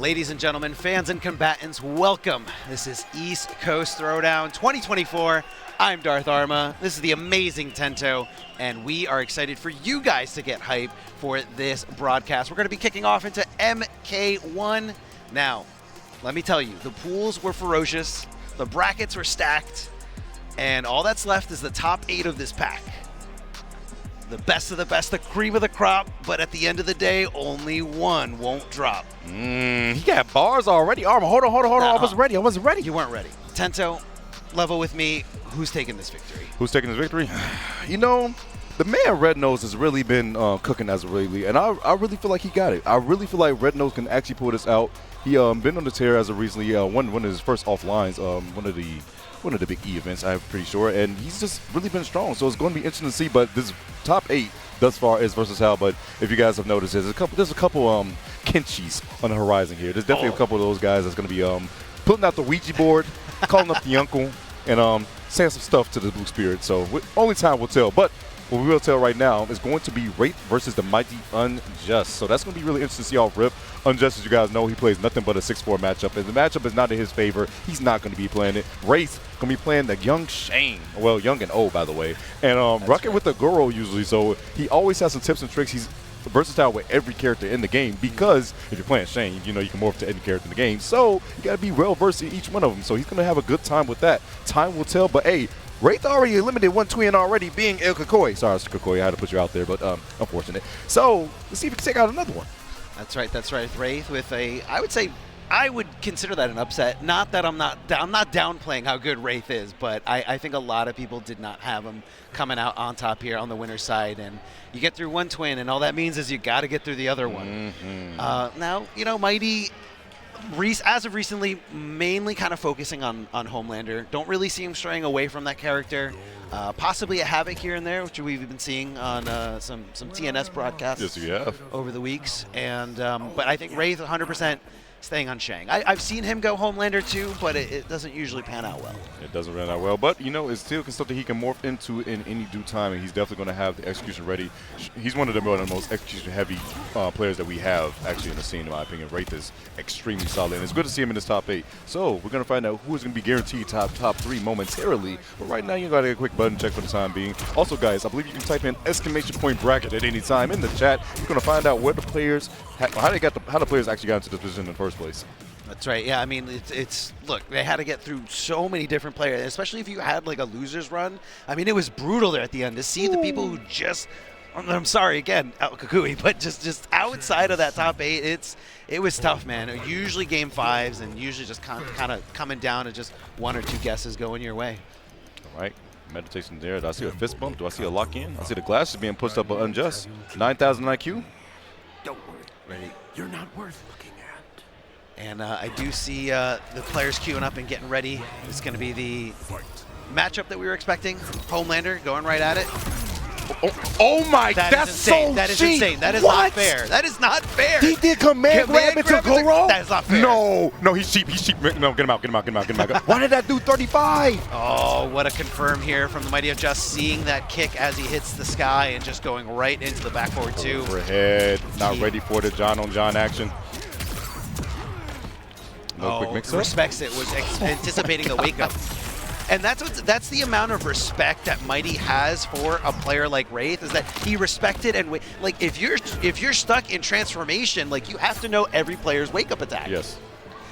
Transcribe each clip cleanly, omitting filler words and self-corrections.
Ladies and gentlemen, fans and combatants, welcome. This is East Coast Throwdown 2024. I'm Darth Arma. This is the amazing Tento, and we are excited for you guys to get hype for this broadcast. We're going to be kicking off into MK1. Now, let me tell you, the pools were ferocious, the brackets were stacked, and all that's left is the top 8 of this pack. The best of the best, the cream of the crop, but at the end of the day, only one won't drop. He got bars already. Arma, hold on. I wasn't ready. You weren't ready. Tento, level with me. Who's taking this victory? Who's taking this victory? You know, the man Rednose has really been cooking as of lately, and I really feel like he got it. I really feel like Rednose can actually pull this out. He been on the tear as of recently. One of his first offlines, one of the big E events, I'm pretty sure, and he's just really been strong. So it's going to be interesting to see. But this top 8 thus far is versatile. But if you guys have noticed, there's a couple Kenshis on the horizon here. There's definitely a couple of those guys that's going to be putting out the Ouija board, calling up the uncle, and saying some stuff to the Blue Spirit. So only time will tell. But what we will tell right now is going to be Wraith versus the Mighty Unjust. So that's going to be really interesting to see how Rip. Unjust, as you guys know, he plays nothing but a 6-4 matchup. And the matchup is not in his favor. He's not going to be playing it. Wraith going to be playing the young Shang. Well, young and old, by the way. And rocking with the Goro usually. So he always has some tips and tricks. He's versatile with every character in the game because if you're playing Shang, you know you can morph to any character in the game. So you got to be well versed in each one of them. So he's going to have a good time with that. Time will tell. But hey, Wraith already eliminated one twin already, being El Kakoi. Sorry, Kakoi, I had to put you out there, but unfortunate. So let's see if we can take out another one. That's right. Wraith with I would consider that an upset. Not that I'm not downplaying how good Wraith is, but I think a lot of people did not have him coming out on top here on the winner's side. And you get through one twin, and all that means is you got to get through the other one. Now, you know, Mighty, as of recently, mainly kind of focusing on Homelander. Don't really see him straying away from that character. Possibly a Havoc here and there, which we've been seeing on some TNS broadcasts. Yes, you have. Over the weeks. And but I think Wraith 100% staying on Shang. I've seen him go Homelander too, but it doesn't usually pan out well. It doesn't pan out well, but you know, it's still something he can morph into in any due time, and he's definitely going to have the execution ready. He's one of the most execution-heavy players that we have actually in the scene, in my opinion. Wraith is extremely solid, and it's good to see him in this top 8. So we're going to find out who is going to be guaranteed top 3 momentarily. But right now, you got to get a quick button check for the time being. Also, guys, I believe you can type in ! bracket at any time in the chat. You're going to find out where the players, how the players actually got into this position in the first place. That's right. Yeah, I mean, look, they had to get through so many different players, especially if you had like a loser's run. I mean, it was brutal there at the end to see the people who just, I'm sorry again, Kukui, but just outside of that top 8, it was tough, man. Usually game 5s and usually just kind of coming down to just 1 or 2 guesses going your way. All right. Meditation there. Do I see a fist bump? Do I see a lock in? I see the glasses being pushed up by Unjust. 9,000 IQ. Don't worry. Ready. You're not worth looking at. And I do see the players queuing up and getting ready. It's going to be the matchup that we were expecting. Homelander going right at it. Oh my, that's insane. so That is cheap. insane. That is What? not fair. That is not fair. He did command grab into Goro? That is not fair. No, he's cheap. No, get him out. Why did that do 35? Oh, what a confirm here from the MightyUnjust, seeing that kick as he hits the sky and just going right into the back forward 2. Overhead, not ready for the John on John action. No quick mix-up. Respects it, was anticipating the wake-up. And that's the amount of respect that Mighty has for a player like Wraith, is that he respected and like if you're stuck in transformation, like you have to know every player's wake-up attack. Yes.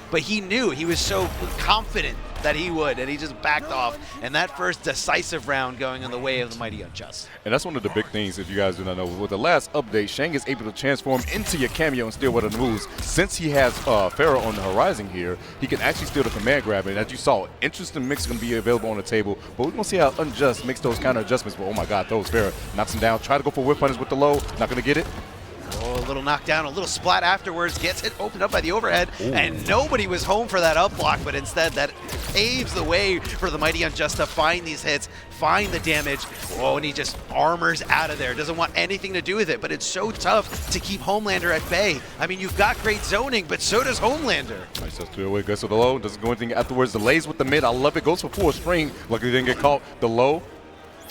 But he knew, he was so confident that he would, and he just backed off. And that first decisive round going in the way of the MightyUnjust. And that's one of the big things, if you guys do not know. With the last update, Shang is able to transform into your cameo and steal one of the moves. Since he has Ferra on the horizon here, he can actually steal the command grab. And as you saw, interesting mix is going to be available on the table. But we're going to see how Unjust makes those counter adjustments. But oh my God, throws Ferra, knocks him down. Try to go for whip punish with the low, not going to get it. Oh, a little knockdown, a little splat afterwards, gets it opened up by the overhead, and nobody was home for that up block, but instead that paves the way for the MightyUnjust to find these hits, find the damage. Oh, and he just armors out of there, doesn't want anything to do with it, but it's so tough to keep Homelander at bay. I mean, you've got great zoning, but so does Homelander. Nice, that's 2 away, goes to the low, doesn't go anything afterwards, delays with the mid, I love it, goes for full string, luckily didn't get caught, the low.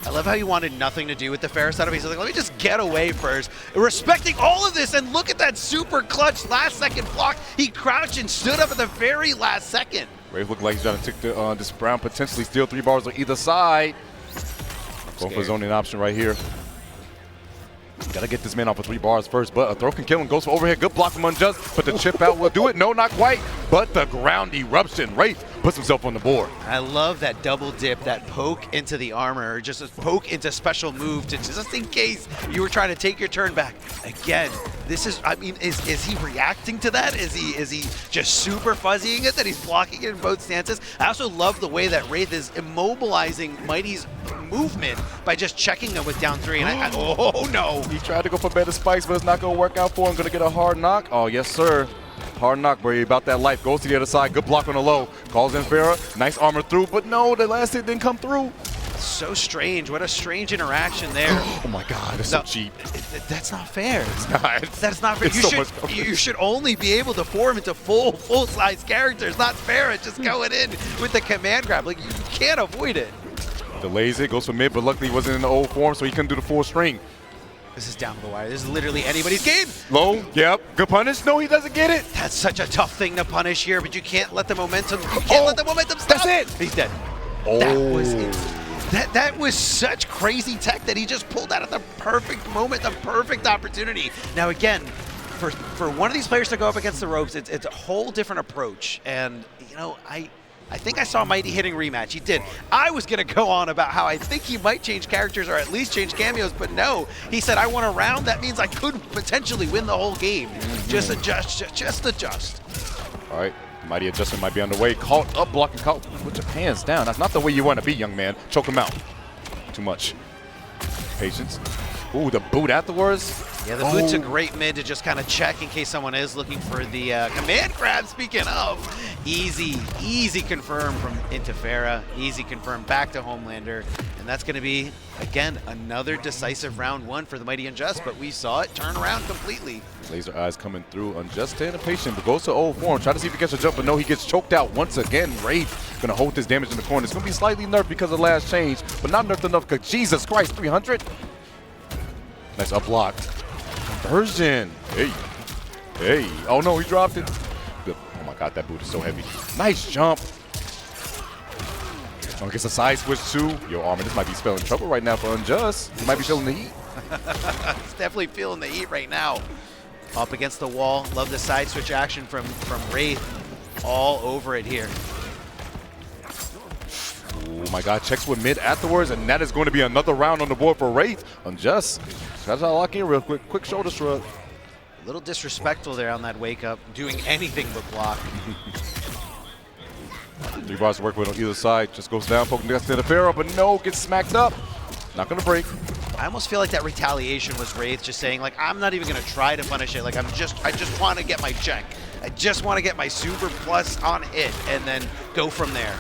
I love how he wanted nothing to do with the Ferra setup. He's like, let me just get away first. Respecting all of this, and look at that super clutch last second block. He crouched and stood up at the very last second. Wraith looked like he's trying to take this round, potentially steal 3 bars on either side. Going for his own option right here. Gotta get this man off of 3 bars first, but a throw can kill him. Goes for overhead. Good block from Unjust, but the chip out will do it. No, not quite, but the ground eruption. Wraith puts himself on the board. I love that double dip, that poke into the armor, or just a poke into special move, to just in case you were trying to take your turn back. Again, this is, I mean, is he reacting to that? Is he just super fuzzying it, that he's blocking it in both stances? I also love the way that Wraith is immobilizing Mighty's movement by just checking him with down 3. And oh no! He tried to go for better spikes, but it's not going to work out for him. Going to get a hard knock. Oh, yes, sir. Hard knock, Brady, about that life. Goes to the other side. Good block on the low. Calls in Ferra. Nice armor through, but no, the last hit didn't come through. So strange. What a strange interaction there. Oh, my God. That's so cheap. That's not fair. It's not. That's not fair. You should only be able to form into full-size characters, not Ferra just going in with the command grab. Like, you can't avoid it. Delays it. Goes for mid, but luckily he wasn't in the old form, so he couldn't do the full string. This is down to the wire. This is literally anybody's game. Low, yep. Good punish. No, he doesn't get it. That's such a tough thing to punish here, but you can't let the momentum. You can't let the momentum stop. That's it. He's dead. Oh. That was such crazy tech that he just pulled out at the perfect moment, the perfect opportunity. Now again, for one of these players to go up against the ropes, it's a whole different approach. And you know, I think I saw Mighty hitting rematch. He did. I was going to go on about how I think he might change characters or at least change cameos, but no. He said, I want a round. That means I could potentially win the whole game. Just adjust. All right. Mighty adjustment might be on the way. Caught up, blocking, caught. Put your hands down. That's not the way you want to be, young man. Choke him out. Too much. Patience. Ooh, the boot afterwards. Yeah, the boot's a great mid to just kind of check in case someone is looking for the command grab. Speaking of, easy confirm from into Ferra, easy confirm back to Homelander, and that's going to be, again, another decisive round 1 for the TheMightyUnjust, but we saw it turn around completely. Laser eyes coming through. Unjust staying patient, but goes to old form. Try to see if he gets a jump, but no, he gets choked out once again. Wraith going to hold this damage in the corner. It's going to be slightly nerfed because of the last change, but not nerfed enough because, Jesus Christ, 300. Nice up block. Conversion. Hey. Oh no, he dropped it. Good. Oh my God, that boot is so heavy. Nice jump. Oh, gets a side switch too. Yo, Armin, this might be spelling trouble right now for Unjust. He might be feeling the heat. He's definitely feeling the heat right now. Up against the wall. Love the side switch action from Wraith. All over it here. Oh my God, checks with mid afterwards, and that is going to be another round on the board for Wraith. Unjust. Tries to lock in real quick. Quick shoulder shrug. A little disrespectful there on that wake up, doing anything but block. 3 bars to work with on either side. Just goes down, poking next to the Ferra, but no, gets smacked up. Not going to break. I almost feel like that retaliation was Wraith just saying, like, I'm not even going to try to punish it. Like, I just want to get my check. I just want to get my super plus on hit and then go from there.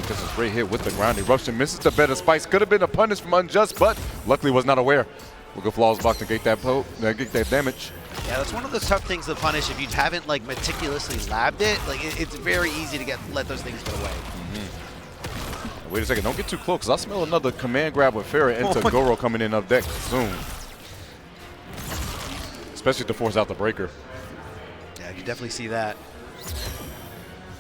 Because it's great hit with the ground eruption. Misses the better spikes. Could have been a punish from Unjust, but luckily was not aware. We'll go flawless block to get that get that damage. Yeah, that's one of the tough things to punish if you haven't like meticulously labbed it. Like it's very easy to let those things get away. Wait a second, don't get too close, because I smell another command grab with Ferra into Goro coming in up deck soon. Especially to force out the breaker. Yeah, you definitely see that.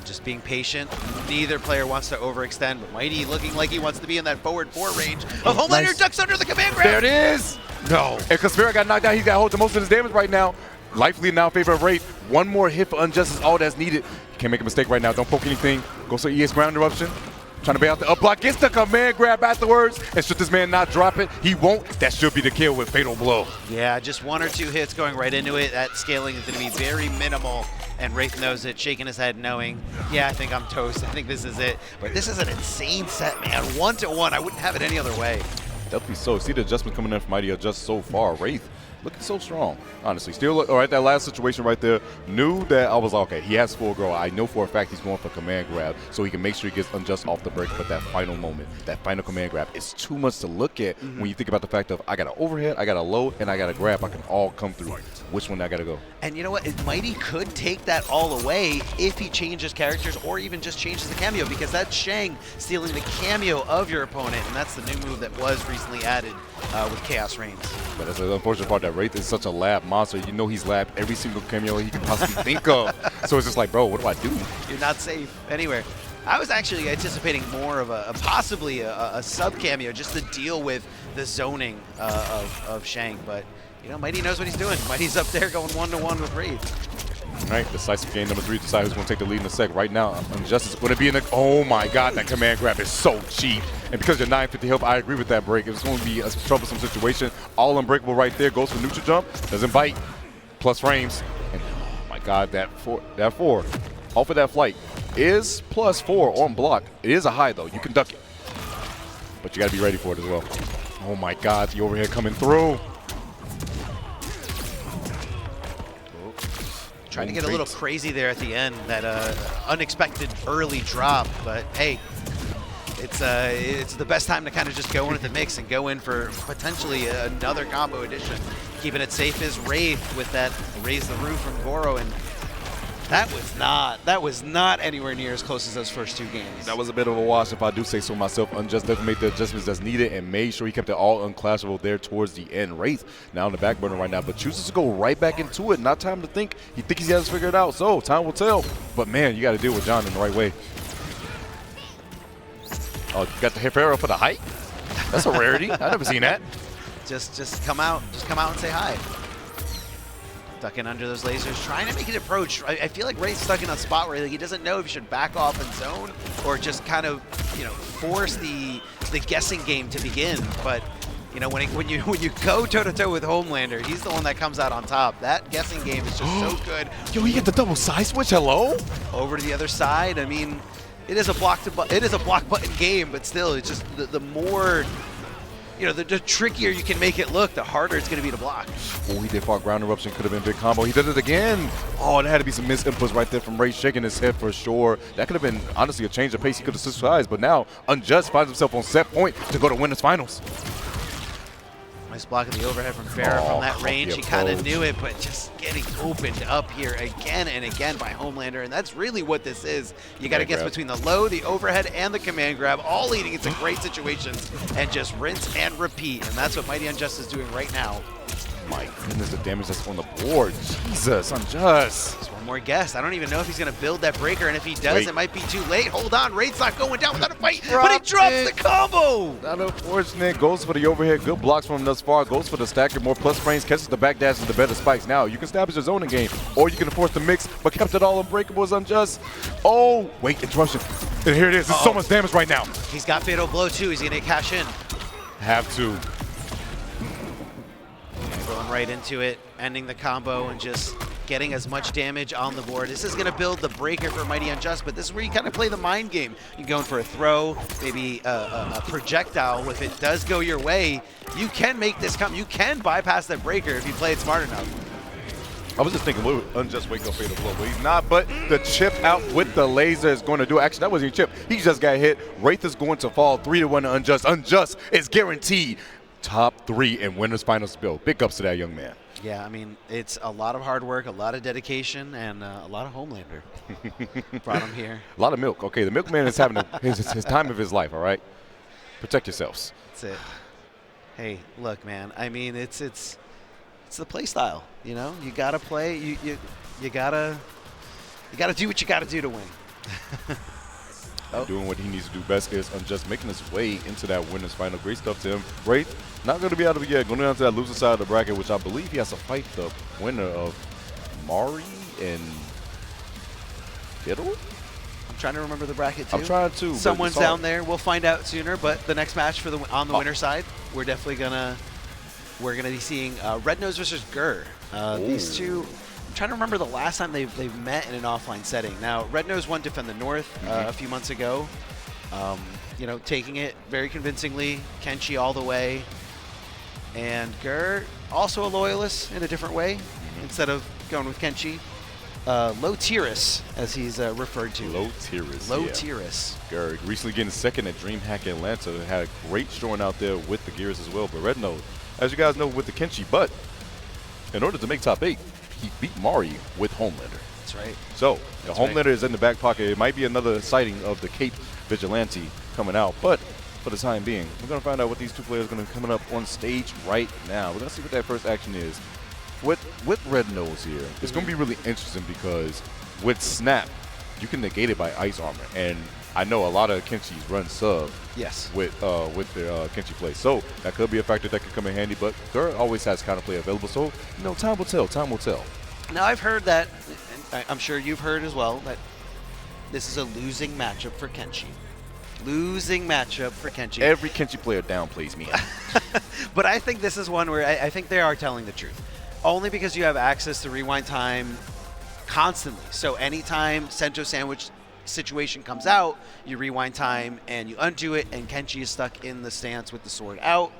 Just being patient. Neither player wants to overextend, but Mighty looking like he wants to be in that forward 4 range. Oh, Homelander ducks under the command grab. There it is. No. And because Ferra got knocked down, he's got to hold the most of his damage right now. Life lead now in favor of Wraith. One more hit for Unjust is all that's needed. Can't make a mistake right now. Don't poke anything. Goes to ES ground eruption. Trying to bail out the up block. Gets the command grab afterwards. And should this man not drop it, he won't. That should be the kill with fatal blow. Yeah, just 1 or 2 hits going right into it. That scaling is going to be very minimal. And Wraith knows it, shaking his head, knowing, yeah, I think I'm toast. I think this is it. But this is an insane set, man. 1-1. I wouldn't have it any other way. Definitely so. See the adjustment coming in from TheMightyUnjust so far. Wraith looking so strong, honestly. Still, all right, that last situation right there, knew that I was like, okay, he has full grow. I know for a fact he's going for command grab, so he can make sure he gets Unjust off the break. But that final moment, that final command grab, is too much to look at when you think about the fact of I got an overhead, I got a low, and I got a grab. I can all come through. Which one I got to go? And you know what? Mighty could take that all away if he changes characters or even just changes the cameo, because that's Shang stealing the cameo of your opponent, and that's the new move that was recently added with Chaos Reigns. But that's the unfortunate part, that Wraith is such a lab monster. You know he's labbed every single cameo he can possibly think of. So it's just like, bro, what do I do? You're not safe anywhere. I was actually anticipating more of possibly a sub cameo just to deal with the zoning of Shang, but you know, Mighty knows what he's doing. Mighty's up there going 1-to-1 with Wraith. All right, decisive game number 3. Decide who's going to take the lead in a sec. Right now, Unjust is going to be in the... Oh, my God, that command grab is so cheap. And because you're 950 health, I agree with that break. It's going to be a troublesome situation. All unbreakable right there. Goes for neutral jump. Doesn't bite. Plus frames. And, oh, my God, that 4. Off of that flight is +4 on block. It is a high, though. You can duck it. But you got to be ready for it as well. Oh, my God, the overhead coming through. Trying to get a little crazy there at the end, that unexpected early drop, but hey, it's the best time to kind of just go into the mix and go in for potentially another combo addition. Keeping it safe is Wraith with that raise the roof from Goro, and that was not anywhere near as close as those first 2 games. That was a bit of a wash, if I do say so myself. Unjust definitely made the adjustments that's needed and made sure he kept it all unclashable there towards the end. Wraith now on the back burner right now, but chooses to go right back into it. Not time to think. He thinks he has to figure it out, so time will tell. But man, you got to deal with John in the right way. Oh, you got the Ferra for the height? That's a rarity. I've never seen that. Just come out and say hi. Ducking under those lasers, trying to make an approach. I feel like Wraith's stuck in a spot where he doesn't know if he should back off and zone or just kind of, you know, force the guessing game to begin. But you know, when you go toe-to-toe with Homelander, he's the one that comes out on top. That guessing game is just so good. Yo, you get the double side switch. Hello. Over to the other side. I mean, it is a block button game, but still, it's just the more. You know, the trickier you can make it look, the harder it's going to be to block. Oh, he did fall ground eruption. Could have been a big combo. He did it again. Oh, there had to be some missed inputs right there from Wraith, shaking his head for sure. That could have been, honestly, a change of pace. He could have switched sides, but now Unjust finds himself on set point to go to win his finals. Nice block of the overhead from Ferra from that range. He kind of knew it, but just getting opened up here again and again by Homelander, and that's really what this is. You got to guess between the low, the overhead, and the command grab, all leading into great situations, and just rinse and repeat, and that's what MightyUnjust is doing right now. My goodness, the damage that's on the board. Jesus, Unjust. Just one more guess. I don't even know if he's going to build that breaker, and if he does, it might be too late. Hold on, Wraith's not going down without a fight, but he drops the combo! Not unfortunate. Goes for the overhead. Good blocks from him thus far. Goes for the stacker. More plus frames. Catches the back dash and the better spikes. Now, you can establish your zoning game, or you can force the mix, but kept it all unbreakable as Unjust. Oh, wait, interruption. And here it is. There's so much damage right now. He's got Fatal Blow, too. He's going to cash in. Have to. Going right into it, ending the combo, and just getting as much damage on the board. This is going to build the breaker for MightyUnjust, but this is where you kind of play the mind game. You're going for a throw, maybe a projectile. If it does go your way, you can make this come. You can bypass that breaker if you play it smart enough. I was just thinking, what would Unjust wake up Fatal Blow? But he's not, but the chip out with the laser is going to do it. Actually, that wasn't even chip. He just got hit. Wraith is going to fall 3-1 to Unjust. Unjust is guaranteed top 3 in winners finals build. Big ups to that young man. Yeah, I mean, it's a lot of hard work, a lot of dedication, and a lot of Homelander brought him here. A lot of milk. Okay, the milkman is having his time of his life, all right? Protect yourselves. That's it. Hey, look, man, I mean, it's the play style, you know? You got to play, you got to do what you got to do to win. Doing what he needs to do best is Unjust making his way into that winner's final. Great stuff to him. Wraith, not going to be out of it yet. Going down to that loser side of the bracket, which I believe he has to fight the winner of Mari and Odittle? I'm trying to remember the bracket, too. I'm trying to. Someone's down there. We'll find out sooner, but the next match for on the winner side, we're definitely going to be seeing Rednose versus Geras. These two... I'm trying to remember the last time they've met in an offline setting. Now, Rednose won Defend the North a few months ago. You know, taking it very convincingly. Kenshi all the way. And Geras also a loyalist in a different way, instead of going with Kenshi. Low Tierus, as he's referred to. Low Tierus. Low yeah. Tierus. Gary recently getting second at DreamHack Atlanta. Had a great showing out there with the Geras as well. But Rednose, as you guys know, with the Kenshi, but in order to make top 8, he beat Mari with Homelander. That's right. So the Homelander is in the back pocket. It might be another sighting of the Cape Vigilante coming out, but for the time being, we're going to find out what these two players are going to be coming up on stage right now. We're going to see what that first action is. With Rednose here, it's going to be really interesting because with Snap, you can negate it by Ice Armor, and I know a lot of Kenshis run sub with their Kenshi play, so that could be a factor that could come in handy, but Goro always has counterplay available, so time will tell. Time will tell. Now, I've heard that, and I'm sure you've heard as well, that this is a losing matchup for Kenshi. Losing matchup for Kenshi. Every Kenshi player downplays me. But I think this is one where I think they are telling the truth. Only because you have access to rewind time constantly. So anytime Sento Sandwich situation comes out, you rewind time and you undo it, and Kenshi is stuck in the stance with the sword out,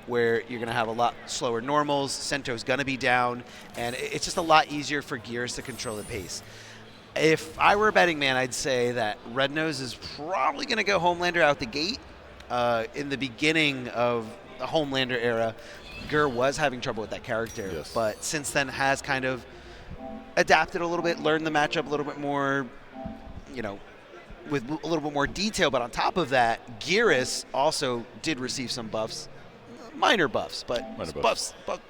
where you're going to have a lot slower normals. Sento's going to be down, and it's just a lot easier for Geras to control the pace. If I were a betting man, I'd say that Rednose is probably going to go Homelander out the gate. In the beginning of the Homelander era, Gur was having trouble with that character, but since then has kind of adapted a little bit, learned the matchup a little bit more, with a little bit more detail. But on top of that, Geras also did receive some buffs. Minor buffs, but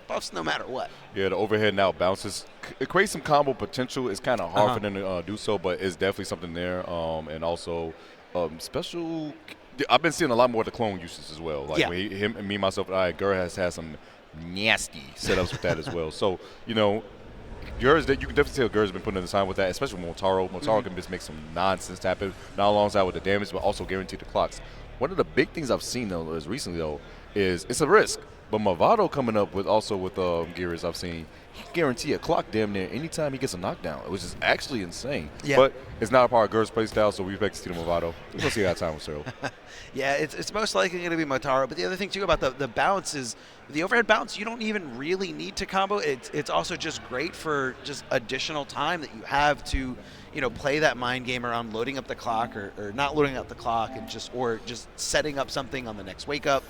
buffs no matter what. Yeah, the overhead now bounces. It creates some combo potential. It's kind of hard for them to do so, but it's definitely something there. And also special. I've been seeing a lot more of the clone uses as well. Like when him and me, myself, and I, Goro has had some nasty setups with that as well. So, Geras, you can definitely tell Geras has been putting in the time with that, especially with Motaro. Motaro can just make some nonsense happen, not alongside with the damage, but also guarantee the clocks. One of the big things I've seen, though, is recently, though, is it's a risk. But Mavado coming up with Geras, I've seen, he can guarantee a clock damn near anytime he gets a knockdown, which is actually insane. Yeah. But it's not a part of Geras' play style, so we expect to see the Mavado. We're going to see how time will serve. Yeah, it's most likely going to be Motaro. But the other thing, too, about the bounce is the overhead bounce, you don't even really need to combo. It's also just great for just additional time that you have to, play that mind game around loading up the clock or not loading up the clock and just setting up something on the next wake up.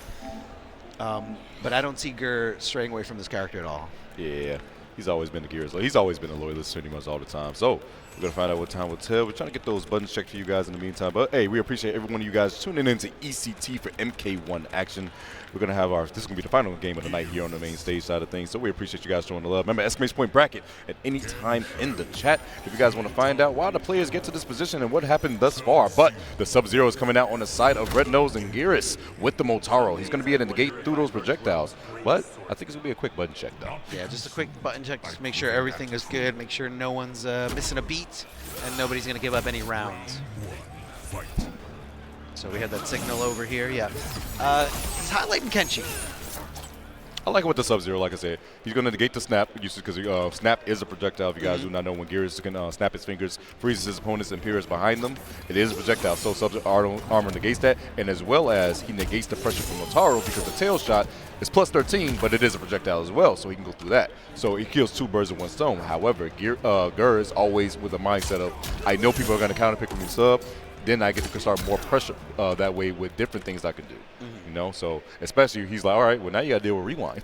But I don't see Gur straying away from this character at all. Yeah, he's always been a Geras. He's always been a loyalist pretty much all the time. So we're going to find out what time will tell. We're trying to get those buttons checked for you guys in the meantime. But, hey, we appreciate every one of you guys tuning in to ECT for MK1 action. We're going to have this is going to be the final game of the night here on the main stage side of things. So we appreciate you guys showing the love. Remember, exclamation point bracket at any time in the chat if you guys want to find out why the players get to this position and what happened thus far. But the Sub-Zero is coming out on the side of Rednose and Geras with the Motaro. He's going to be able to negate through those projectiles. But I think it's going to be a quick button check, though. Yeah, just a quick button check. Just make sure everything is good. Make sure no one's missing a beat and nobody's going to give up any rounds. So we have that signal over here. Yeah. He's highlighting Kenshi. I like it with the Sub-Zero, like I said. He's going to negate the snap because snap is a projectile. If you guys do not know, when Geras can snap his fingers, freezes his opponents, and peers behind them, it is a projectile. So Sub-Zero armor negates that, and as well as he negates the pressure from Motaro because the tail shot is plus 13, but it is a projectile as well, so he can go through that. So he kills two birds with one stone. However, Gur is always with a mindset of, I know people are going to counterpick with me sub, then I get to start more pressure that way with different things I can do. So especially he's like, all right, well, now you got to deal with rewind.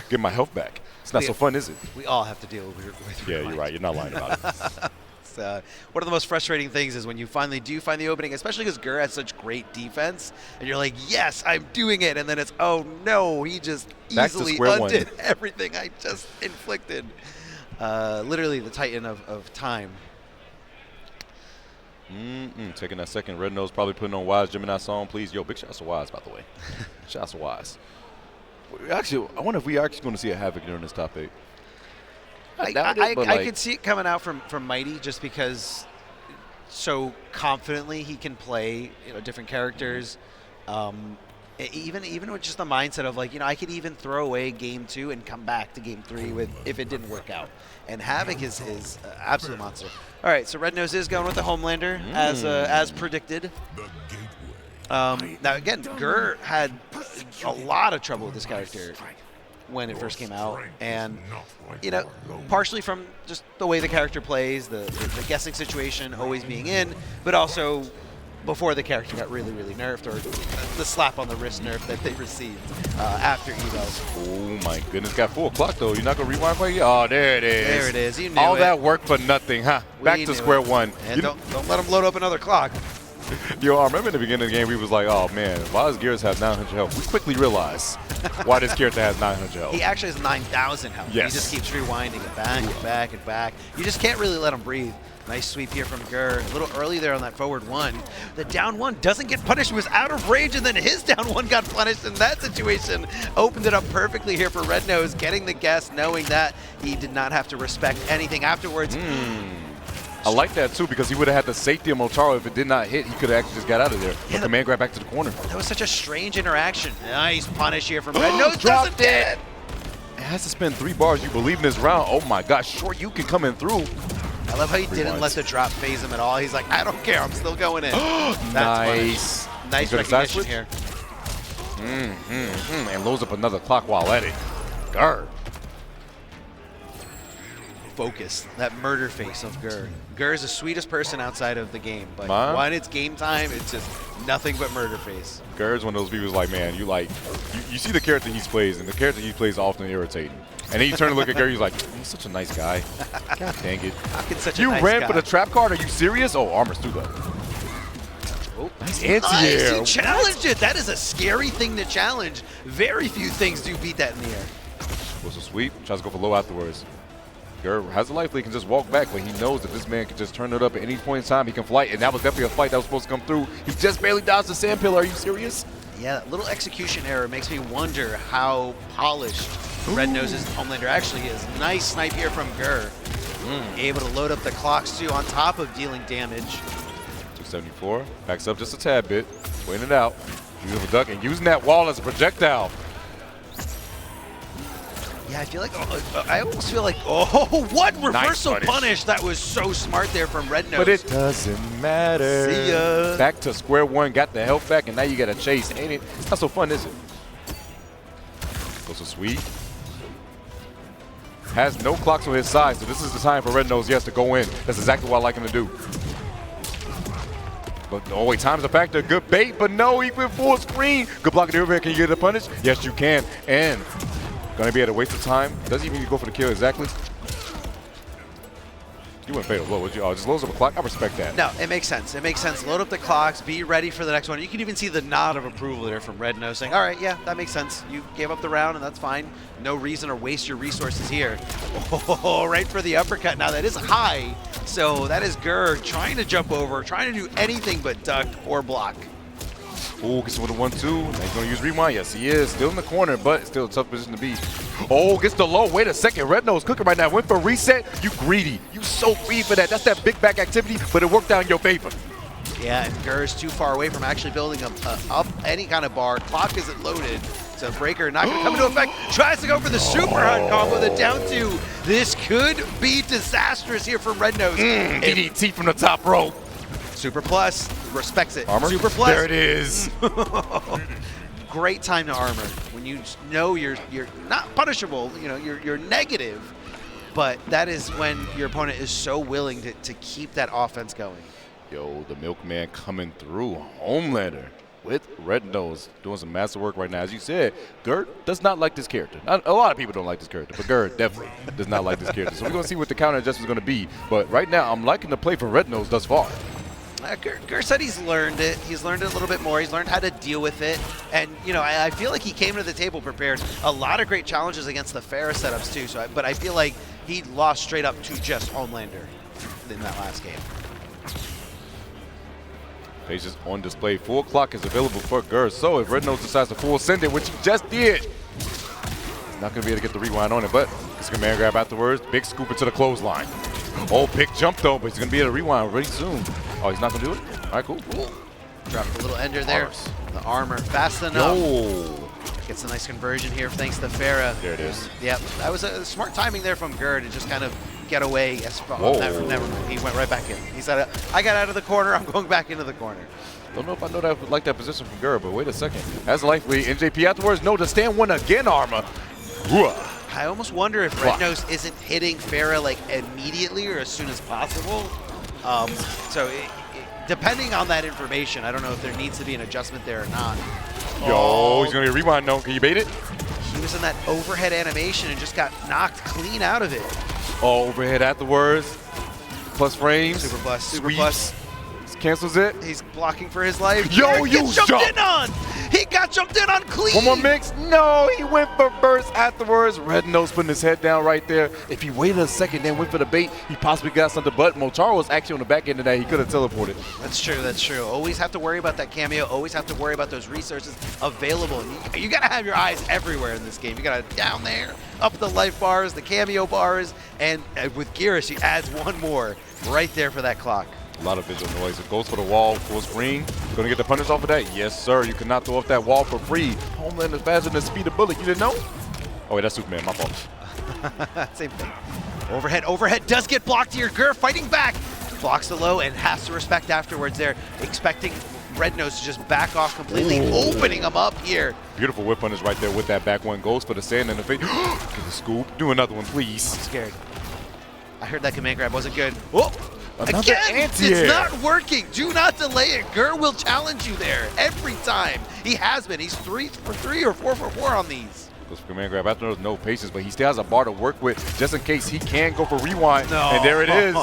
Get my health back. It's not so fun, is it? We all have to deal with rewind. Yeah, you're right. You're not lying about it. One of the most frustrating things is when you finally do find the opening, especially because Gur has such great defense, and you're like, yes, I'm doing it, and then it's, oh, no, he just easily undid everything I just inflicted. Literally the Titan of time. Taking that second. Rednose probably putting on Wise Gemini song, please. Yo, big shouts to Wise, by the way. Shouts to Wise. Actually, I wonder if we actually going to see a Havoc during this top 8. I could see it coming out from Mighty just because so confidently he can play different characters. Even with just the mindset of I could even throw away game 2 and come back to game 3 if it didn't work out. And Havoc is an absolute monster. All right, so Rednose is going with the Homelander as predicted. Now again, Gur had a lot of trouble with this character. when it first came out, and you know, partially from just the way the character plays, the guessing situation always being in, but also before the character got really, really nerfed, or the slap on the wrist nerf that they received after ETHOS. Oh my goodness, got 4 o'clock though. You're not gonna rewind for you? Oh, there it is. There it is. You knew all it. that work for nothing, huh? Back to square one. And don't let them load up another clock. Yo, I remember in the beginning of the game, we was like, oh man, why does Geras have 900 health? We quickly realized why this character has 900 health. He actually has 9,000 health. Yes. He just keeps rewinding it back and back and back. You just can't really let him breathe. Nice sweep here from Gur. A little early there on that forward one. The down one doesn't get punished. He was out of range, and then his down one got punished in that situation. Opened it up perfectly here for Rednose, getting the guess, knowing that he did not have to respect anything afterwards. I like that too, because he would have had the safety of Motaro. If it did not hit, he could have actually just got out of there. Yeah, But command grab back to the corner. That was such a strange interaction. Nice punish here from Rednose. Dropped Doesn't it. It has to spend 3 bars. You believe in this round. Oh my gosh, Short, you can come in through. I love how he didn't let the drop phase him at all. He's like, I don't care. I'm still going in. Nice. Nice recognition here. And loads up another clock while at it. Gur. Focus. That murder face of Gur. Gur is the sweetest person outside of the game, but when it's game time, it's just nothing but murder face. Gur is one of those people who's like, man, you see the character he plays, and the character he plays is often irritating. And then you turn to look at Gur, he's like, he's such a nice guy. God dang it. You ran for the trap card? Are you serious? Oh, armor's through though. Oh, nice anti-air. He challenged it. That is a scary thing to challenge. Very few things do beat that in the air. Was a sweep. Tries to go for low afterwards. Gur has a life lead, can just walk back, but he knows that this man can just turn it up at any point in time. He can fight, and that was definitely a fight that was supposed to come through. He just barely dodged the sand pillar. Are you serious? Yeah, that little execution error makes me wonder how polished Rednose's Homelander actually is. Nice snipe here from Gur. Able to load up the clocks too, on top of dealing damage. 274, backs up just a tad bit, waiting it out. Beautiful duck, and using that wall as a projectile. Yeah, I feel like, I almost feel like, oh, what reversal Nice punish. That was so smart there from Rednose. But it doesn't matter. See ya. Back to square one, got the health back, and now you got to chase. Ain't it? It's not so fun, is it? Goes to sweep. Has no clocks on his side, so this is the time for Rednose, yes, to go in. That's exactly what I like him to do. But, oh wait, time's a factor. Good bait, but no, he went full screen. Good block in the overhead. Can you get a punish? Yes, you can. And gonna be at a waste of time. Doesn't even go for the kill exactly. You went fatal low, would you? Oh, just loads up a clock. I respect that. No, it makes sense. It makes sense. Load up the clocks. Be ready for the next one. You can even see the nod of approval there from Rednose saying, all right, yeah, that makes sense. You gave up the round, and that's fine. No reason to waste your resources here. Oh, right for the uppercut. Now, that is high. So that is Gur trying to jump over, trying to do anything but duck or block. Oh, gets with a 1-2. Now he's going to use rewind. Yes, he is. Still in the corner, but still a tough position to be. Oh, gets the low. Wait a second. Rednose cooking right now. Went for reset. You greedy. You so greedy for that. That's that big back activity, but it worked out in your favor. Yeah, and Gur is too far away from actually building up any kind of bar. Clock isn't loaded, so Breaker not going to come into effect. Tries to go for the super hunt combo, the down two. This could be disastrous here from Rednose. DDT from the top rope. Super plus, respects it. Armor? Super plus. There it is. Great time to armor when you know you're not punishable. You know you're negative, but that is when your opponent is so willing to keep that offense going. Yo, the Milkman coming through. Homelander with Rednose doing some massive work right now. As you said, Gur does not like this character. A lot of people don't like this character, but Gur definitely does not like this character. So we're going to see what the counter adjustment is going to be. But right now, I'm liking the play for Rednose thus far. Gur said he's learned it. He's learned it a little bit more. He's learned how to deal with it. And, you know, I feel like he came to the table prepared. A lot of great challenges against the Ferra setups, too. But I feel like he lost straight up to just Homelander in that last game. Pages on display. 4 o'clock is available for Gur. So if Rednose decides to full send it, which he just did, he's not going to be able to get the rewind on it. But it's going to man grab afterwards. Big scoop into the clothesline. Oh, big jump though, but he's going to be able to rewind really soon. Oh, he's not going to do it? All right, cool. Dropped a little ender there. The armor fast enough. Gets a nice conversion here thanks to Ferra. There it is. Yep, that was a smart timing there from Gur to just kind of get away. Never mind. He went right back in. He said, I got out of the corner. I'm going back into the corner. Don't know if I know that I would like that position from Gur, but wait a second. Has a life lead. NJP afterwards. No, to stand one again, armor. I almost wonder if Rednose isn't hitting Ferra like immediately or as soon as possible. Depending on that information, I don't know if there needs to be an adjustment there or not. Yo, he's gonna get a rewind. No, can you bait it? He was in that overhead animation and just got knocked clean out of it. Oh, overhead afterwards. Plus frames. Super plus, super Sweeps. plus. Cancels it. He's blocking for his life. Yo, He you gets jumped jump. in on. He got jumped in on clean. One more mix. No, he went for burst afterwards. Rednose putting his head down right there. If he waited a second, then went for the bait, he possibly got something. But Motaro was actually on the back end of that. He could have teleported. That's true. That's true. Always have to worry about that cameo. Always have to worry about those resources available. And you got to have your eyes everywhere in this game. You got to down there, up the life bars, the cameo bars, and with Geras, he adds one more right there for that clock. A lot of visual noise. It goes for the wall, full screen. Gonna get the punish off of that? Yes, sir. You cannot throw off that wall for free. Homelander is faster than the speed of bullet. You didn't know? Oh, wait, that's Superman. My fault. Same thing. Overhead, overhead does get blocked here. Gur fighting back. Blocks the low and has to respect afterwards there. Expecting Rednose to just back off completely, opening him up here. Beautiful whip punish right there with that back one. Goes for the sand in the face. Get the scoop. Do another one, please. I'm scared. I heard that command grab wasn't good. Whoa! Another Again, anti-air. it's not working. Do not delay it. Gur will challenge you there every time. He has been. He's 3 for 3 or 4 for 4 on these. Goes for command grab. After no patience, but he still has a bar to work with just in case he can go for rewind. No. And there it is.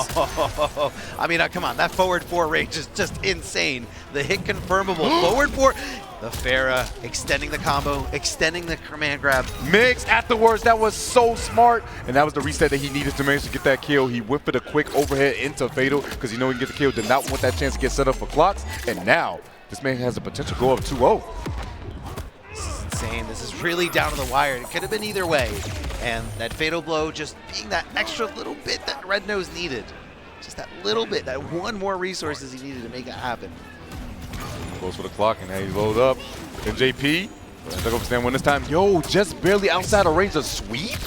I mean, come on. That forward 4 range is just insane. The hit confirmable. Forward 4. The Ferra extending the combo, extending the command grab. Mix afterwards. That was so smart. And that was the reset that he needed to manage to get that kill. He went for the quick overhead into Fatal because he knew he can get the kill. Did not want that chance to get set up for clocks. And now this man has the potential to go up 2-0. This is insane. This is really down to the wire. It could have been either way. And that fatal blow just being that extra little bit that Rednose needed. Just that little bit, that one more resources he needed to make it happen. Goes for the clock, and now he load up. And JP, took up stand one this time. Yo, just barely outside of range of sweep.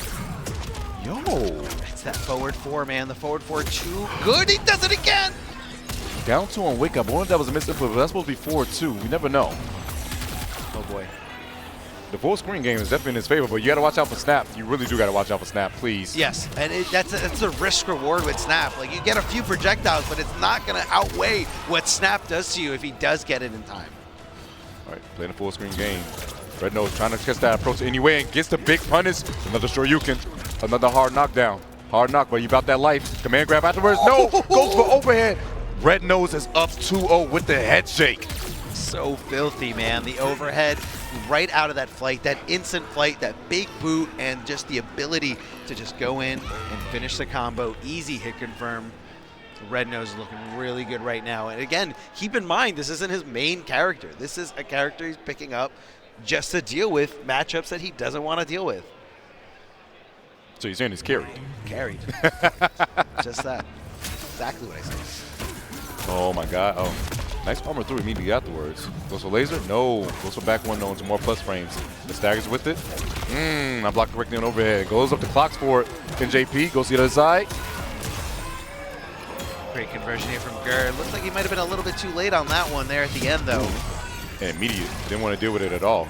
Yo. It's that forward 4, man. The forward 4 too good. He does it again. Down 2 on wake up. I wonder if that was a misinput, but that's supposed to be 4-2. We never know. Oh boy. The full screen game is definitely in his favor, but you got to watch out for Snap. You really do got to watch out for Snap, please. Yes, and that's a risk reward with Snap. Like, you get a few projectiles, but it's not going to outweigh what Snap does to you if he does get it in time. All right, playing a full screen game. Rednose trying to catch that approach anyway and gets the big punish. Another Shoryuken. Another hard knockdown. Hard knock, but you about that life. Command grab afterwards. No, goes for overhead. Rednose is up 2-0 with the head shake. So filthy, man. The overhead right out of that flight, that instant flight, that big boot, and just the ability to just go in and finish the combo. Easy hit confirm. Rednose is looking really good right now. And again, keep in mind, this isn't his main character. This is a character he's picking up just to deal with matchups that he doesn't want to deal with. So you're saying he's carried? Carried. Just that. Exactly what I said. Oh my God. Oh. Nice armor through immediately afterwards. Goes for laser? No. Goes for back one, no, into more plus frames. The staggers with it. I blocked correctly on overhead. Goes up the clocks for it. Then JP goes to the other side. Great conversion here from Gur. Looks like he might have been a little bit too late on that one there at the end, though. And immediate. Didn't want to deal with it at all.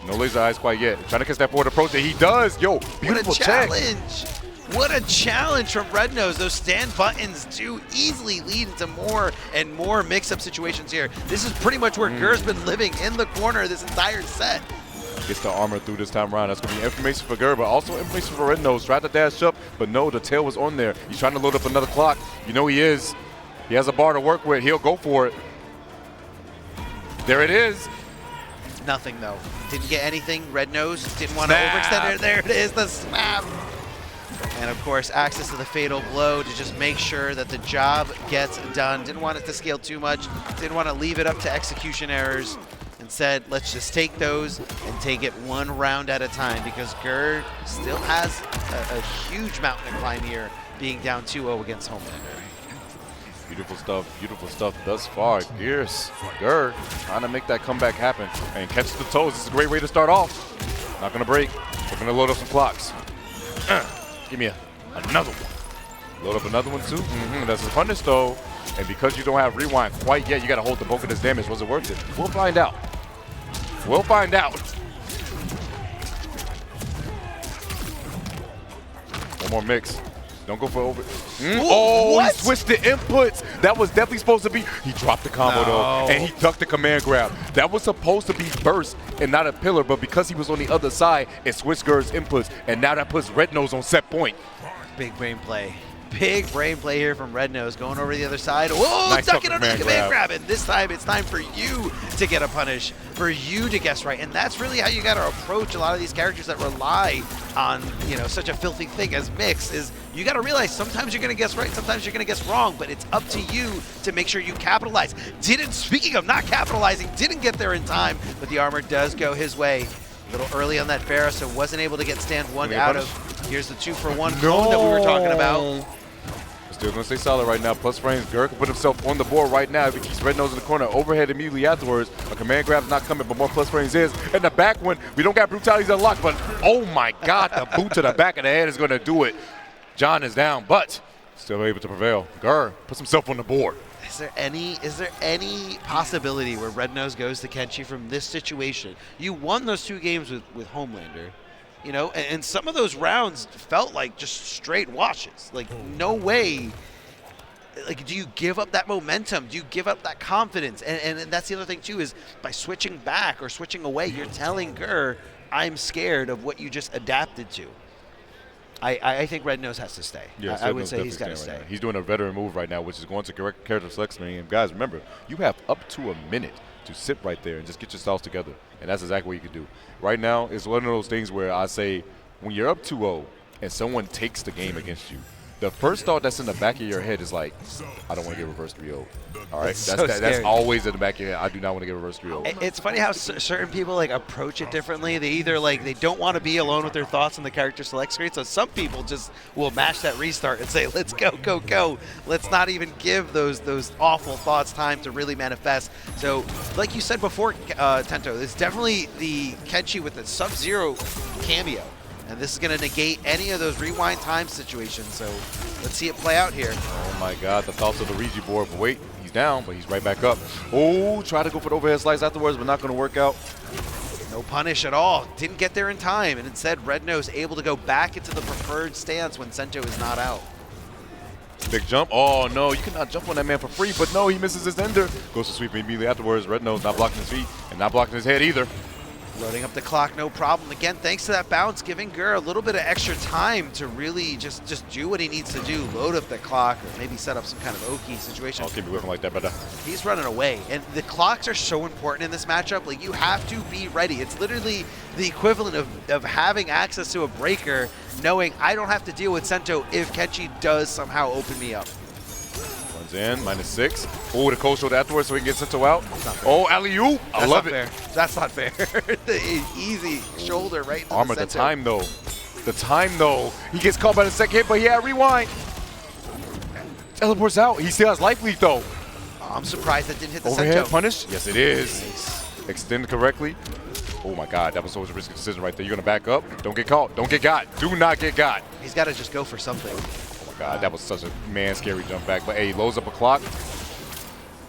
No laser eyes quite yet. Trying to catch that forward approach, and he does. Yo, beautiful What a check. challenge. What a challenge from Rednose. Those stand buttons do easily lead into more and more mix-up situations here. This is pretty much where Gur's been living, in the corner this entire set. Gets the armor through this time around. That's going to be information for Gur, but also information for Rednose. Tried to dash up, but no, the tail was on there. He's trying to load up another clock. You know he is. He has a bar to work with. He'll go for it. There it is. Nothing, though. Didn't get anything. Rednose didn't want to overextend it. There it is, the snap. And, of course, access to the fatal blow to just make sure that the job gets done. Didn't want it to scale too much. Didn't want to leave it up to execution errors. Instead, let's just take those and take it one round at a time, because Gur still has a huge mountain to climb here, being down 2-0 against Homelander. Beautiful stuff thus far. Geras, Gur trying to make that comeback happen and catch the toes. This is a great way to start off. Not going to break. We're going to load up some clocks. Give me another one. Load up another one too. That's a punish though. And because you don't have rewind quite yet, you got to hold the bulk of this damage. Was it worth it? We'll find out. We'll find out. One more mix. Don't go for over. Ooh, Oh, what? he switched the inputs. That was definitely supposed to be. He dropped the combo though, and he ducked the command grab. That was supposed to be burst and not a pillar, but because he was on the other side, it switched Gura's inputs, and now that puts Rednose on set point. Big brain play. Big brain play here from Rednose, going over to the other side. Whoa, Nice ducking under the command grab. grab. And this time it's time for you to get a punish, for you to guess right. And that's really how you got to approach a lot of these characters that rely on, you know, such a filthy thing as mix. Is you got to realize sometimes you're going to guess right, sometimes you're going to guess wrong, but it's up to you to make sure you capitalize. Speaking of not capitalizing, didn't get there in time, but the armor does go his way. A little early on that Ferra, so wasn't able to get stand one out of. Here's the 2-for-1 clone that we were talking about. Still gonna stay solid right now. Plus frames. Gura can put himself on the board right now if he keeps Rednose in the corner. Overhead immediately afterwards. A command grab's not coming, but more plus frames is. And the back one, we don't got brutalities unlocked, but oh my God, the boot to the back of the head is gonna do it. John is down, but still able to prevail. Gura puts himself on the board. Is there any possibility where Rednose goes to Kenshi from this situation? You won those 2 games with Homelander, you know, and some of those rounds felt like just straight washes. Like, no way. Like, do you give up that momentum? Do you give up that confidence? And that's the other thing, too, is by switching back or switching away, you're telling Gura, I'm scared of what you just adapted to. I think Rednose has to stay. Yes, I would say he's got to stay. Right, he's doing a veteran move right now, which is going to correct character selection. And guys, remember, you have up to a minute to sit right there and just get your styles together. And that's exactly what you can do. Right now, it's one of those things where I say, when you're up 2-0 and someone takes the game against you, the first thought that's in the back of your head is like, I don't want to get reverse 3-0. All right, that's always in the back of your head. I do not want to get reverse 3-0. It's funny how certain people like approach it differently. They either like they don't want to be alone with their thoughts in the character select screen. So some people just will mash that restart and say, "Let's go, go, go." Let's not even give those awful thoughts time to really manifest. So, like you said before, Tento, it's definitely the Kenshi with the Sub-Zero cameo. And this is going to negate any of those rewind time situations. So let's see it play out here. Oh my God, the thoughts of the Regi board. But wait, he's down, but he's right back up. Oh, try to go for the overhead slice afterwards, but not going to work out. No punish at all. Didn't get there in time. And instead, Rednose able to go back into the preferred stance when Sento is not out. Big jump. Oh no, you cannot jump on that man for free. But no, he misses his ender. Goes to sweep immediately afterwards. Rednose not blocking his feet and not blocking his head either. Loading up the clock, no problem. Again, thanks to that bounce, giving Gura a little bit of extra time to really just do what he needs to do. Load up the clock or maybe set up some kind of Oki situation. I'll keep it whipping like that, brother. He's running away. And the clocks are so important in this matchup. Like, you have to be ready. It's literally the equivalent of having access to a breaker, knowing I don't have to deal with Sento if Kenshi does somehow open me up. Runs in, -6. Oh, the cold shoulder afterwards so he can get Sento out. Oh, alley-oop. I love it. Fair. That's not fair. The easy shoulder right into Armor, the the time though. The time though. He gets caught by the second hit, but he had rewind. Teleports out. He still has life leak though. Oh, I'm surprised that didn't hit the Overhead Sento. punish? Yes, it is. Nice. Extend correctly. Oh my God, that was such a risky decision right there. You're gonna back up. Don't get caught. Don't get got. Do not get got. He's got to just go for something. God, that was such a scary jump back. But hey, he loads up a clock.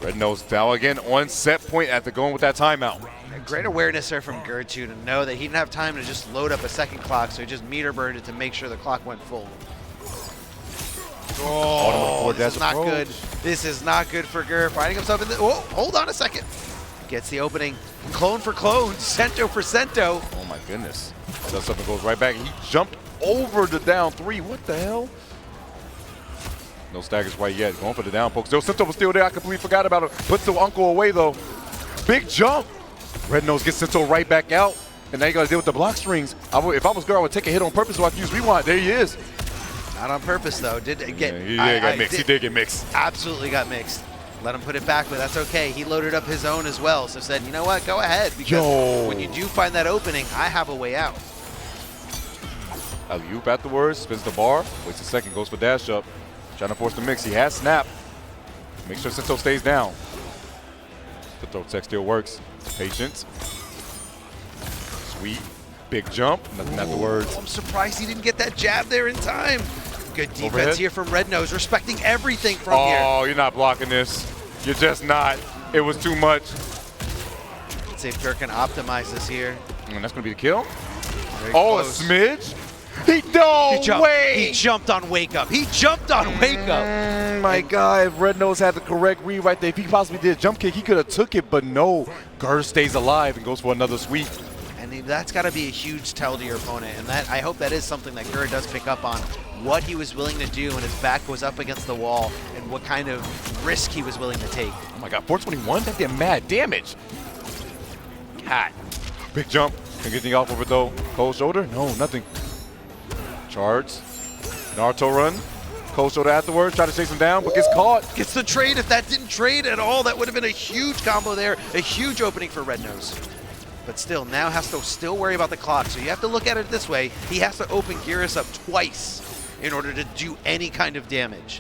Rednose down again on set point after going with that timeout. A great awareness there from Gura to know that he didn't have time to just load up a second clock, so he just meter burned it to make sure the clock went full. Oh, this is not good. This is not good for Gura. Finding himself in the. Oh, hold on a second. Gets the opening. Clone for clone. Sento for Sento. Oh my goodness. Does something, goes right back. He jumped over the down 3. What the hell? No staggers quite yet. Going for the down poke. Still, Sento was still there. I completely forgot about it. Puts the uncle away though. Big jump. Rednose gets Sento right back out. And now you got to deal with the block strings. If I was Goro, I would take a hit on purpose so I could use rewind. There he is. Not on purpose though. Did get? Yeah, he got mixed. He did get mixed. Absolutely got mixed. Let him put it back, but that's okay. He loaded up his own as well. So said, you know what? Go ahead. Because when you do find that opening, I have a way out. Alley-oop afterwards. Spins the bar. Waits a second. Goes for dash up. Trying to force the mix. He has snap. Make sure Sento stays down. The throw tech still works. Patience. Sweet. Big jump. Nothing afterwards. I'm surprised he didn't get that jab there in time. Good defense Overhead here from Rednose, respecting everything from here. Oh, you're not blocking this. You're just not. It was too much. Let's see if Gura can optimize this here. And that's going to be the kill. Very Oh, close. a smidge. He jumped on Wake Up. He jumped on Wake Up. My God, if Rednose had the correct read right there, if he possibly did a jump kick, he could have took it, but no. Geras stays alive and goes for another sweep. And that's got to be a huge tell to your opponent. And that I hope that is something that Geras does pick up on, what he was willing to do when his back was up against the wall and what kind of risk he was willing to take. Oh my God, 421? That did mad damage. God. Big jump. Can get anything off of it though. Cold shoulder? No, nothing. Charge. Naruto run. Cold shoulder afterwards. Try to chase him down, but gets caught. Gets the trade. If that didn't trade at all, that would have been a huge combo there. A huge opening for Rednose. But still, now has to still worry about the clock. So you have to look at it this way. He has to open Geras up twice in order to do any kind of damage.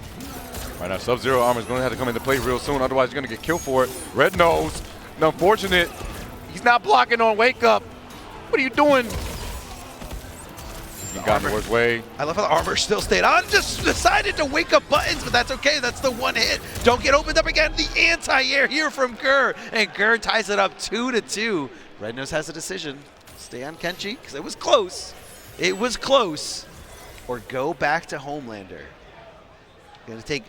Right now, Sub-Zero armor is going to have to come into play real soon. Otherwise, you're going to get killed for it. Rednose, unfortunate. He's not blocking on Wake Up. What are you doing? He got in the worst way. I love how the armor still stayed on. Just decided to wake up buttons, but that's okay. That's the one hit. Don't get opened up again. The anti-air here from Geras. And Geras ties it up 2-2. Rednose has a decision. Stay on Kenshi, because it was close. It was close. Or go back to Homelander. Gonna take,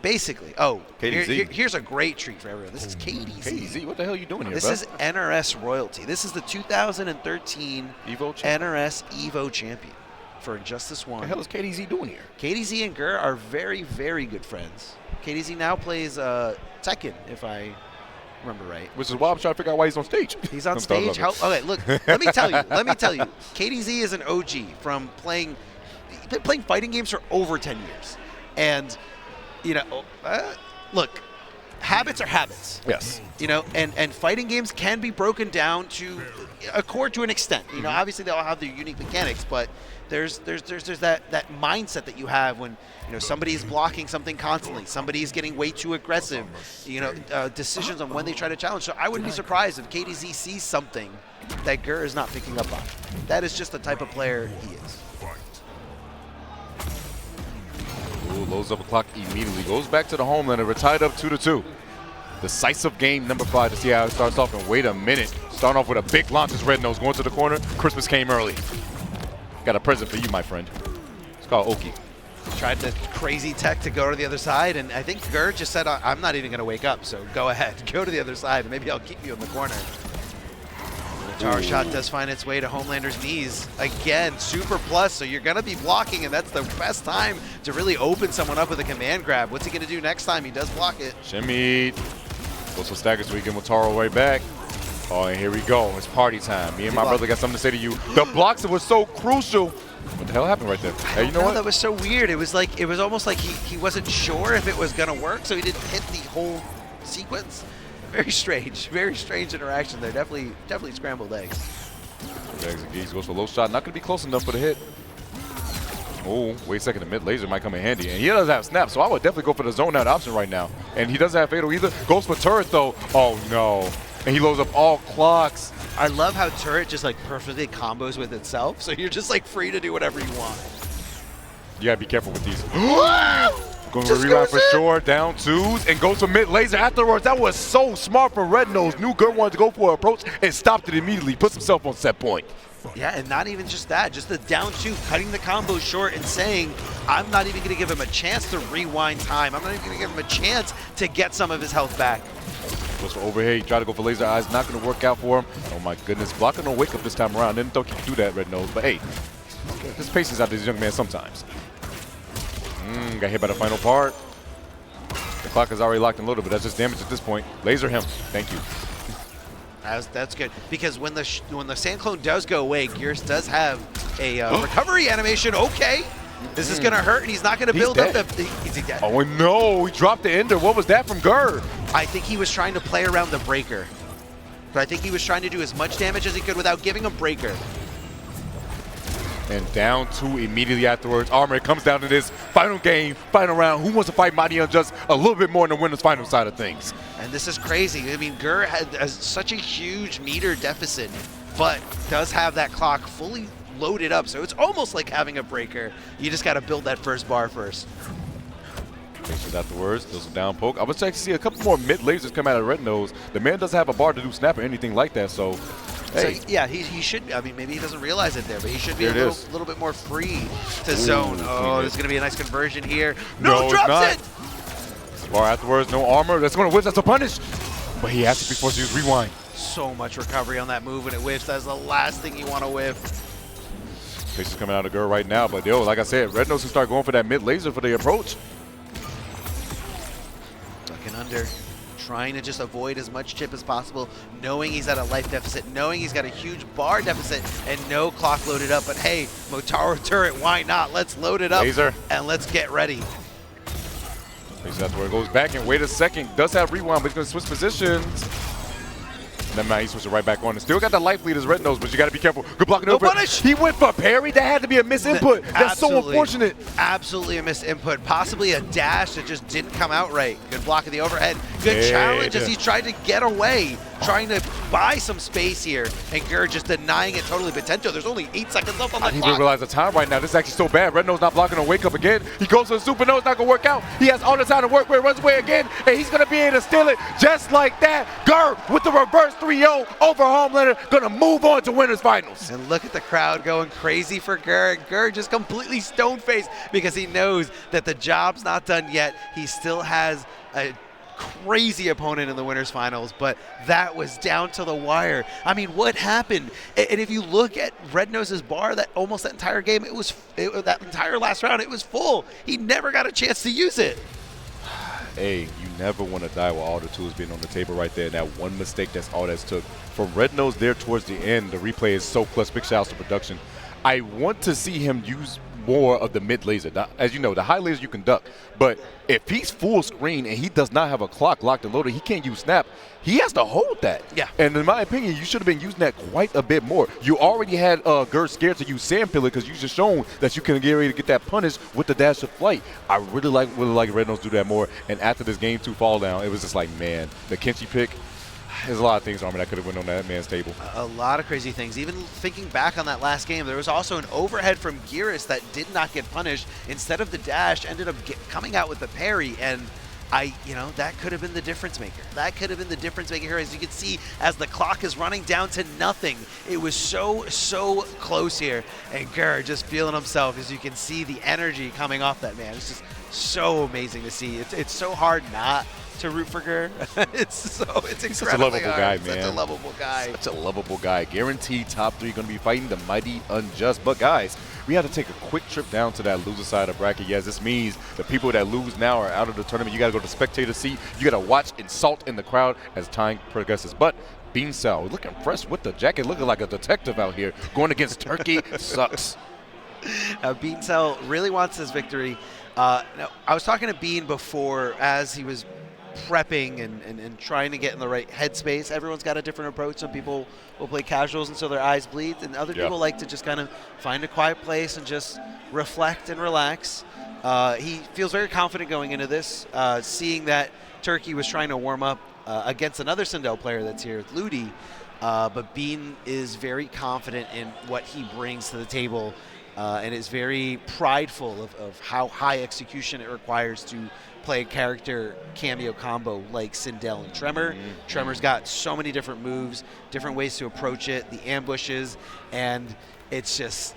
basically, here's a great treat for everyone. This is KDZ. KDZ, what the hell are you doing here, This is NRS royalty. This is the 2013 NRS EVO champion for Injustice 1. What the hell is KDZ doing here? KDZ and Geras are very, very good friends. KDZ now plays Tekken, if I remember right. Which is why I'm trying to figure out why he's on stage. He's on stage. Okay, look, let me tell you. KDZ is an OG from playing fighting games for over 10 years. And, you know, look, habits are habits. Yes. You know, and fighting games can be broken down to a core to an extent. You know, obviously they all have their unique mechanics, but there's that mindset that you have when, you know, somebody's blocking something constantly, somebody's getting way too aggressive, you know, decisions on when they try to challenge. So I wouldn't be surprised if KDZ sees something that Geras is not picking up on. That is just the type of player he is. Ooh, loads up the clock immediately. Goes back to the Homelander. We're tied up 2-2. Decisive game number 5 to see how it starts off. And wait a minute. Starting off with a big launch is Rednose going to the corner. Christmas came early. Got a present for you, my friend. It's called Oki. Tried the crazy tech to go to the other side, and I think Geras just said, I'm not even going to wake up, so go ahead. Go to the other side, and maybe I'll keep you in the corner. The tower shot does find its way to Homelander's knees. Again, super plus, so you're going to be blocking, and that's the best time to really open someone up with a command grab. What's he going to do next time? He does block it. Shimmy. Goes for stagger so we get Motaro right back. Oh, and here we go. It's party time. Me and my brother got something to say to you. The blocks were so crucial. What the hell happened right there? Hey, you know what? That was so weird. It was almost like he wasn't sure if it was going to work, so he didn't hit the whole sequence. Very strange interaction there. Definitely scrambled eggs. Eggs and geese goes for low shot. Not going to be close enough for the hit. Oh, wait a second. The mid laser might come in handy. And he doesn't have snap, so I would definitely go for the zone out option right now. And he doesn't have fatal either. Goes for turret, though. Oh, no. And he loads up all clocks. I love how turret just like perfectly combos with itself, so you're just like free to do whatever you want. You gotta be careful with these. Going for a reround for sure. Down 2s and goes for mid laser afterwards. That was so smart for Rednose. Knew Goro wanted to go for an approach and stopped it immediately. Puts himself on set point. Yeah, and not even just that, just the down 2, cutting the combo short and saying, I'm not even gonna give him a chance to rewind time. I'm not even gonna give him a chance to get some of his health back. Goes for overhead. He tried to go for laser eyes. Not going to work out for him. Oh, my goodness. Blocking no wake up this time around. Didn't think he could do that, Rednose. But, hey, there's patience out of this young man sometimes. Got hit by the final part. The clock is already locked and loaded, but that's just damage at this point. Laser him. Thank you. That's good. Because when the sand clone does go away, Geras does have a recovery animation. Okay. This is going to hurt, and he's not going to build up the... Is he dead? Oh, no. He dropped the ender. What was that from Geras? I think he was trying to play around the breaker. But I think he was trying to do as much damage as he could without giving a breaker. And down 2 immediately afterwards. Armor comes down to this final game, final round. Who wants to fight MightyUnjust a little bit more in the winner's final side of things? And this is crazy. I mean, Geras has such a huge meter deficit, but does have that clock fully loaded up, so it's almost like having a breaker. You just got to build that first bar first. Patience afterwards, does a down poke. I would like to see a couple more mid lasers come out of Rednose. The man doesn't have a bar to do snap or anything like that, so Hey. So yeah, he should. I mean, maybe he doesn't realize it there, but he should be There a it little bit more free to zone. Oh, clean there's it. gonna be a nice conversion here. No, No, it's drops not. it. Bar afterwards, no armor. That's going to whiff. That's a punish. But he has to be forced to use rewind. So much recovery on that move when it whiffs. That's the last thing you want to whiff. Face is coming out of Goro right now, but yo, like I said, Rednose can start going for that mid laser for the approach. Ducking under, trying to just avoid as much chip as possible, knowing he's at a life deficit, knowing he's got a huge bar deficit, and no clock loaded up. But hey, Motaro turret, why not? Let's load it up Laser. and let's get ready. That's where it goes back and wait a second. Does have rewind, but he's going to switch positions. And then he switches right back on. And still got the life lead as Rednose, but you got to be careful. Good blocking No over. punish. He went for parry. That had to be a misinput. That's so Absolutely. unfortunate. Absolutely a missed input. Possibly a dash that just didn't come out right. Good block of the overhead. Good Yeah. challenge as he tried to get away, trying to buy some space here. And Gur just denying it totally. But Tento, there's only 8 seconds left on the I didn't clock. even realize the time right now. This is actually so bad. Rednose not blocking a wake up again. He goes to the super. No, it's not going to work out. He has all the time to work with. Runs away again. And he's going to be able to steal it just like that. Gur with the reverse 3-0 over Homelander. Going to move on to winners finals. And look at the crowd going crazy for Gur. Gur just completely stone-faced because he knows that the job's not done yet. He still has a crazy opponent in the winners finals, but that was down to the wire. I mean, what happened? And if you look at Rednose's bar, that almost that entire game, that entire last round, it was full. He never got a chance to use it. Hey, you never want to die with all the tools being on the table right there. That one mistake, that's all that's took. From Rednose there towards the end, the replay is so clutch. Big shout out to production. I want to see him use more of the mid laser. Now, as you know, the high laser you can duck, but if he's full screen and he does not have a clock locked and loaded, he can't use snap. He has to hold that. Yeah. And in my opinion, you should have been using that quite a bit more. You already had Gur scared to use Sand Pillar because you just shown that you can get ready to get that punish with the dash of flight. I really like Rednose do that more. And after this game 2 fall down, it was just like, man, the Kenshi pick. There's a lot of things, Armin, that could have went on that man's table. A lot of crazy things. Even thinking back on that last game, there was also an overhead from Geras that did not get punished. Instead of the dash, ended up coming out with the parry, and that could have been the difference maker. That could have been the difference maker here. As you can see, as the clock is running down to nothing, it was so close here. And Gur just feeling himself, as you can see the energy coming off that man. It's just so amazing to see. It's so hard not to root for Gur. It's incredibly such a lovable hard. guy, man. Such a lovable guy. Such a lovable guy. Guaranteed top 3 going to be fighting the mighty unjust. But guys, we have to take a quick trip down to that loser side of bracket. Yes, this means the people that lose now are out of the tournament. You got to go to the spectator seat. You got to watch and salt in the crowd as time progresses. But Beancel looking fresh with the jacket, looking like a detective out here, going against Turkeysucks. Beancel really wants this victory. Now, I was talking to Bean before as he was prepping and trying to get in the right headspace. Everyone's got a different approach. Some people will play casuals until their eyes bleed, and other people like to just kind of find a quiet place and just reflect and relax. He feels very confident going into this, seeing that Turkey was trying to warm up against another Sindel player that's here, Ludi. But Bean is very confident in what he brings to the table and is very prideful of how high execution it requires to play a character cameo combo like Sindel and Tremor. Tremor's got so many different moves, different ways to approach it, the ambushes, and it's just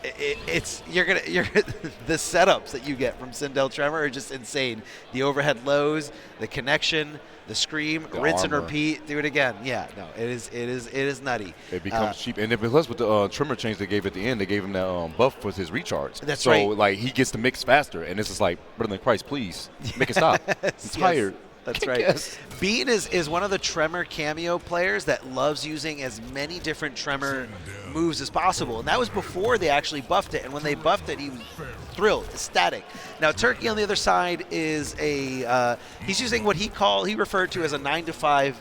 you're the setups that you get from Sindel Tremor are just insane. The overhead lows, the connection, the scream, the rinse armor. And repeat, do it again. Yeah, no, it is nutty. It becomes cheap, and then plus with the Tremor change they gave at the end, they gave him that buff for his recharge. That's so, right. So like he gets to mix faster, and it's just like, brother in Christ, please make it stop. I'm tired. That's right. Yes. Bean is one of the Tremor cameo players that loves using as many different Tremor moves as possible. And that was before they actually buffed it. And when they buffed it, he was thrilled, ecstatic. Now, Turkey on the other side is he's using what he referred to as a 9-to-5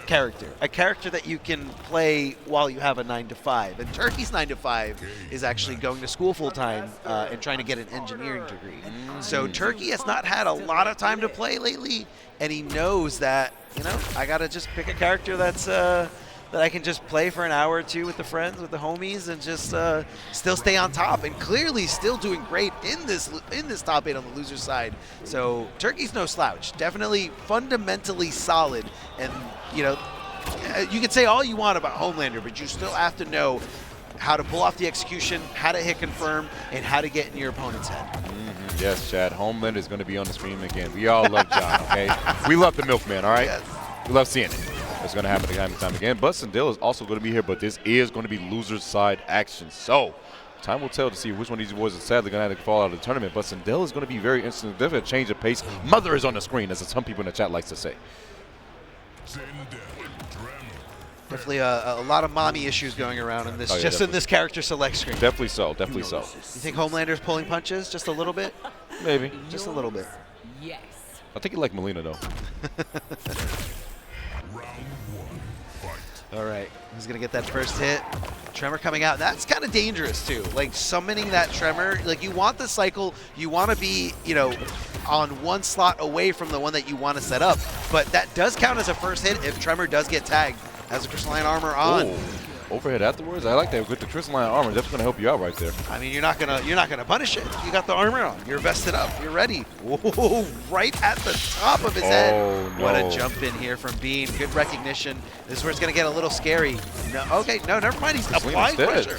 character. A character that you can play while you have a 9-to-5. And Turkey's 9-to-5 is actually going to school full-time and trying to get an engineering degree. So Turkey has not had a lot of time to play lately. And he knows that, I got to just pick a character that's that I can just play for an hour or two with the friends, with the homies, and just still stay on top. And clearly still doing great in this top 8 on the loser side. So Turkey's no slouch. Definitely fundamentally solid. And, you can say all you want about Homelander, but you still have to know how to pull off the execution, how to hit confirm, and how to get in your opponent's head. Yes, Chad. Homelander is going to be on the screen again. We all love John, okay? We love the milkman, all right? Yes. We love seeing it. It's going to happen time and time again. But Sindel is also going to be here, but this is going to be loser's side action. So time will tell to see which one of these boys is sadly going to have to fall out of the tournament. But Sindel is going to be very interesting. Definitely a change of pace. Mother is on the screen, as some people in the chat likes to say. Definitely a lot of mommy issues going around in this, in this character select screen. Definitely so, definitely so. You think Homelander's pulling punches just a little bit? Maybe. Just a little bit. Yes. I think you like Melina, though. All right, he's going to get that first hit. Tremor coming out. That's kind of dangerous, too. Like, summoning that Tremor. Like, you want the cycle. You want to be, you know, on one slot away from the one that you want to set up. But that does count as a first hit if Tremor does get tagged. Has a crystalline armor on. Ooh. Overhead afterwards. I like that with the crystalline armor. That's going to help you out right there. I mean, you're not gonna punish it. You got the armor on. You're vested up. You're ready. Whoa! Right at the top of his head. No. What a jump in here from Bean. Good recognition. This is where it's gonna get a little scary. No, okay, no, never mind. He's applying pressure.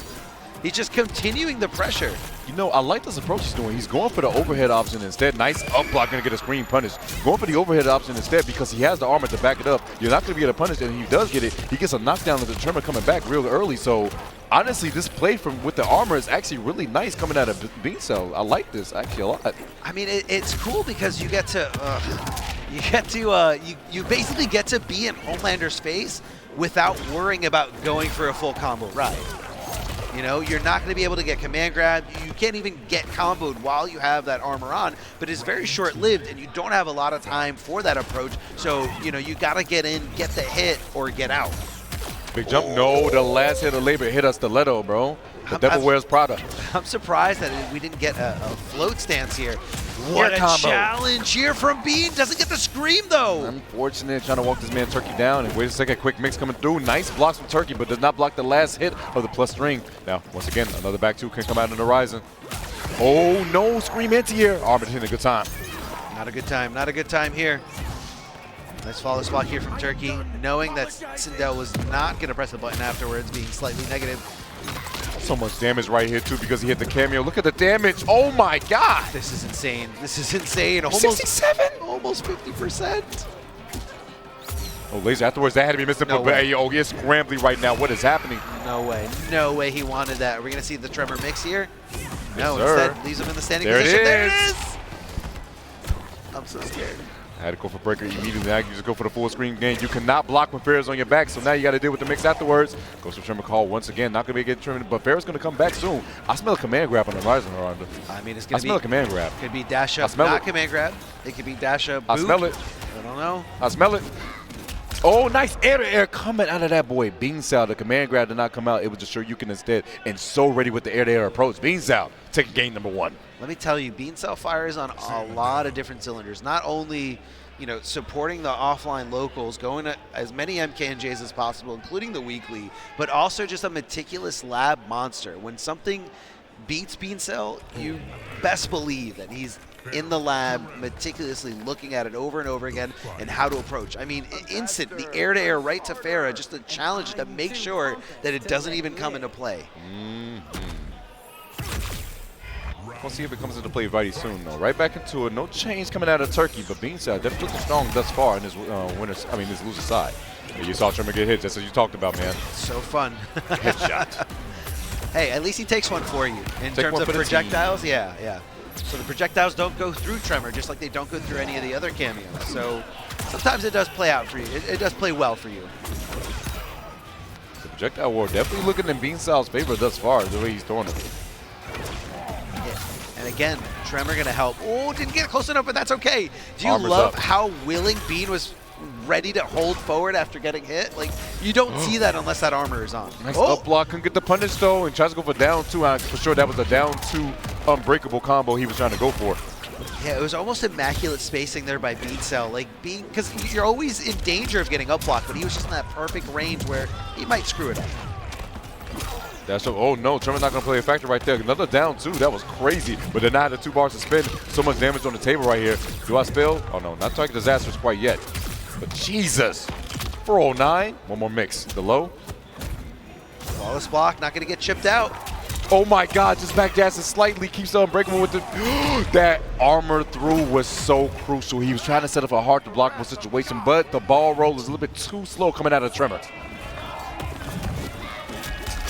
He's just continuing the pressure. You know, I like this approach he's doing. He's going for the overhead option instead. Nice up block, going to get a screen punish. Going for the overhead option instead because he has the armor to back it up. You're not going to be able to punish it, and he does get it. He gets a knockdown of the Tremor coming back real early. So, honestly, this play from with the armor is actually really nice coming out of Beancel. I like this actually a lot. I mean, it's cool because you get to, you basically get to be in Homelander's face without worrying about going for a full combo ride. You know, you're not going to be able to get command grab. You can't even get comboed while you have that armor on, but it's very short-lived, and you don't have a lot of time for that approach. So, you know, you got to get in, get the hit, or get out. Big jump. No, the last hit of labor hit us stiletto, bro. The devil wears Prada. I'm surprised that we didn't get a float stance here. What a challenge here from Bean. Doesn't get the scream, though. Unfortunate, trying to walk this man Turkey down. And wait a second, quick mix coming through. Nice blocks from Turkey, but does not block the last hit of the plus string. Now, once again, another back two can come out on the horizon. Oh, no, scream anti-air. Armor hitting a good time. Not a good time. Not a good time here. Nice follow spot here from Turkey, knowing that Sindel was not going to press the button afterwards, being slightly negative. So much damage right here, too, because he hit the cameo. Look at the damage. Oh, my God. This is insane. This is insane. Almost 67? Almost 50%. Oh, laser afterwards. That had to be missing. No But, oh, he is scrambling right now. What is happening? No way. No way he wanted that. Are we going to see the Tremor mix here? No, Yes, sir. instead leaves him in the standing There position. it There it is. is. I'm so scared. I had to go for breaker immediately. Now you just go for the full screen game. You cannot block when Ferra's on your back, so now you got to deal with the mix afterwards. Goes for Tremor call once again. Not going to be getting Tremor, but Ferra's going to come back soon. I smell a command grab on the horizon, Aranda. I mean, it's I going to be. smell a command grab. Could be dash I up, smell not it. command grab. It could be dash up. I boot. smell it. I don't know. I smell it. Oh, nice air-to-air coming out of that boy. Beancel, the command grab did not come out. It was just sure you can instead, and so ready with the air-to-air approach. Beancel taking game number one. Let me tell you, Beancel fires on a lot of different cylinders. Not only, you know, supporting the offline locals, going to as many MK&Js as possible, including the weekly, but also just a meticulous lab monster. When something beats Beancel, you best believe that he's in the lab, meticulously looking at it over and over again and how to approach. I mean, instant, the air-to-air right to Ferra, just a challenge to make sure that it doesn't even come into play. We'll see if it comes into play very soon, though. Right back into it. No change coming out of Turkey, but Beancel definitely looking strong thus far in his his loser side. Yeah, you saw Tremor get hit, just as you talked about, man. So fun. Headshot. Hey, at least he takes one for you. In terms of projectiles, yeah. So the projectiles don't go through Tremor, just like they don't go through any of the other cameos. So sometimes it does play out for you. It does play well for you. The projectile war definitely looking in Beancel's favor thus far, the way he's throwing it. Yeah. And again, Tremor going to help. Oh, didn't get close enough, but that's okay. Do you Armor's love up. how willing Bean was ready to hold forward after getting hit? Like, you don't see that unless that armor is on. Nice up block, couldn't get the punish though, and tries to go for down two. For sure that was a down two unbreakable combo he was trying to go for. Yeah, it was almost immaculate spacing there by Beancel. Like, because you're always in danger of getting up blocked, but he was just in that perfect range where he might screw it up. That's oh no, Tremor's not gonna play a factor right there. Another down two, that was crazy. But then I had the 2 bars to spin. So much damage on the table right here. Do I spill? Oh no, not talking disastrous quite yet. But Jesus. 409. One more mix. The low. Flawless block, not going to get chipped out. Oh my God, just back jazz and slightly keeps on unbreakable with the that armor through was so crucial. He was trying to set up a hard to blockable situation, but the ball roll is a little bit too slow coming out of Tremor.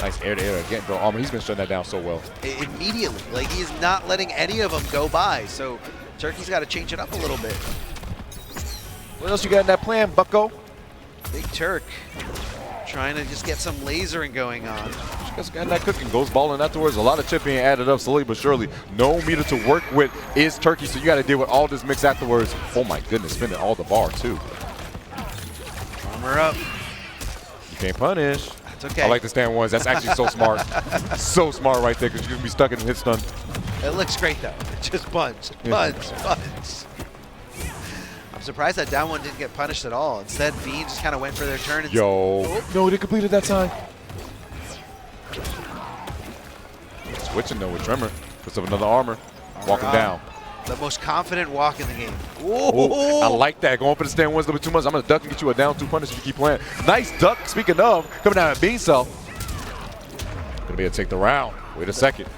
Nice air to air again, bro. Armor, he's been shutting that down so well. Immediately, like he's not letting any of them go by. So Turkey's got to change it up a little bit. What else you got in that plan, bucko? Big Turk trying to just get some lasering going on. Just got that cooking, goes balling afterwards. A lot of chip being added up slowly but surely. No meter to work with is Turkey, so you got to deal with all this mix afterwards. Oh my goodness, spinning all the bar too. Armor up. You can't punish. That's okay. I like the stand ones. That's actually so smart. So smart right there, because you're going to be stuck in hit stun. It looks great though. Just punch, punch, punch. I'm surprised that down one didn't get punished at all. Instead, Bean just kind of went for their turn. And No, they completed that time. Switching though with Tremor. Puts up another armor. Walking down. The most confident walk in the game. Ooh, I like that. Going for the stand one's a little bit too much. I'm going to duck and get you a down 2 punish if you keep playing. Nice duck, speaking of, coming down at Beancel. Going to be able to take the round. Wait a second.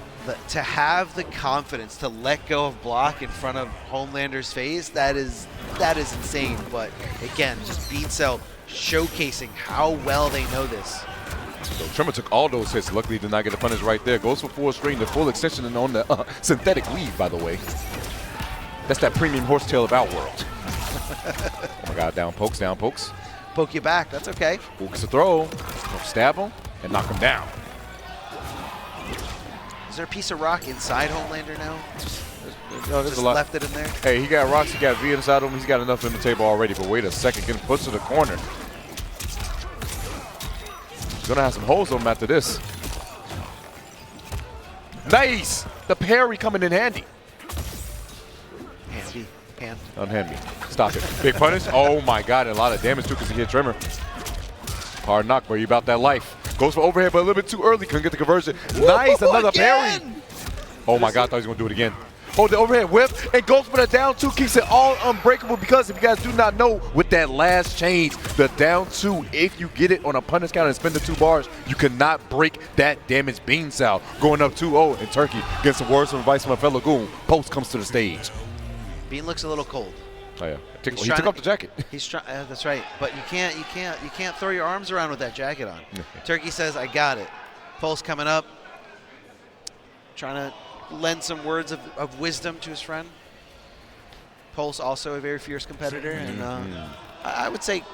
To have the confidence to let go of block in front of Homelander's face, that is insane. But again, just Beancel showcasing how well they know this. So Tremor took all those hits. Luckily, did not get a punish right there. Goes for full string, the full extension, and on the synthetic weave, by the way. That's that premium horsetail of Outworld. Oh my God, down pokes, down pokes. Poke you back, that's okay. Ooh, gets a throw. Stab him and knock him down. Is there a piece of rock inside Homelander now? No, there's Just a lot. left it in there? Hey, he got rocks, he got V inside of him. He's got enough in the table already, but wait a second. Getting pushed to the corner. He's going to have some holes on him after this. Nice! The parry coming in handy. Hand. Unhand me. Stop it. Big punish. Oh my God, and a lot of damage too because he hit Tremor. Hard knock, bro. You about that life. Goes for overhead, but a little bit too early. Couldn't get the conversion. Nice, another parry. Oh my God, I thought he was going to do it again. Oh, the overhead whip, and goes for the down two. Keeps it all unbreakable because if you guys do not know, with that last change, the down two, if you get it on a punish counter and spend the 2 bars, you cannot break that damage. Beancel going up 2-0 in Turkey. Gets some words from advice from a fellow goon. Post comes to the stage. Bean looks a little cold. Oh yeah, he took off the jacket. He's trying. That's right. But you can't throw your arms around with that jacket on. Turkey says, "I got it." Pulse coming up, trying to lend some words of wisdom to his friend. Pulse also a very fierce competitor, and I would say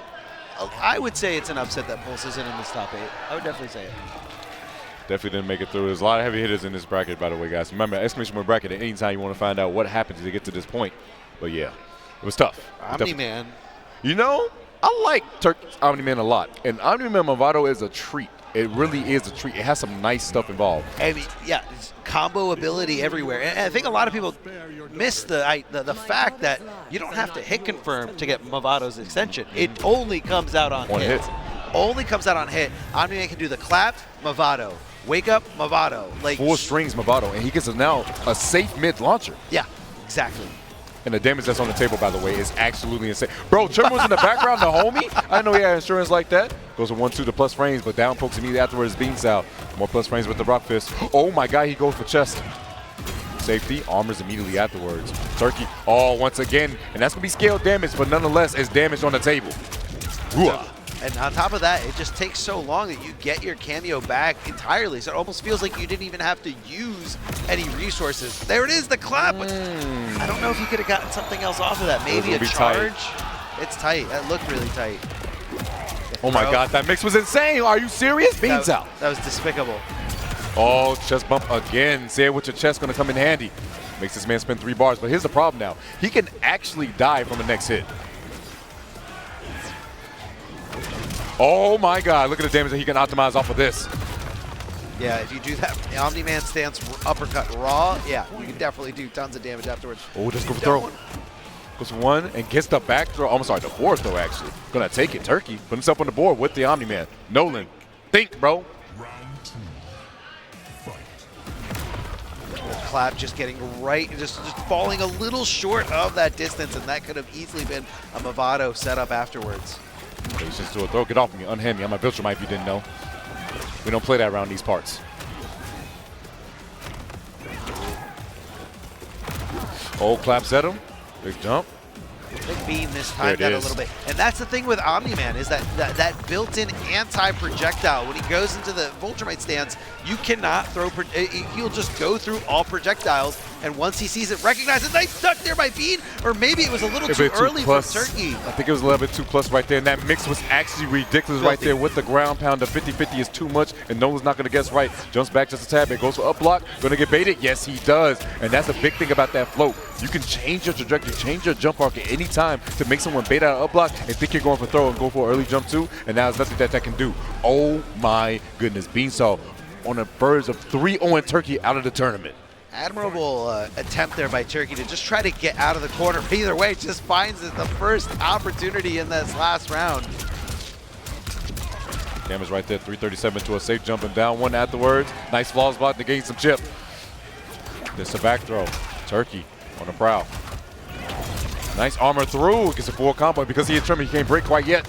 it's an upset that Pulse isn't in this top 8. I would definitely say it. Definitely didn't make it through. There's a lot of heavy hitters in this bracket, by the way, guys. Remember, exclamation mark bracket at any time you want to find out what happened to get to this point. But yeah, it was tough. Omni-Man. You know, I like Omni-Man a lot. And Omni-Man Mavado is a treat. It really is a treat. It has some nice stuff involved. I mean, yeah, it's combo ability everywhere. And I think a lot of people miss the fact that you don't have to hit confirm to get Mavado's extension. It only comes out on hit. Only comes out on hit. Omni-Man can do the clap, Mavado. Wake up, Mavado. Like full strings Mavado, and he gets now a safe mid launcher. Yeah, exactly. And the damage that's on the table, by the way, is absolutely insane. Bro, Tremor was in the background, the homie. I didn't know he had insurance like that. Goes to 1-2 to plus frames, but down pokes immediately afterwards. Beancel. More plus frames with the rock fist. Oh my God, he goes for chest. Safety, armors immediately afterwards. Turkey, once again, and that's gonna be scaled damage, but nonetheless, it's damage on the table. And on top of that, it just takes so long that you get your cameo back entirely. So it almost feels like you didn't even have to use any resources. There it is, the clap. I don't know if you could have gotten something else off of that. Maybe a charge. It's tight. That looked really tight. Oh my God, that mix was insane. Are you serious? Beancel. That was despicable. Oh, chest bump again. Say it with your chest, gonna come in handy. Makes this man spend 3 bars, but here's the problem now. He can actually die from the next hit. Oh my God, look at the damage that he can optimize off of this. Yeah, if you do that Omni-Man stance uppercut raw, yeah, you can definitely do tons of damage afterwards. Oh, just go for throw. Goes for 1 and gets the back throw. Oh, I'm sorry, the forward throw actually. Gonna take it, Turkey. Put himself on the board with the Omni-Man. Nolan, think, bro. The clap just getting right, just falling a little short of that distance, and that could have easily been a Mavado setup afterwards. Patience to a throw. Get off me. Unhand me. I'm a Viltrumite if you didn't know. We don't play that around these parts. Oh, claps at him. Big jump. Big beam this time that a little bit. And that's the thing with Omni-Man is that built-in anti-projectile. When he goes into the Viltrumite stance, you cannot throw, he'll just go through all projectiles, and once he sees it, recognizes, nice duck there by Bean, or maybe it was a little too early for Turkey. I think it was a little bit too close right there, and that mix was actually ridiculous right there with the ground pound. The 50-50 is too much, and Nolan's not going to guess right. Jumps back just a tad bit, goes for up block, going to get baited? Yes, he does, and that's a big thing about that float. You can change your trajectory, change your jump arc at any time to make someone bait out of up block and think you're going for throw and go for an early jump too, and now there's nothing that can do. Oh my goodness, Beancel on the verge of 3-0 Turkey out of the tournament. Admirable attempt there by Turkey to just try to get out of the corner. But either way, just finds it the first opportunity in this last round. Damage right there, 337 to a safe jump and down one afterwards. Nice flaws block to gain some chip. This a back throw. Turkey on the prowl. Nice armor through. Gets a full combo because he had Tremor. He can't break quite yet.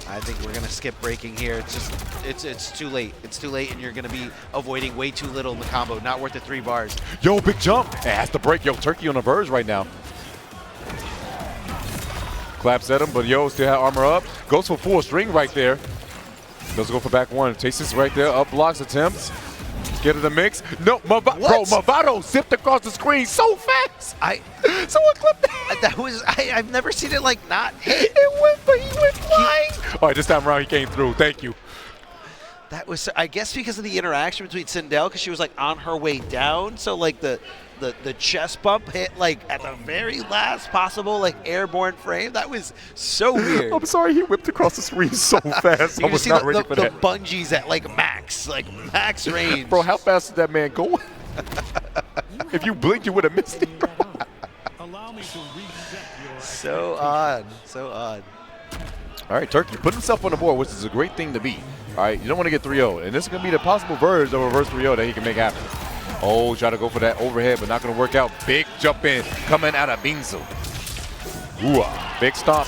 I think we're gonna skip breaking here. It's just it's too late. It's too late, and you're gonna be avoiding way too little in the combo. Not worth the 3 bars. Yo, big jump. It has to break. Yo, Turkey on the verge right now. Claps at him, but yo, still have armor up. Goes for full string right there. Does go for back one. Takes this right there. Up blocks attempts. Get in the mix. No, bro, Mavado zipped across the screen so fast. Someone clipped that. That was I've never seen it like not hit. It went, but he went flying. All right, this time around he came through. Thank you. That was, I guess, because of the interaction between Sindel, because she was like on her way down, so like the chest bump hit like at the very last possible like airborne frame. That was so weird. I'm sorry, he whipped across the screen so fast. I was not ready for that. The bungees at like max range. Bro, how fast is that man going? If you blinked, you would have missed it. So odd, so odd. All right, Turkey put himself on the board, which is a great thing to be. All right, you don't want to get 3-0, and this is going to be the possible verge of a reverse 3-0 that he can make happen. Oh, try to go for that overhead, but not going to work out. Big jump in coming out of Beancel. Ooh, big stomp.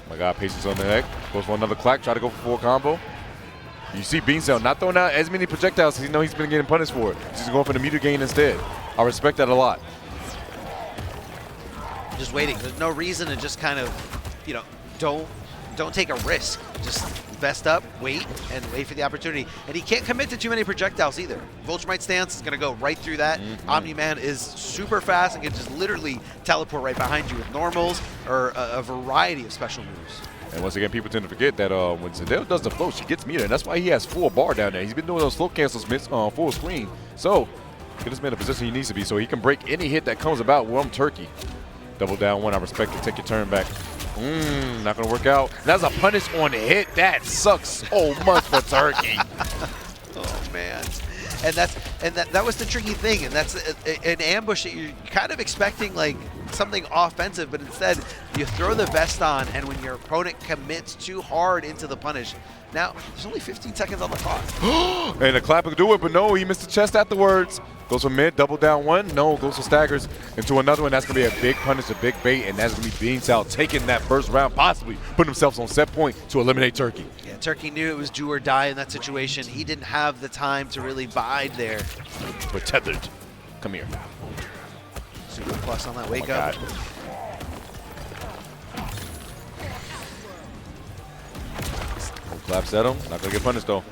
My God, patience on the neck. Goes for another clack, try to go for full combo. You see Beancel not throwing out as many projectiles because you know he's been getting punished for it. He's going for the meter gain instead. I respect that a lot. Just waiting. There's no reason to just kind of, you know, don't take a risk. Just vest up, wait, and wait for the opportunity. And he can't commit to too many projectiles either. Viltrumite stance is going to go right through that. Omni-Man is super fast and can just literally teleport right behind you with normals or a variety of special moves. And once again, people tend to forget that when Sindel does the float, she gets meter, and that's why he has full bar down there. He's been doing those float cancels full screen. So, get this man in the position he needs to be so he can break any hit that comes about with Turkey. Double down one, I respect it, take your turn back. Not gonna work out. That's a punish on hit. That sucks so much for Turkey. Oh man. And that was the tricky thing, and that's an ambush that you're kind of expecting like something offensive, but instead you throw the vest on, and when your opponent commits too hard into the punish, now there's only 15 seconds on the clock. And the clap will do it, but no, he missed the chest afterwards. Goes for mid, double down one. No, goes for staggers into another one. That's going to be a big punish, a big bait, and that's going to be Beancel taking that first round, possibly putting themselves on set point to eliminate Turkey. Yeah, Turkey knew it was do or die in that situation. He didn't have the time to really bide there. But tethered. Come here. Super plus on that wake up. Claps at him. Not going to get punished, though.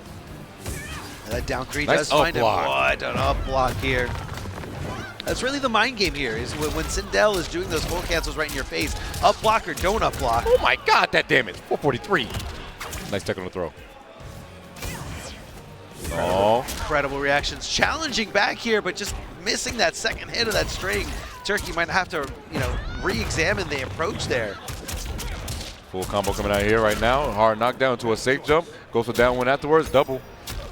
That down 3 nice does find him. Block. What an up block here. That's really the mind game here, is when Sindel is doing those full cancels right in your face. Up block or don't up block. Oh my God, that damage. 443. Nice tech on the throw. Oh. Incredible reactions. Challenging back here, but just missing that second hit of that string. Turkey might have to, you know, re-examine the approach there. Full combo coming out here right now. Hard knockdown to a safe jump. Goes for down one afterwards. Double.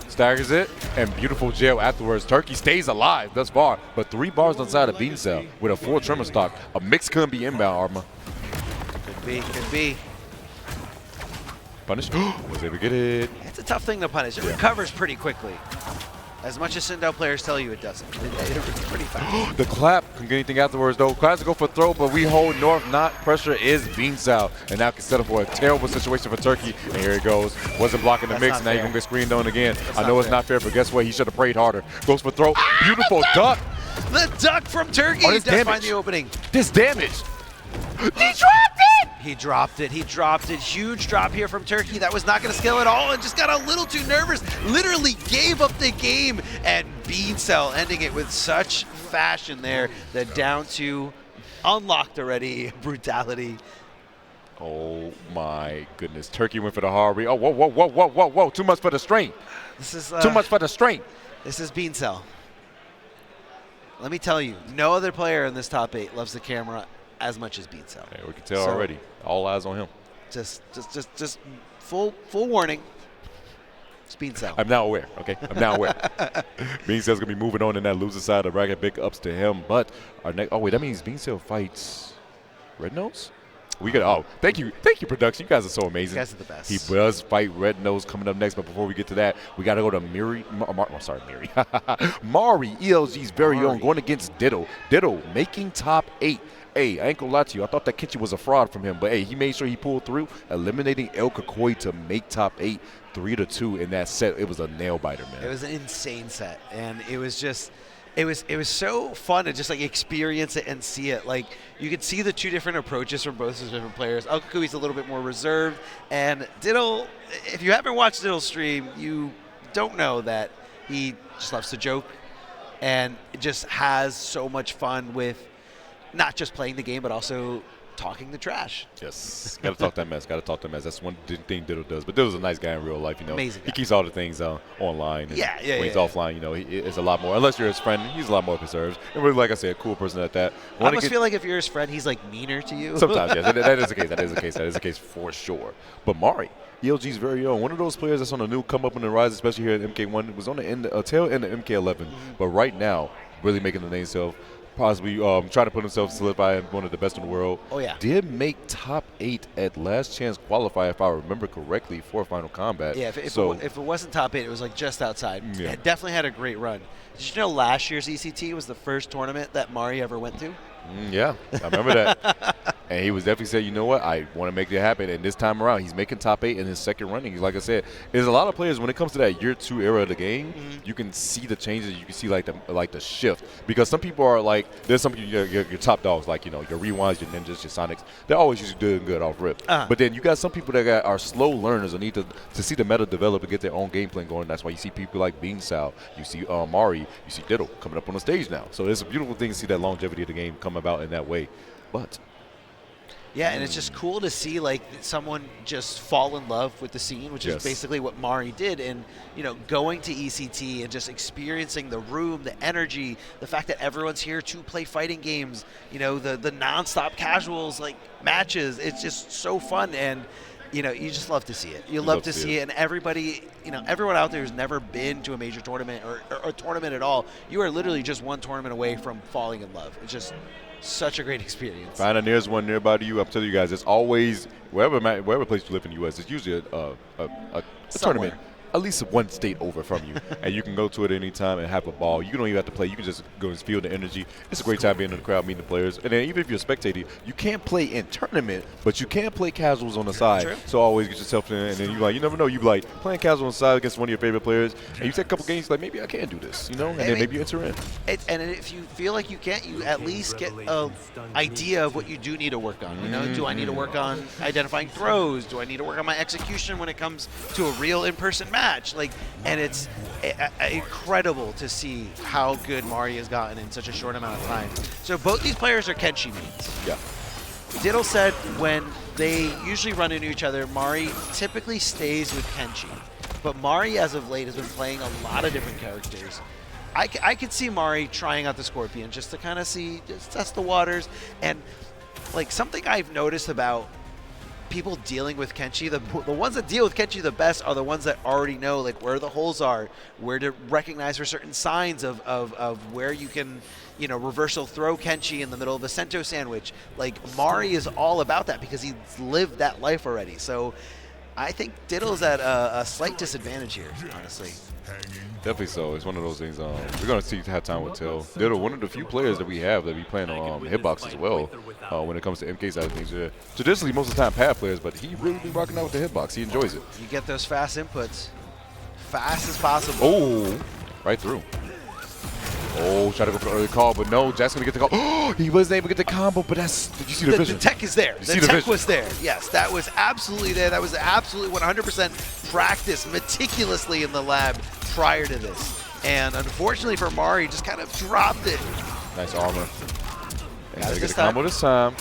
Staggers it, and beautiful jail afterwards. Turkey stays alive thus far, but 3 bars inside of Beancel with a full Tremor stock. A mix couldn't be inbound, Arma. Could be, could be. Punish. Was able to get it. It's a tough thing to punish. It recovers pretty quickly. As much as Sindel players tell you it doesn't. It's pretty fast. The clap. Couldn't get anything afterwards, though. Tries to go for throw, but we hold north. Not pressure is Beancel. And now can set up for a terrible situation for Turkey. And here it goes. Wasn't blocking the mix. Now you're going to get screened on again. I know it's not fair, but guess what? He should have prayed harder. Goes for throw. Beautiful duck. The duck from Turkey does find the opening. This damage. He dropped it! He dropped it. He dropped it. Huge drop here from Turkey. That was not going to scale at all and just got a little too nervous. Literally gave up the game. And Beancel ending it with such fashion there. The down two unlocked already. Brutality. Oh my goodness. Turkey went for the hard read. Oh, whoa, whoa, whoa, whoa, whoa, whoa. Too much for the strength. This is too much for the strength. This is Beancel. Let me tell you, no other player in this top 8 loves the camera as much as Beancel. Hey, we can tell already. All eyes on him. Just full warning. It's Beancel. I'm now aware. Okay, I'm now aware. Beancel's gonna be moving on in that loser side of the bracket. Big ups to him. But our next. Oh wait, that means Beancel fights Rednose. We got. Oh, thank you, production. You guys are so amazing. You guys are the best. He does fight Rednose coming up next. But before we get to that, we got to go to Mari, ELG's very own, going against Dittle. Dittle making top 8. Hey, I ain't gonna lie to you. I thought that Kenshi was a fraud from him, but hey, he made sure he pulled through, eliminating El Kakoi to make top 8, 3-2 in that set. It was a nail biter, man. It was an insane set, and it was just. It was so fun to just like experience it and see it. Like you could see the two different approaches from both of the different players. El Kakui's a little bit more reserved, and Dittle. If you haven't watched Dittle's stream, you don't know that he just loves to joke, and just has so much fun with not just playing the game, but also talking the trash. Yes, gotta talk that mess. Gotta talk that mess. That's one thing Dittle does. But Dittle's a nice guy in real life, you know. Amazing guy. He keeps all the things online. And yeah. When he's offline, you know, it's a lot more. Unless you're his friend, he's a lot more reserved. And really, like I said, a cool person at that. I almost feel like if you're his friend, he's like meaner to you. Sometimes, yes. That is the case. That is the case. That is the case for sure. But Mari, ELG's very own, one of those players that's on a new come up and rise, especially here at MK1. It was on the tail end of MK11, but right now, really making the name himself. Possibly trying to put himself solidify one of the best in the world. Oh, yeah. Did make top 8 at last chance qualify, if I remember correctly, for Final Combat. Yeah, if it wasn't top 8, it was like just outside. Yeah. It definitely had a great run. Did you know last year's ECT was the first tournament that Mari ever went to? Yeah, I remember that. And he was definitely said, you know what, I want to make it happen. And this time around, he's making top 8 in his second running. Like I said, there's a lot of players, when it comes to that year 2 era of the game, you can see the changes. You can see like the shift. Because some people are like, there's some people, your top dogs, like, you know, your Rewinds, your Ninjas, your Sonics. They're always usually doing good off rip. But then you got some people that are slow learners and need to see the meta develop and get their own game plan going. That's why you see people like Beancel, you see Mari, you see Dittle coming up on the stage now. So it's a beautiful thing to see that longevity of the game come about in that way. But yeah, and it's just cool to see like someone just fall in love with the scene, which is basically what Mari did. And you know, going to ECT and just experiencing the room, the energy, the fact that everyone's here to play fighting games. You know, the nonstop casuals like matches. It's just so fun, and you know, you just love to see it. You love to see it, and everybody, you know, everyone out there who's never been to a major tournament or a tournament at all, you are literally just one tournament away from falling in love. It's just such a great experience. Find there's one nearby to you. I'm telling you guys, it's always wherever place you live in the U.S. It's usually a tournament at least one state over from you, and you can go to it anytime and have a ball. You don't even have to play. You can just go and feel the energy. It's a great time being in the crowd, meeting the players. And then even if you're a spectator, you can't play in tournament, but you can play casuals on the side. True. So always get yourself in, and then you never know. You like playing casual on the side against one of your favorite players, and you take a couple games, like maybe I can do this, you know, and then maybe you enter in. And if you feel like you can't, you at least get an idea of what you do need to work on. You know, do I need to work on identifying throws? Do I need to work on my execution when it comes to a real in-person match? Like, and it's incredible to see how good Mari has gotten in such a short amount of time. So both these players are Kenshi mains. Yeah. Dittle said when they usually run into each other, Mari typically stays with Kenshi. But Mari, as of late, has been playing a lot of different characters. I could see Mari trying out the Scorpion just to kind of see, just test the waters. And like something I've noticed about people dealing with Kenshi, the ones that deal with Kenshi the best are the ones that already know like where the holes are, where to recognize for certain signs of where you can, you know, reversal throw Kenshi in the middle of a Sento sandwich. Like Mari is all about that because he's lived that life already. So I think Diddle's at a slight disadvantage here, honestly. Definitely so. It's one of those things. We're going to see have time with Till. Diddle, one of the few players that we have that be playing on hitbox as well when it comes to MK side of things. Traditionally, most of the time, pad players, but he really be rocking out with the hitbox. He enjoys it. You get those fast inputs. Fast as possible. Oh, right through. Oh, try to go for the early call, but no, Jack's going to get the call. Oh, he wasn't able to get the combo, but that's, did you see the vision? The tech is there. The tech was there. Yes, that was absolutely there. That was absolutely 100% practiced meticulously in the lab prior to this. And unfortunately for Mari, he just kind of dropped it. Nice armor. And Got it get the combo this time.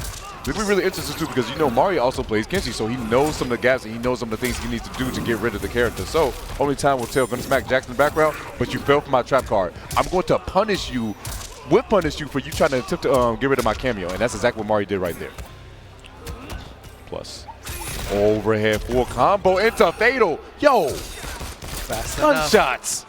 This will be really interesting too because you know Mari also plays Kenshi, so he knows some of the gaps and he knows some of the things he needs to do to get rid of the character. So only time will tell. Going to smack Jackson in the background, but you fell for my trap card. I'm going to punish you for you trying to attempt to get rid of my cameo, and that's exactly what Mari did right there. Plus overhead full combo into fatal. Yo, Fast gunshots.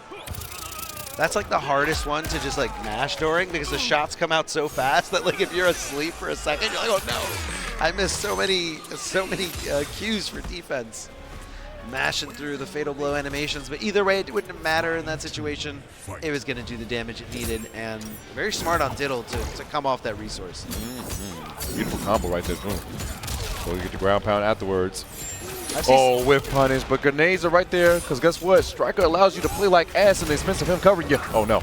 That's like the hardest one to just like mash during because the shots come out so fast that like if you're asleep for a second, you're like, oh no, I missed so many cues for defense. Mashing through the fatal blow animations, but either way, it wouldn't matter in that situation. It was going to do the damage it needed, and very smart on Diddle to come off that resource. Beautiful combo right there, boom. So you get the ground pound afterwards. Oh, whiff punish, but grenades are right there, because guess what? Stryker allows you to play like ass in the expense of him covering you. Oh, no.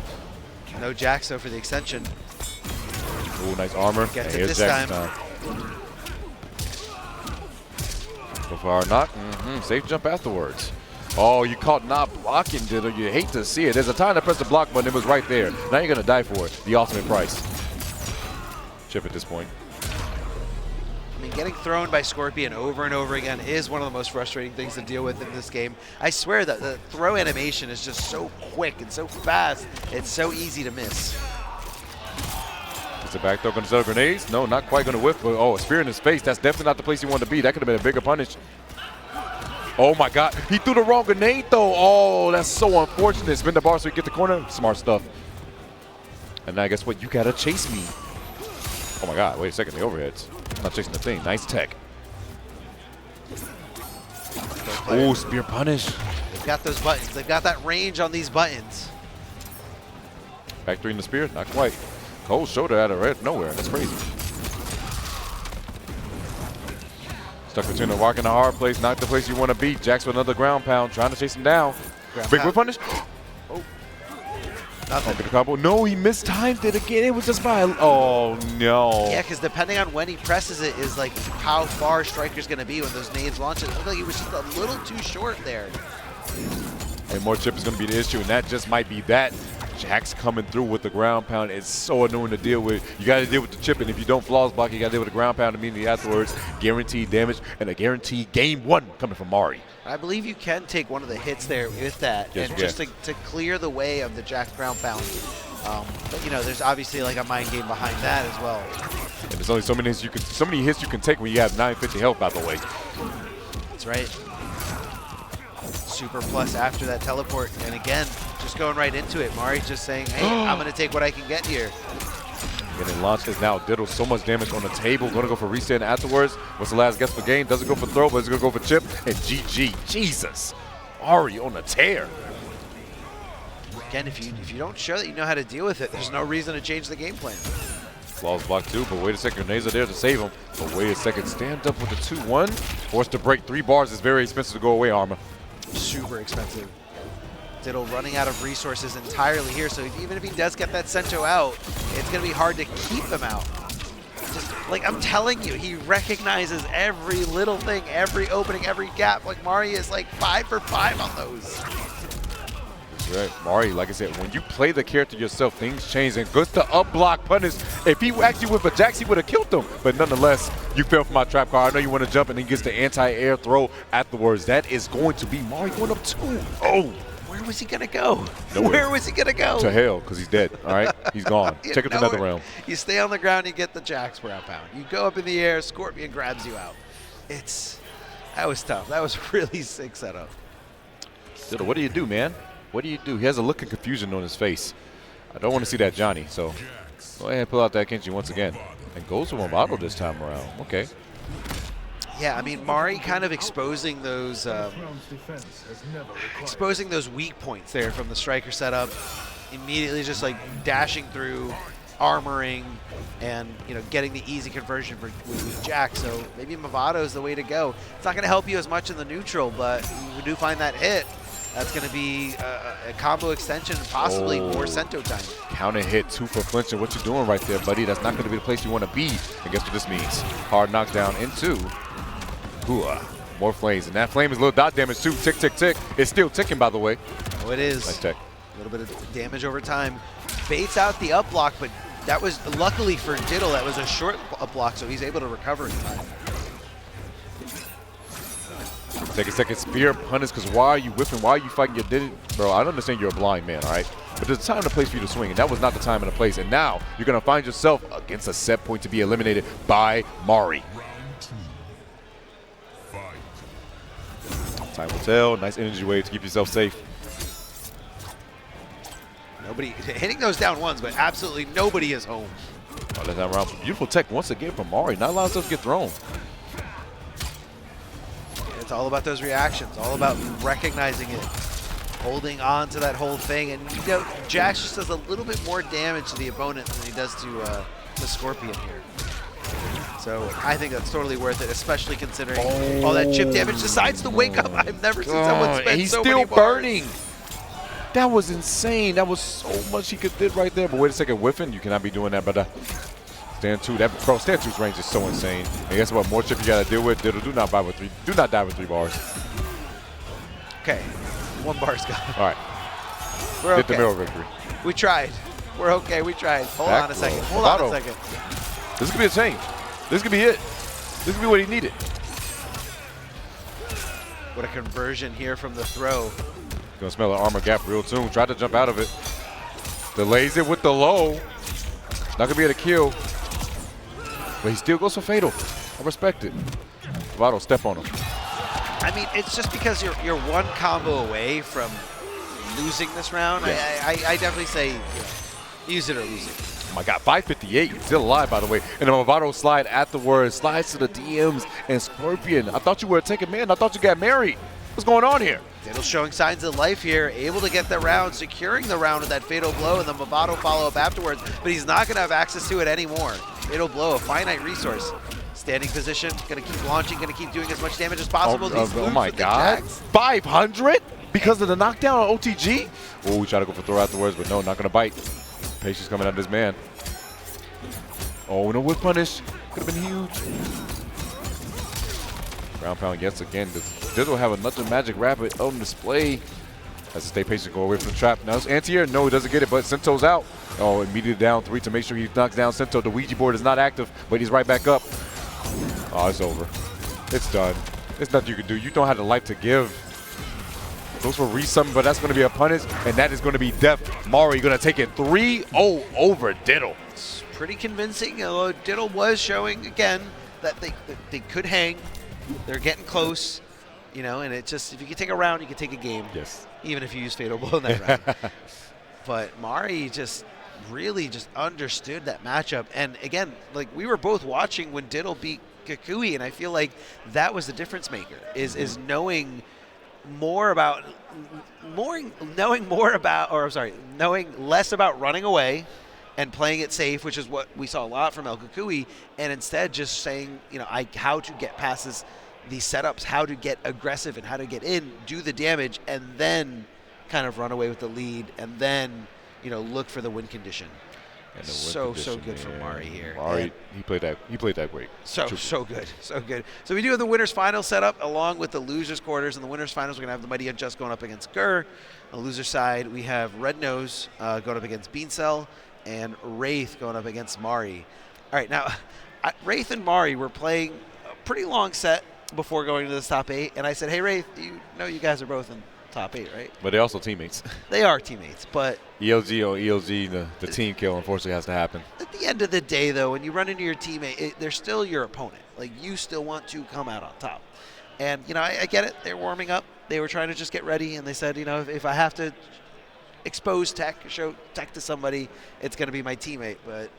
No Jax, though, for the extension. Oh, nice armor. Gets and it here's this Jack's time. Go for our knock. Safe jump afterwards. Oh, you caught not blocking, Diddle. You hate to see it. There's a time to press the block button. It was right there. Now you're going to die for it. The ultimate price. Chip at this point. I mean, getting thrown by Scorpion over and over again is one of the most frustrating things to deal with in this game. I swear that the throw animation is just so quick and so fast, it's so easy to miss. It's a back throw, going to set up grenades. No, not quite going to whiff, but oh, a spear in his face. That's definitely not the place he wanted to be. That could have been a bigger punish. Oh my God, he threw the wrong grenade though. Oh, that's so unfortunate. Spin the bar so you get the corner. Smart stuff. And now guess what? You gotta chase me. Oh my God, wait a second, the overheads. I'm not chasing the thing. Nice tech. Oh, spear punish. They've got those buttons. They've got that range on these buttons. Back three in the spear, not quite. Cold shoulder out of nowhere. That's crazy. Stuck between the rock and the hard place, not the place you want to be. Jax with another ground pound, trying to chase him down. Big whip punish. Oh, nothing. The combo. No, he mistimed it again. It was just by. Oh no. Yeah, because depending on when he presses it is like how far Stryker's going to be when those nades launch it. It looked like he was just a little too short there. And more chip is going to be the issue, and that just might be that. Jax coming through with the ground pound is so annoying to deal with. You got to deal with the chip, and if you don't flawless block, you got to deal with the ground pound immediately afterwards. Guaranteed damage and a guaranteed game one coming from Mari. I believe you can take one of the hits there with that, yes, and just to clear the way of the Jax ground pound. But you know, there's obviously like a mind game behind that as well. And there's only so many hits you can take when you have 950 health, by the way. That's right. Super plus after that teleport, and again, just going right into it. Mari's just saying, hey, I'm going to take what I can get here. Getting launched is now Diddle. So much damage on the table. Going to go for reset afterwards. What's the last guess for game? Doesn't go for throw, but it's going to go for chip. And GG. Jesus. Ari on the tear. Again, if you don't show that you know how to deal with it, there's no reason to change the game plan. Flawless block too, but wait a second. Grenades are there to save him. But wait a second. Stand up with the 2-1. Forced to break 3 bars is very expensive to go away, armor. Super expensive. Diddle running out of resources entirely here, so even if he does get that Sento out, it's going to be hard to keep them out. Just like I'm telling you, he recognizes every little thing, every opening, every gap. Like Mari is like 5 for 5 on those. That's right. Mari, like I said, when you play the character yourself, things change. And good to up block punish. If he actually went for Jax, he would have killed him. But nonetheless, you fell for my trap card. I know you want to jump, and he gets the anti-air throw afterwards. That is going to be Mari going up 2-0. Where was he going to go? Nowhere. Where was he going to go? To hell, because he's dead, all right? He's gone. Yeah, Check it to another realm. You stay on the ground, you get the Jax ground pound. You go up in the air, Scorpion grabs you out. That was tough. That was a really sick setup. Diddle, what do you do, man? What do you do? He has a look of confusion on his face. I don't want to see that Johnny, so go ahead and pull out that Kenshi once again. And goes to Mavado this time around. Okay. Yeah, I mean, Mari kind of exposing those weak points there from the Stryker setup. Immediately just like dashing through, armoring, and getting the easy conversion with Jack. So maybe Mavado is the way to go. It's not going to help you as much in the neutral, but you do find that hit. That's going to be a combo extension and possibly more Sento time. Counter hit, 2 for flinching. What you doing right there, buddy? That's not going to be the place you want to be. And guess what this means? Hard knockdown into more flames. And that flame is a little dot damage too. Tick, tick, tick. It's still ticking, by the way. Oh, it is. Nice tech. A little bit of damage over time. Baits out the up block, but that was luckily for Odittle. That was a short up block, so he's able to recover in time. Take a second, spear punish, because why are you whipping? Why are you fighting your did it? Bro, I understand you're a blind man, all right? But there's a time and a place for you to swing, and that was not the time and the place. And now you're going to find yourself against a set point to be eliminated by Mari. Time will tell. Nice energy wave to keep yourself safe. Nobody hitting those down ones, but absolutely nobody is home. Oh, that's not round. Beautiful tech once again from Mari. Not a lot of stuff to get thrown. It's all about those reactions, all about recognizing it, holding on to that whole thing. And Jax just does a little bit more damage to the opponent than he does to the Scorpion here. So I think that's totally worth it, especially considering all that chip damage. Decides to wake up. I've never seen someone spend he's so still many bars. burning. That was insane. That was so much he did right there. But wait a second, whiffing, you cannot be doing that, brother. Stand 2, stand 2's range is so insane. And guess what? More chip you gotta deal with. Do not die with 3. Do not die with 3 bars. Okay, 1 bar's gone. All right. We're Get okay. the mirror victory. We tried. We're okay. We tried. Hold Back on a second. row. Hold on a Mavado. second. This could be a change. This could be it. This could be what he needed. What a conversion here from the throw. Gonna smell an armor gap real soon. Tried to jump out of it. Delays it with the low. Not gonna be able to kill. But he still goes for fatal. I respect it. Mavado, step on him. I mean, it's just because you're 1 combo away from losing this round. Yeah. I definitely say use it or lose it. Oh my God, 558, still alive, by the way. And the Mavado slide afterwards, slides to the DMs and Scorpion. I thought you were a taken man. I thought you got married. What's going on here? Odittle showing signs of life here, able to get the round, securing the round with that fatal blow, and the Mavado follow-up afterwards, but he's not going to have access to it anymore. Fatal blow, a finite resource. Standing position, going to keep launching, going to keep doing as much damage as possible. Oh my God, 500? Because of the knockdown on OTG? Oh, we try to go for throw afterwards, but no, not going to bite. Patience coming out of this man. Oh, no whip punish. Could have been huge. Ground pound yet again. Does Odittle have another magic rapid on display? Has to stay patient, go away from the trap. Now it's anti-air. No, he doesn't get it, but Sento's out. Oh, immediately down 3 to make sure he knocks down Sento. The Ouija board is not active, but he's right back up. Oh, it's over. It's done. There's nothing you can do. You don't have the life to give. Goes for resummon, but that's going to be a punish, and that is going to be death. Mari going to take it 3-0 over Odittle. It's pretty convincing, although Odittle was showing, again, that they could hang. They're getting close, and it just, if you can take a round, you can take a game. Yes. Even if you use fatal blow in that round. But Mari just really just understood that matchup. And again, like we were both watching when Odittle beat Kukui, and I feel like that was the difference maker, is knowing knowing less about running away and playing it safe, which is what we saw a lot from El Kukui, and instead just saying, how to get past these setups, how to get aggressive and how to get in, do the damage, and then kind of run away with the lead, and then, look for the win condition. And so good from Mari here. Mari, he played that great. So good. So we do have the winners final set up along with the losers quarters. In the winners finals, we're gonna have the TheMightyUnjust going up against Gur. On the loser side, we have Rednose going up against Beancel, and Wraith going up against Mari. All right, now Wraith and Mari were playing a pretty long set before going to this top 8, and I said, hey Wraith, you guys are both in top 8, right? But they're also teammates. They are teammates, but ELG on ELG, the team kill unfortunately has to happen. At the end of the day, though, when you run into your teammate, they're still your opponent. Like, you still want to come out on top. And, I get it. They're warming up. They were trying to just get ready, and they said, if I have to expose tech, show tech to somebody, it's going to be my teammate. But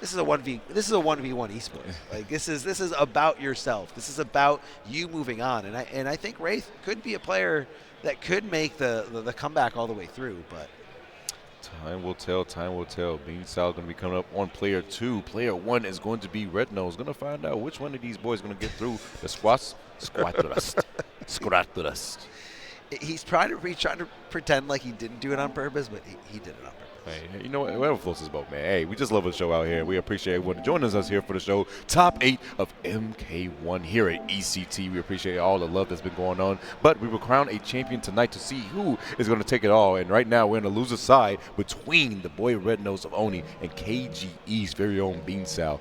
this is a 1v1 esports. Like this is about yourself. This is about you moving on. And I think Wraith could be a player that could make the comeback all the way through, but time will tell. Time will tell. Beancel going to be coming up on player 2. Player 1 is going to be Rednose. Going to find out which one of these boys is going to get through the squat thrust. Squat thrust. He's trying to pretend like he didn't do it on purpose, but he did it on purpose. Hey, you know what? Whatever floats his boat, man. Hey, we just love the show out here. We appreciate everyone joining us here for the show. Top 8 of MK1 here at ECT. We appreciate all the love that's been going on. But we will crown a champion tonight to see who is going to take it all. And right now, we're in the loser side between the boy Rednose of Oni and KGE's very own Beancel.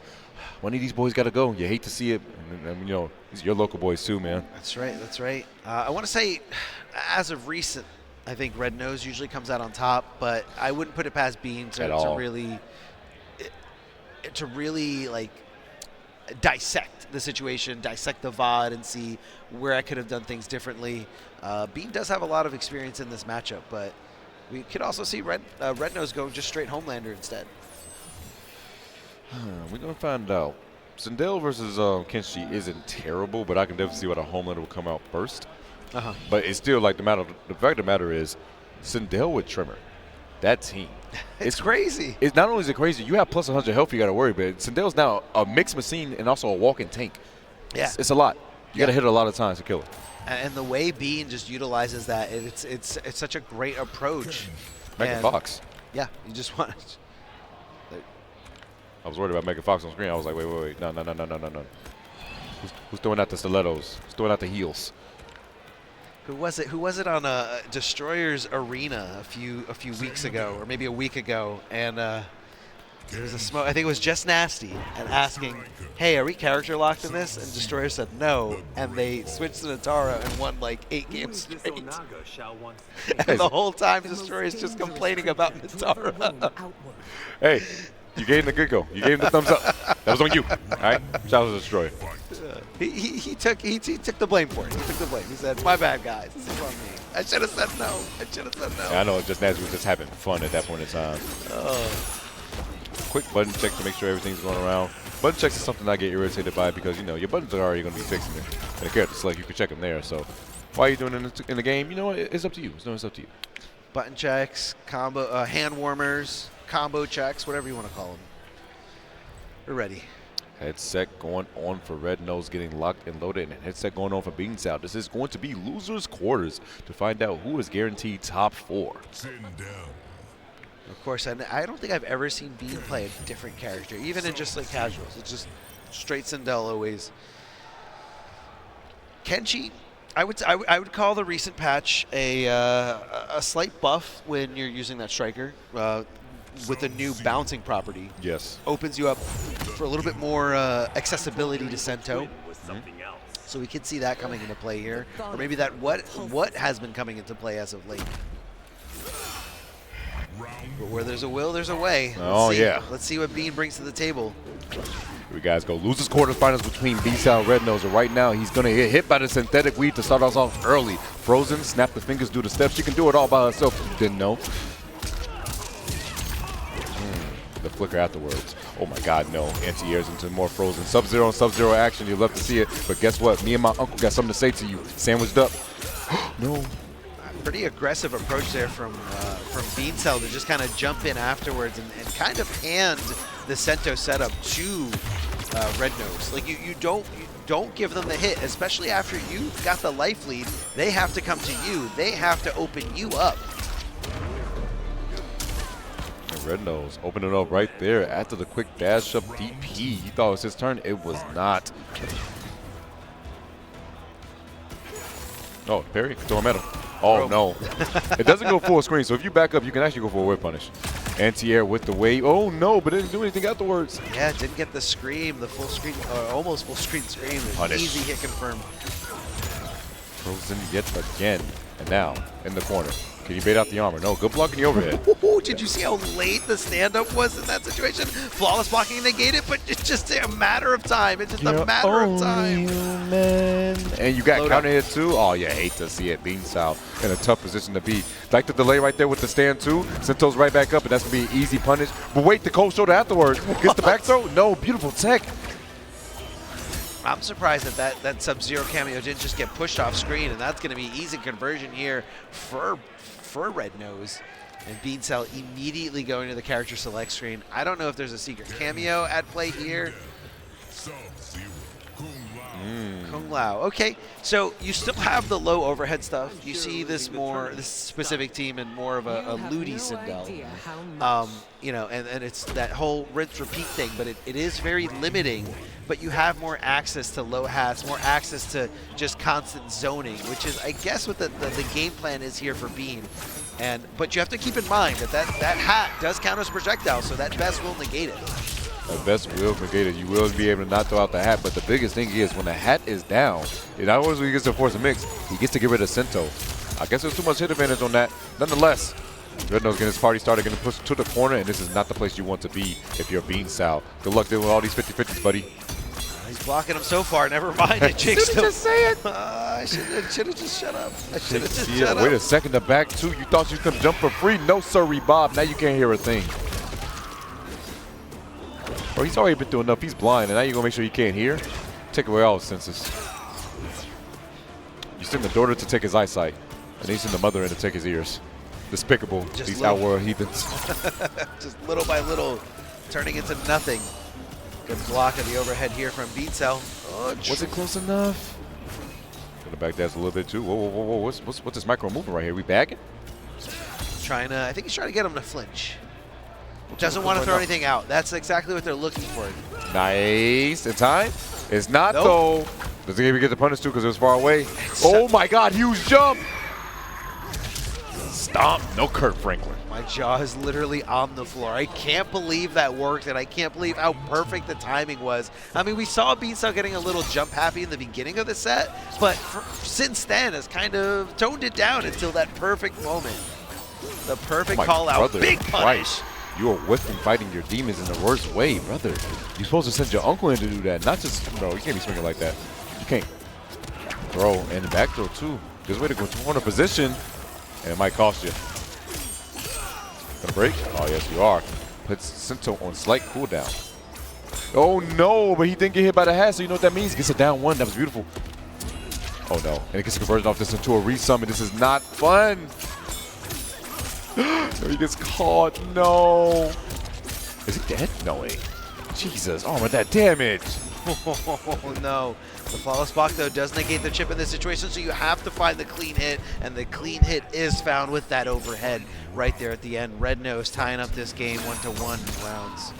One of these boys got to go. You hate to see it. And, you know, these are your local boys too, man. That's right. That's right. I want to say, as of recent, I think Rednose usually comes out on top, but I wouldn't put it past Bean to really like dissect the situation, dissect the VOD, and see where I could have done things differently. Bean does have a lot of experience in this matchup, but we could also see Rednose going just straight Homelander instead. We're going to find out. Sindel versus Kenshi isn't terrible, but I can definitely see why the Homelander will come out first. But it's still like the fact of the matter is, Sindel with Tremor, that team. It's crazy. It's not only is it crazy, you have plus 100 health you got to worry about. Sindel's now a mixed machine and also a walking tank. Yeah. It's a lot. You got to hit it a lot of times to kill it. And the way Bean just utilizes that, it's such a great approach. Megan Fox. Yeah, you just want to. I was worried about Megan Fox on screen. I was like, wait. No. Who's throwing out the stilettos? Who's throwing out the heels? Who was it on Destroyer's Arena a few weeks ago, or maybe a week ago? And there was a smoke. I think it was Just Nasty, and asking, "Hey, are we character locked in this?" And Destroyer said no, and they switched to Motaro and won like 8 games straight. And the whole time, Destroyer's just complaining about Motaro. Hey. You gave him the good go. You gave him the thumbs up. That was on you. All right? Shout out to Destroyer. He took the blame for it. He took the blame. He said, "My bad, guys. This is on me. I should have said no. Yeah, I know. Just as we were just having fun at that point in time. Quick button check to make sure everything's going around. Button checks is something I get irritated by because, you know, your buttons are already going to be fixing it. And the character select, you can check them there. So why are you doing it in the game? You know what? It's up to you. It's up to you. Button checks, combo, hand warmers, combo checks, whatever you want to call them. We're ready. Headset going on for Rednose, getting locked and loaded, and headset going on for Beancel. This is going to be losers' quarters to find out who is guaranteed top 4. Of course, and I don't think I've ever seen Bean play a different character, even in just like casuals. It's just straight Sindel always. Kenshi, I would call the recent patch a slight buff when you're using that Stryker with a new bouncing property. Yes. Opens you up for a little bit more accessibility to Sento. So we could see that coming into play here, or maybe that what has been coming into play as of late. But where there's a will, there's a way. Let's see what Bean brings to the table. Here we guys go. Losers quarterfinals between Beancel and Rednose. Right now, he's going to get hit by the synthetic weed to start us off early. Frozen, snap the fingers, do the steps. She can do it all by herself. Didn't know. The flicker afterwards. Oh my God, no. Anti-airs into more Frozen. Sub-Zero and Sub-Zero action. You'd love to see it. But guess what? Me and my uncle got something to say to you. Sandwiched up. No. Pretty aggressive approach there from Beancel to just kind of jump in afterwards and kind of hand the Sento setup to Rednose. Like you don't give them the hit, especially after you've got the life lead. They have to come to you. They have to open you up. Rednose opened it up right there after the quick dash up DP. He thought it was his turn. It was not. Oh, parry. Throw him at him. Oh, no. It doesn't go full screen, so if you back up, you can actually go for a whip punish. Anti-air with the wave. Oh, no, but it didn't do anything afterwards. Yeah, it didn't get the scream, the full screen, or almost full screen scream. Punish. Easy hit confirm. Frozen yet again. And now, in the corner. Can you bait out the armor? No, good block in the overhead. Ooh, did you see how late the stand-up was in that situation? Flawless blocking negated, but it's just a matter of time. It's just a matter of time. Man. And you got Load counter up. hit too? Oh, you hate to see it. Beancel in a tough position to be. Like the delay right there with the stand too. Sento's right back up, and that's going to be an easy punish. But wait, the cold shoulder afterwards. Gets the back throw? No, beautiful tech. I'm surprised that Sub-Zero cameo didn't just get pushed off screen, and that's going to be easy conversion here for Rednose. And Beancel immediately going to the character select screen. I don't know if there's a secret cameo at play here. Kung Lao. Okay, so you still have the low overhead stuff. You see this specific team in more of a looty Sindel. You know, and it's that whole rinse repeat thing, but it is very limiting. But you have more access to low hats, more access to just constant zoning, which is, I guess, what the game plan is here for Bean. But you have to keep in mind that hat does count as projectile, so that best will negate it. At best will negate it. You will be able to not throw out the hat, but the biggest thing is when the hat is down, it not only gets to force a mix, he gets to get rid of Sento. I guess there's too much hit advantage on that. Nonetheless, Rednose getting his party started, going to push to the corner, and this is not the place you want to be if you're Beancel. Good luck dealing with all these 50-50s, buddy. He's blocking him so far. Never mind. The jinx. Should have just say it. I should have just shut up. I should have just shut up. Wait a second. The back two. You thought you could jump for free? No, sirree, Bob. Now you can't hear a thing. Bro, he's already been through enough. He's blind, and now you're gonna make sure he can't hear. Take away all his senses. You send the daughter to take his eyesight, and then you send the mother in to take his ears. Despicable. Just these outworld heathens. Just little by little, turning into nothing. Good block of the overhead here from Beancel. Oh, was it close enough? Gonna back dash a little bit too. Whoa, whoa, whoa, whoa. What's this micro movement right here? We bagging? I think he's trying to get him to flinch. Doesn't want to throw anything out. That's exactly what they're looking for. Nice. In time? It's not Nope. though. Doesn't even get the punish too because it was far away. Oh my God, huge jump. Stomp. No Kurt Franklin. My jaw is literally on the floor. I can't believe that worked, and I can't believe how perfect the timing was. I mean, we saw Beancel getting a little jump happy in the beginning of the set, but since then has kind of toned it down until that perfect moment. The perfect call out. Big punish. You are with and fighting your demons in the worst way, brother. You're supposed to send your uncle in to do that, not just, bro, you can't be swinging like that. You can't. Throw and back throw too. Just way to go to corner position, and it might cost you. Gonna break? Oh, yes, you are. Puts Sento on slight cooldown. Oh, no, but he didn't get hit by the hat, so you know what that means? Gets a down one. That was beautiful. Oh, no. And it gets a conversion off this into a resummon. This is not fun. He gets caught. No. Is he dead? No way. Jesus. Oh, my that damage. Oh, no. The flawless block, though, does negate the chip in this situation, so you have to find the clean hit, and the clean hit is found with that overhead right there at the end. Rednose tying up this game 1-1 rounds.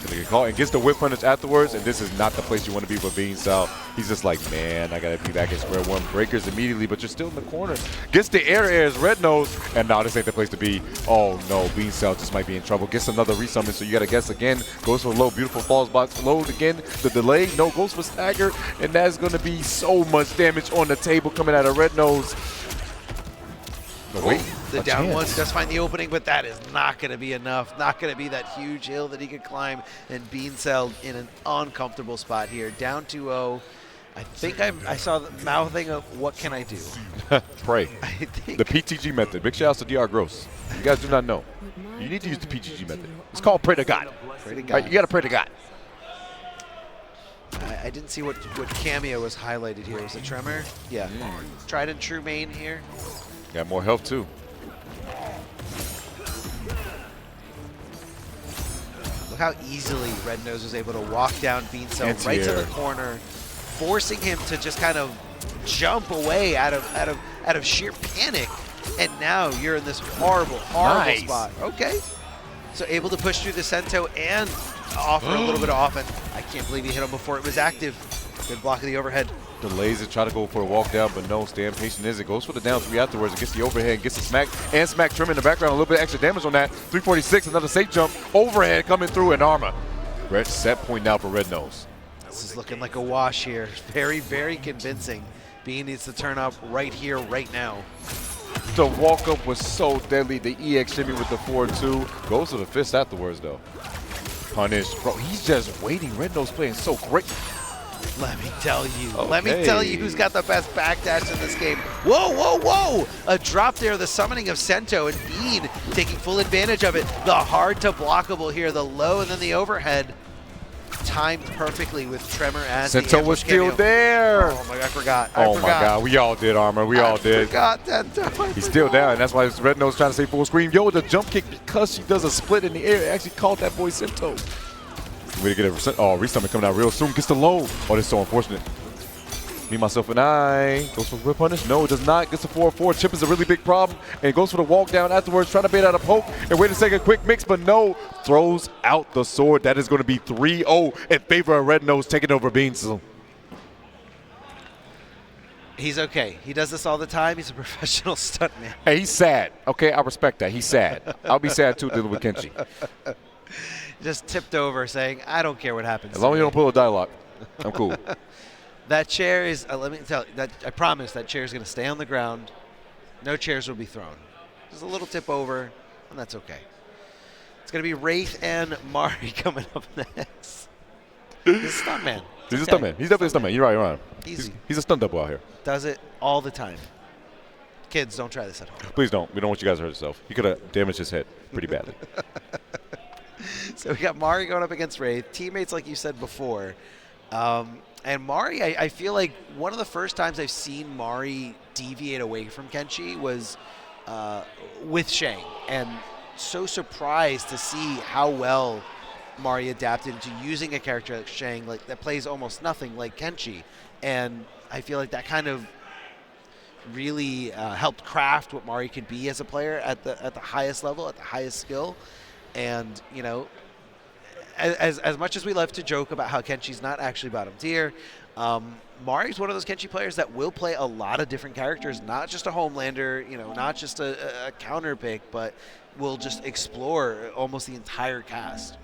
Gonna get caught and gets the whip punish afterwards, and this is not the place you want to be for Beancel. He's just like, man, I gotta be back at square one. Breakers immediately, but you're still in the corner. Gets the airs, Rednose, and now this ain't the place to be. Oh no, Beancel just might be in trouble. Gets another resummon, so you gotta guess again. Goes for low, beautiful falls box, load again. The delay, no, goes for stagger, and that's gonna be so much damage on the table coming out of Rednose. No, wait. The down one does find the opening, but that is not going to be enough. Not going to be that huge hill that he could climb, and Beancel in an uncomfortable spot here. Down 2-0. I think I saw the mouthing of what can I do? Pray. I think The PTG method. Big shout outs to DR Gross. You guys do not know. You need to use the PTG method. It's called pray to God. Pray to God. Right, you got to pray to God. I didn't see what cameo was highlighted here. Was it Tremor? Yeah. Tried and true main here. Got more health too. Look how easily Rednose was able to walk down Beancel right to the corner, forcing him to just kind of jump away out of sheer panic. And now you're in this horrible spot. Okay. So able to push through the Sento and offer a little bit of offense. I can't believe he hit him before it was active. Good block of the overhead. Delays it, try to go for a walk down, but no, stay impatient is it. Goes for the down three afterwards. It gets the overhead, gets the smack, and smack Tremor in the background. A little bit extra damage on that. 346, another safe jump. Overhead coming through in armor. Red set point now for Rednose. This is looking like a wash here. Very, very convincing. Bean needs to turn up right here, right now. The walk-up was so deadly. The EX shimmy with the 4-2. Goes to the fist afterwards, though. Punish. Bro, he's just waiting. Rednose playing so great. Let me tell you. Okay. Let me tell you who's got the best backdash in this game. Whoa, whoa, whoa! A drop there, the summoning of Sento, and Bean taking full advantage of it. The hard to blockable here, the low and then the overhead. Timed perfectly with Tremor as Sento was still there. Oh my God, I forgot. Oh my God, we all did, Armor. We all did. He's still down. That's why Rednose trying to say full screen. Yo, the jump kick, because she does a split in the air, it actually caught that boy Sento. Way to get a restomach coming out real soon. Gets the low. Oh, that's so unfortunate. Me, myself, and I. Goes for whip punish. No, it does not. Gets the 4-4. Chip is a really big problem. And goes for the walk down afterwards. Trying to bait out a poke. And wait a second. Quick mix, but no. Throws out the sword. That is going to be 3-0 in favor of Rednose taking over Beancel. He's okay. He does this all the time. He's a professional stuntman. Hey, he's sad. Okay, I respect that. He's sad. I'll be sad too dealing with Kenshi. Just tipped over saying, I don't care what happens. As long as you don't pull a dialogue, I'm cool. That chair is, let me tell you, that I promise that chair is going to stay on the ground. No chairs will be thrown. Just a little tip over, and that's okay. It's going to be Wraith and Mari coming up next. He's a stuntman. He's a stuntman. He's definitely a stuntman. You're right, you're right. Easy. He's a stunt double out here. Does it all the time. Kids, don't try this at home. Please don't. We don't want you guys to hurt yourself. He could have damaged his head pretty badly. So we got Mari going up against Wraith. Teammates, like you said before. And Mari, I feel like one of the first times I've seen Mari deviate away from Kenshi was with Shang. And so surprised to see how well Mari adapted into using a character like Shang, like that plays almost nothing like Kenshi. And I feel like that kind of really helped craft what Mari could be as a player at the highest level, at the highest skill. And, you know, as much as we love to joke about how Kenshi's not actually bottom tier, Mari's one of those Kenshi players that will play a lot of different characters, not just a Homelander, you know, not just a counter pick, but will just explore almost the entire cast.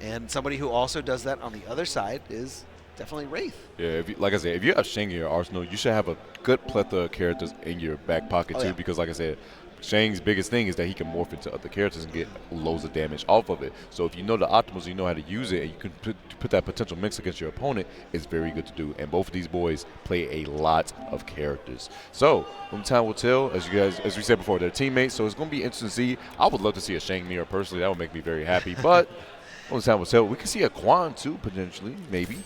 And somebody who also does that on the other side is definitely Wraith. Yeah, like I said, if you have Shang in your arsenal, you should have a good plethora of characters in your back pocket too, because like I said, Shang's biggest thing is that he can morph into other characters and get loads of damage off of it. So if you know the optimals, you know how to use it, and you can put that potential mix against your opponent, it's very good to do. And both of these boys play a lot of characters. So when time will tell, as we said before, they're teammates. So it's going to be interesting to see. I would love to see a Shang mirror personally. That would make me very happy. But when time will tell, we could see a Quan too potentially, maybe.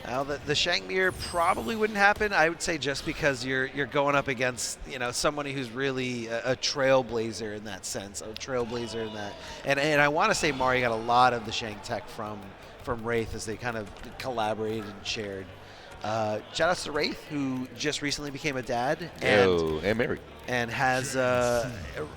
Now the Shang mirror probably wouldn't happen. I would say just because you're going up against, you know, somebody who's really a trailblazer in that sense, and I want to say Mari got a lot of the Shang tech from Wraith as they kind of collaborated and shared. Shout outs to Wraith, who just recently became a dad and married, and has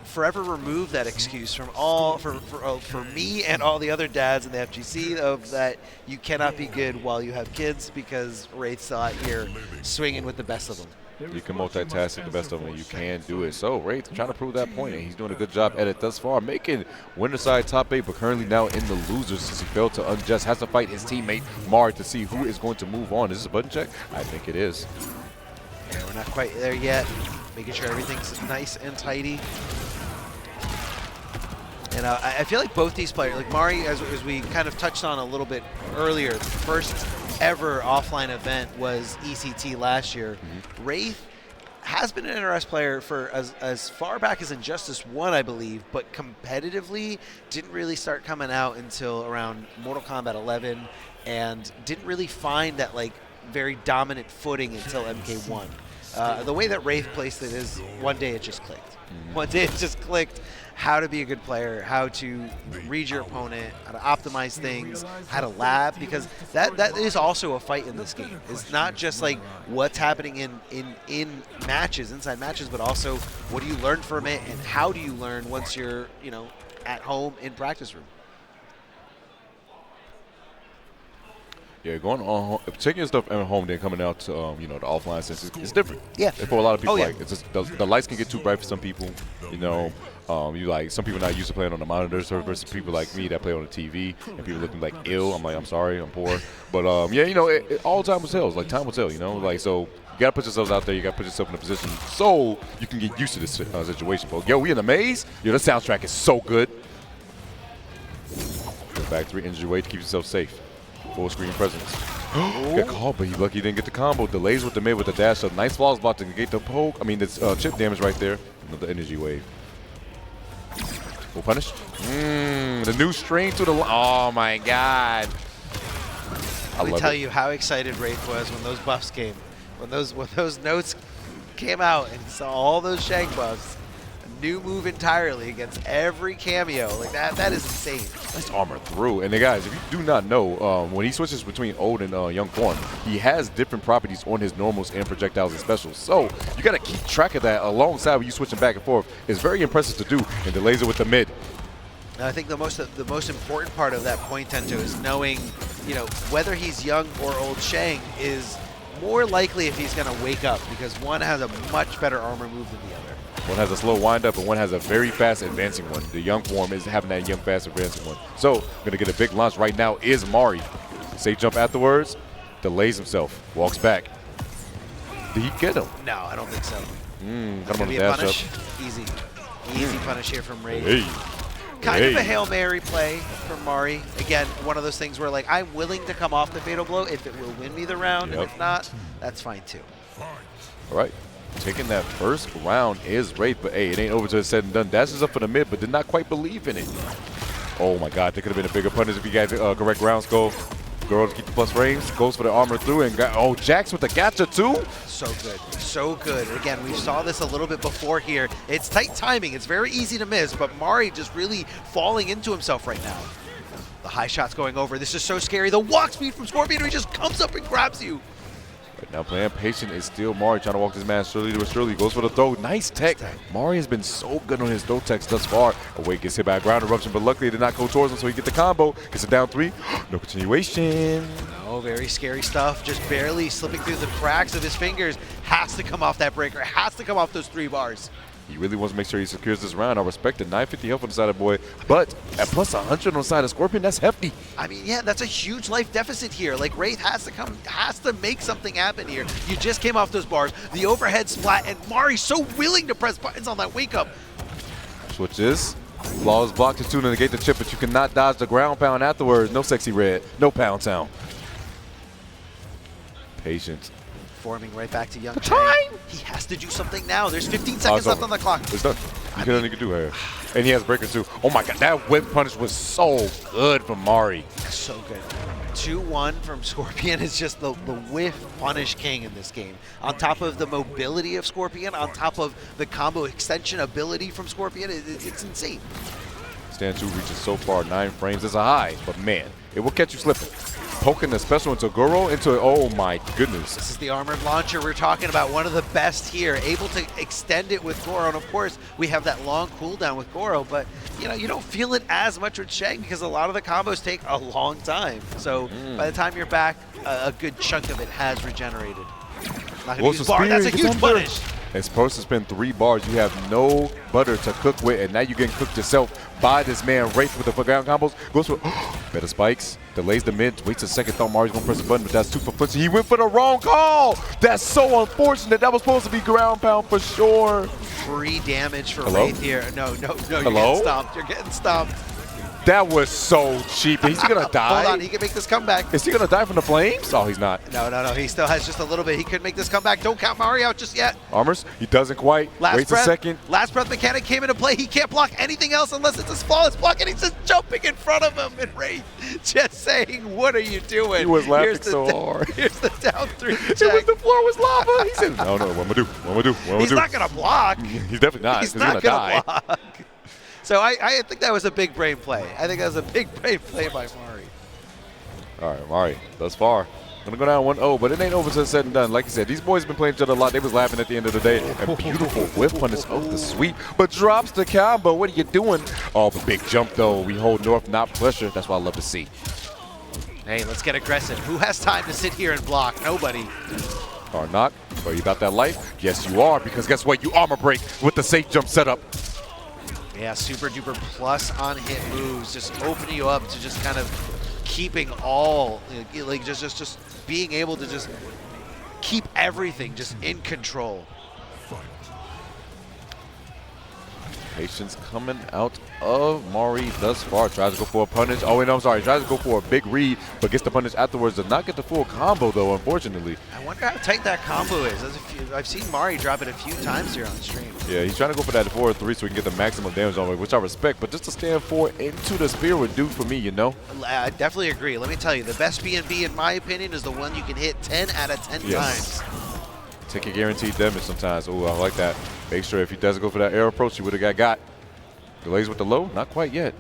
forever removed that excuse from for me and all the other dads in the FGC of that you cannot be good while you have kids, because Wraith's out here swinging with the best of them. You can multitask with the best of them, and you can do it. So Wraith trying to prove that point, and he's doing a good job at it thus far, making winner side top 8, but currently now in the losers since he failed to Unjust. Has to fight his teammate Mari to see who is going to move on. Is this a button check? I think it is. Yeah, we're not quite there yet. Making sure everything's nice and tidy. And I feel like both these players, like Mari, as we kind of touched on a little bit earlier, the first ever offline event was ECT last year. Wraith has been an NRS player for as far back as Injustice 1, I believe, but competitively didn't really start coming out until around Mortal Kombat 11, and didn't really find that like very dominant footing until MK1. The way that Wraith placed it is one day it just clicked. One day it just clicked how to be a good player, how to read your opponent, how to optimize things, how to lab, because that is also a fight in this game. It's not just like what's happening in matches, inside matches, but also what do you learn from it and how do you learn once you're, you know, at home in practice room. Yeah, going on, taking your stuff at home, then coming out to you know, the offline sense, it's different. Yeah. And for a lot of people, Oh, yeah. like it's just the lights can get too bright for some people. You know, you like some people not used to playing on the monitors versus people like me that play on the TV and people looking like ill. I'm like, I'm sorry, I'm poor, but yeah, you know, all time will tell. Like time will tell. You know, like so. You gotta put yourselves out there. You gotta put yourself in a position so you can get used to this situation. But yo, we in the maze. Yo, the soundtrack is so good. Go back 3 injury weight to keep yourself safe. Full screen presence. Got caught, but he lucky he didn't get the combo. Delays with the mid with the dash. So nice falls about to get the poke. I mean, it's chip damage right there. Another energy wave. Full punish. The new string to the. Oh my god. Let me tell you how excited Wraith was when those buffs came. When those notes came out and saw all those Shang buffs. New move entirely against every cameo. Like that is insane. Nice armor through. And guys, if you do not know, when he switches between old and young form, he has different properties on his normals and projectiles and specials. So you got to keep track of that alongside when you switching back and forth. It's very impressive to do. And delays it with the mid. And I think the most important part of that point, Tento, is knowing, you know, whether he's young or old Shang is more likely if he's going to wake up, because one has a much better armor move than the other. One has a slow wind-up, and one has a very fast advancing one. The young form is having that young, fast advancing one. So, going to get a big launch right now is Mari. Safe jump afterwards, delays himself, walks back. Did he get him? No, I don't think so. Got him on the Be a dash punish. up. Easy punish here from Wraith. Hey. Kind of a Hail Mary play from Mari. Again, one of those things where, like, I'm willing to come off the Fatal Blow if it will win me the round, and if not, that's fine too. All right. Taking that first round is Wraith, but hey, it ain't over till it's said and done. Dashes up for the mid, but did not quite believe in it. Oh my god, there could have been a bigger punish if you guys correct round score. Goro to keep the plus frames, goes for the armor through, and got, Jax with the gacha too. So good, so good. Again, we saw this a little bit before here. It's tight timing, it's very easy to miss, but Mari just really falling into himself right now. The high shot's going over, this is so scary. The walk speed from Scorpion, he just comes up and grabs you. Right now playing patient is still Mari trying to walk this man surely to a surely. Goes for the throw. Nice tech. Mari has been so good on his throw techs thus far. Away gets hit by a ground eruption, but luckily it did not go towards him, so he gets the combo. Gets it down 3. No continuation. No, very scary stuff. Just barely slipping through the cracks of his fingers. Has to come off that breaker. Has to come off those 3 bars. He really wants to make sure he secures this round. I respect the 950 health on the side of boy, but at plus 100 on the side of Scorpion, that's hefty. I mean, yeah, that's a huge life deficit here. Like, Wraith has to make something happen here. You just came off those bars, the overhead splat, and Mari's so willing to press buttons on that wake up. Switches. Flawless block to 2 to negate the chip, but you cannot dodge the ground pound afterwards. No sexy red, no pound town. Patience. Forming right back to young Shang. He has to do something now. There's 15 seconds left on the clock. It's done. You can do here. And he has breaker too. Oh my god, that whip punish was so good from Mari. So good. 2-1 from Scorpion is just the whiff punish king in this game. On top of the mobility of Scorpion, on top of the combo extension ability from Scorpion, it's insane. Stand 2 reaches so far 9 frames. It's a high, but man, it will catch you slipping. Poking the special into Goro, oh my goodness. This is the armored launcher we're talking about, one of the best here, able to extend it with Goro, and of course we have that long cooldown with Goro, but you know, you don't feel it as much with Shang because a lot of the combos take a long time. So by the time you're back, a good chunk of it has regenerated. Not gonna use bar. That's a huge punish. It's supposed to spend 3 bars. You have no butter to cook with, and now you're getting cooked yourself by this man. Wraith with the ground combos. Goes for better spikes. Delays the mid. Waits a second. Thought Mari's going to press the button, but that's 2 for flinching. He went for the wrong call. That's so unfortunate. That was supposed to be ground pound for sure. Free damage for Wraith here. No, you're getting stomped. You're getting stomped. That was so cheap. Is he going to die? Hold on, he can make this comeback. Is he going to die from the flames? Oh, he's not. No. He still has just a little bit. He could make this comeback. Don't count Mari out just yet. Armors, he doesn't quite. Waits a second. Last breath mechanic came into play. He can't block anything else unless it's a flawless block, and he's just jumping in front of him. And Wraith just saying, what are you doing? He was laughing so hard. Here's the down 3 check. The floor was lava. He said, no, what am I gonna do? He's not going to block. He's definitely not. He's not going to block. So I think that was a big brain play. I think that was a big brain play by Mari. All right, Mari, thus far. Gonna go down 1-0, but it ain't over till it's said and done. Like you said, these boys have been playing each other a lot. They was laughing at the end of the day. And beautiful whip punish of the sweep, but drops the combo. What are you doing? Oh, the big jump though. We hold north, not pressure. That's what I love to see. Hey, let's get aggressive. Who has time to sit here and block? Nobody. Or not. Are you about that life? Yes, you are, because guess what? You armor break with the safe jump setup. Yeah, super duper plus on hit moves, just opening you up to just kind of keeping all, like just being able to just keep everything just in control. Patience coming out of Mari thus far. Tries to go for a punish. Oh, wait, no, I'm sorry. Tries to go for a big read, but gets the punish afterwards. Does not get the full combo, though, unfortunately. I wonder how tight that combo is. I've seen Mari drop it a few times here on stream. Yeah, he's trying to go for that 4-3 so he can get the maximum damage on it, which I respect. But just to stand 4 into the spear would do for me, you know? I definitely agree. Let me tell you, the best B&B, in my opinion, is the one you can hit 10 out of 10 times. Take a guaranteed damage sometimes. Oh, I like that. Make sure if he doesn't go for that air approach, he would have got. Delays with the low? Not quite yet.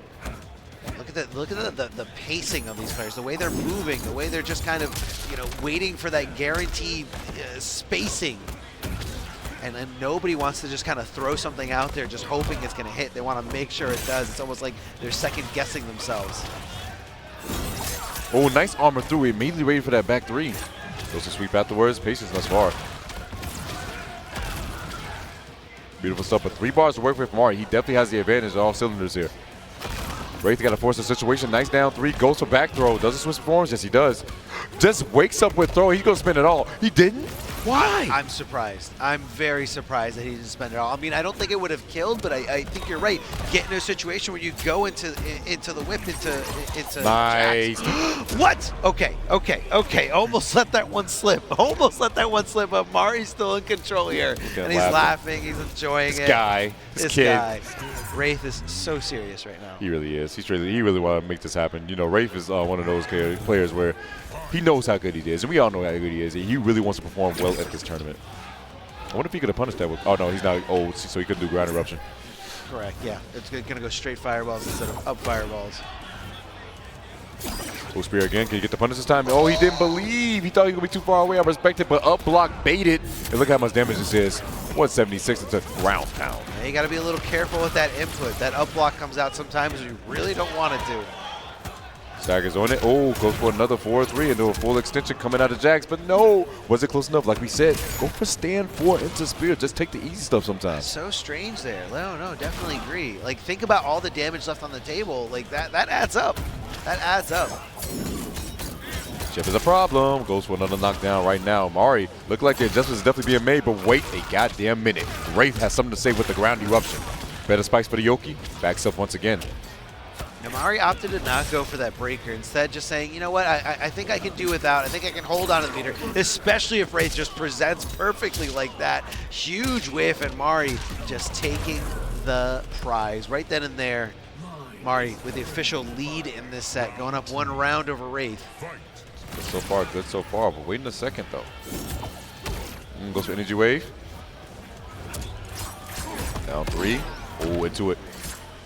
Look at that! Look at the pacing of these players, the way they're moving, the way they're just kind of, waiting for that guaranteed spacing. And then nobody wants to just kind of throw something out there just hoping it's going to hit. They want to make sure it does. It's almost like they're second guessing themselves. Oh, nice armor through. Immediately ready for that back 3. Goes to sweep afterwards. Patience thus far. Beautiful stuff, but 3 bars to work with Mari. He definitely has the advantage of all cylinders here. Wraith got to force the situation. Nice down 3. Goes for back throw. Does it switch forms? Yes, he does. Just wakes up with throw. He's going to spin it all. He didn't? Why? I'm surprised. I'm very surprised that he didn't spend it all. I mean, I don't think it would have killed, but I think you're right. Get in a situation where you go into the whip, into nice. What? Okay. Almost let that one slip. But Mari's still in control here. And he's laughing. He's enjoying it. This kid. Guy. Wraith is so serious right now. He really is. He really want to make this happen. You know, Wraith is one of those players where he knows how good he is, and we all know how good he is. He really wants to perform well at this tournament. I wonder if he could have punished that with. Oh no, he's not old, so he couldn't do ground eruption. Correct. Yeah, it's going to go straight fireballs instead of up fireballs. Full spear again. Can he get the punish this time? Oh, he didn't believe. He thought he was going to be too far away. I respect it, but up block baited. And look how much damage this is. 176 into ground pound. Yeah, you got to be a little careful with that input. That up block comes out sometimes you really don't want it to. Staggers on it. Oh, goes for another 4-3 into a full extension coming out of Jax, but no. Was it close enough? Like we said, go for stand 4 into spear. Just take the easy stuff sometimes. So strange there. No, definitely agree. Like, think about all the damage left on the table. Like, that adds up. That adds up. Chip is a problem. Goes for another knockdown right now. Mari, look like the adjustment is definitely being made, but wait a goddamn minute. Wraith has something to say with the ground eruption. Better spikes for the Yoki. Backs up once again. Now, Mari opted to not go for that breaker. Instead, just saying, you know what, I think I can do without. I think I can hold on to the meter, especially if Wraith just presents perfectly like that. Huge whiff, and Mari just taking the prize right then and there. Mari with the official lead in this set, going up 1 round over Wraith. Good so far, but wait in a second, though. Goes for energy wave. Down 3. Oh, into it.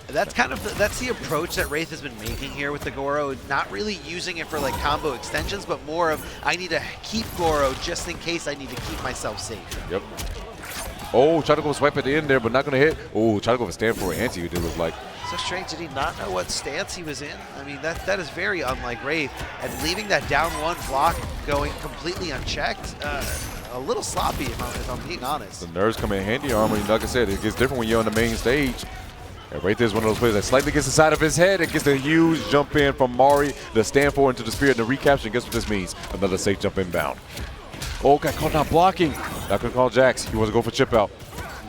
That's that's the approach that Wraith has been making here with the Goro. Not really using it for like combo extensions, but more of I need to keep Goro just in case I need to keep myself safe. Yep. Oh, try to go swipe at the end there, but not going to hit. Oh, try to go for stand for an anti, it look like. So strange, did he not know what stance he was in? I mean, that is very unlike Wraith. And leaving that down 1 block going completely unchecked, a little sloppy if I'm being honest. The nerves come in handy, Armor. Like I said, it gets different when you're on the main stage. And right there is one of those players that slightly gets inside of his head and gets a huge jump in from Mari, the stand for into the spear and the recapture. And guess what this means? Another safe jump inbound. Oh, got caught not blocking. Not going to call Jax. He wants to go for chip out.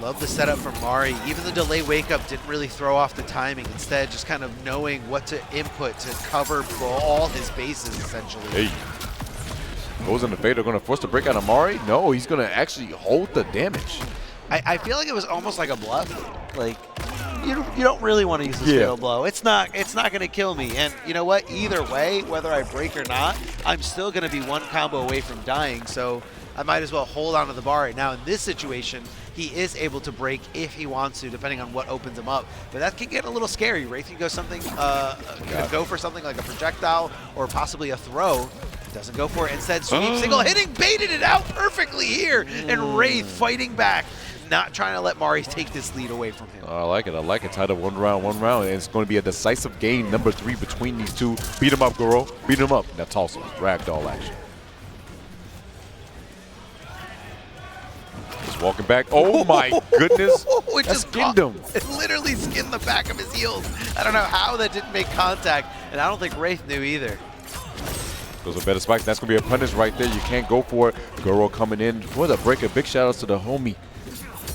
Love the setup from Mari. Even the delay wake up didn't really throw off the timing. Instead, just kind of knowing what to input to cover all his bases, essentially. Hey. Goes in the fade. They're going to force the break out of Mari. No, he's going to actually hold the damage. I feel like it was almost like a bluff. Like, you don't really want to use this fatal blow. It's not going to kill me. And you know what? Either way, whether I break or not, I'm still going to be 1 combo away from dying. So I might as well hold on to the bar right now. In this situation, he is able to break if he wants to, depending on what opens him up. But that can get a little scary. Wraith can go something, could go for something like a projectile or possibly a throw. Doesn't go for it. Instead, sweep single hitting, baited it out perfectly here. And Wraith fighting back. not trying to let Mari take this lead away from him. I like it. I like it. Tied up one round. And it's going to be a decisive game, number 3 between these two. Beat him up, Goro. Beat him up. Now toss him. Ragdoll action. Just walking back. Oh my goodness. It That just skinned him. It literally skinned the back of his heels. I don't know how that didn't make contact, and I don't think Wraith knew either. Those are better spikes. That's going to be a punish right there. You can't go for it. Goro coming in for the breaker. Big shout outs to the homie,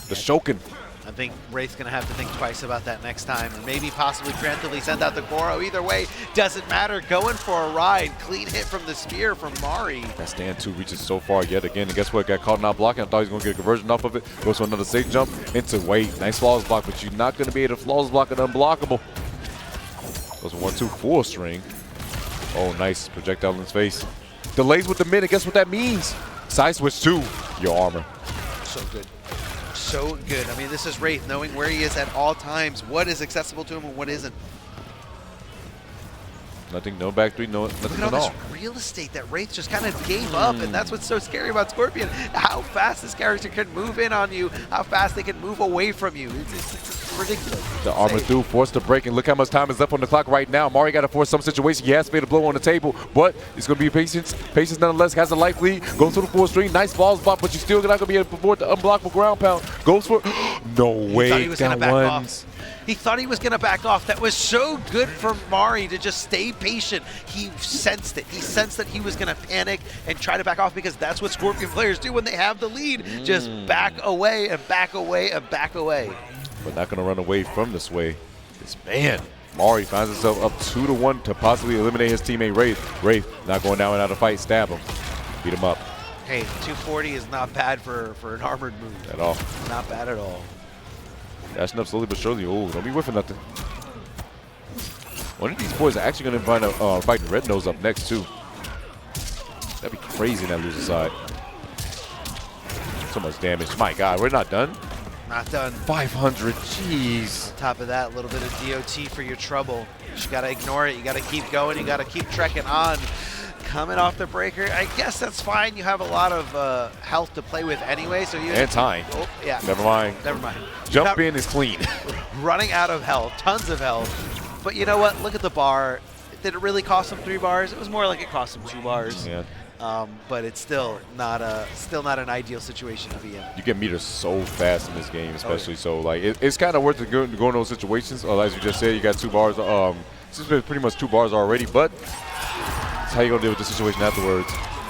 the Shokin. I think Wraith's going to have to think twice about that next time, or maybe possibly preemptively send out the Goro. Either way, doesn't matter. Going for a ride. Clean hit from the spear from Mari. That stand 2 reaches so far yet again. And guess what? Got caught not blocking. I thought he was going to get a conversion off of it. Goes for another safe jump into wait. Nice flawless block, but you're not going to be able to flawless block it unblockable. Goes for 1-2 full string. Oh, nice projectile in his face. Delays with the mid, and guess what that means? Side switch to your armor. So good. So good. I mean, this is Wraith knowing where he is at all times, what is accessible to him and what isn't. Nothing, no back 3, no, nothing Look at at all all. this real estate that Wraith just kind of gave up, and that's what's so scary about Scorpion. How fast this character can move in on you, how fast they can move away from you. It's ridiculous. The armor through, forced to break, and look how much time is left on the clock right now. Mari got to force some situation. He has to be able to blow on the table, but it's going to be patience. Patience nonetheless, has a life lead, goes to the full string, nice balls block, but you're still not going to be able to avoid the unblockable ground pound. Goes for, no way, He thought he was going to back ones. off. He thought he was going to back off. That was so good for Mari to just stay patient. He sensed it. He sensed that he was going to panic and try to back off, because that's what Scorpion players do when they have the lead. Just back away and back away and back away. But not going to run away from this way. This man, Mari finds himself up 2-1 to possibly eliminate his teammate Wraith. Wraith not going down and out of fight. Stab him. Beat him up. Hey, 240 is not bad for an armored move. At all. Not bad at all. Dashing up slowly but surely. Oh, don't be whiffing nothing. One of these boys are actually going to fight Rednose up next, too. That'd be crazy in that loser side. So much damage. My God, we're not done. Not done. 500. Jeez. On top of that, a little bit of DOT for your trouble. You just got to ignore it. You got to keep going. You got to keep trekking on. Coming off the breaker, I guess that's fine. You have a lot of health to play with anyway, so you And time. Oh, yeah. Never mind. Never mind. Jump in is clean. Running out of health, tons of health. But you know what? Look at the bar. Did it really cost him 3 bars? It was more like it cost him 2 bars. Yeah. But it's still not an ideal situation to be in. You get meters so fast in this game, especially. So like it's kind of worth it to go in those situations. As you just said, you got 2 bars. It's been pretty much 2 bars already, but that's how you gonna deal with the situation afterwards.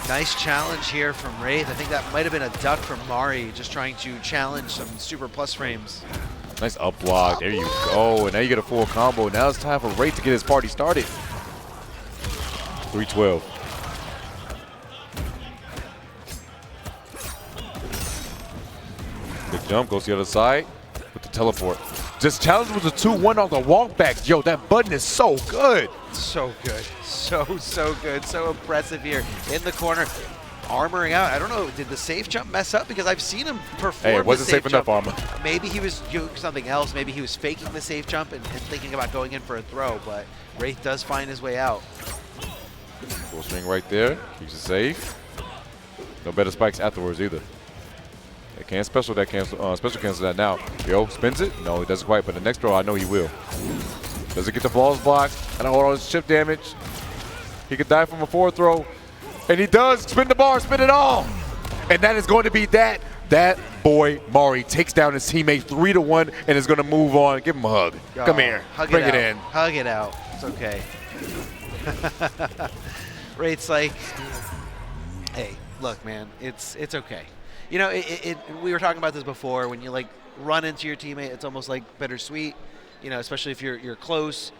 Nice challenge here from Wraith. I think that might have been a duck from Mari, just trying to challenge some super plus frames. Nice up block. There you go. And now you get a full combo. Now it's time for Wraith to get his party started. 312. Big jump, goes to the other side with the teleport. Just challenge with the 2-1 on the walk back. Yo, that button is so good. So good. So good. So impressive here in the corner. Armoring out. I don't know, did the safe jump mess up? Because I've seen him perform. Hey, it wasn't safe enough armor. Maybe he was doing something else. Maybe he was faking the safe jump and thinking about going in for a throw, but Wraith does find his way out. Full string right there. Keeps it safe. No better spikes afterwards either. They can't special cancel that now. Yo, spins it? No, he doesn't quite, but the next throw, I know he will. Doesn't get the balls blocked. I don't hold on his chip damage. He could die from a 4 throw. And he does. Spin the bar, spin it all. And that is going to be that. That boy, Mari, takes down his teammate 3-1 and is going to move on. Give him a hug. Come here. Bring it in. Hug it out. It's okay. Wraith's like, hey, look, man, it's okay. You know, we were talking about this before. When you like run into your teammate, it's almost like bittersweet. You know, especially if you're close.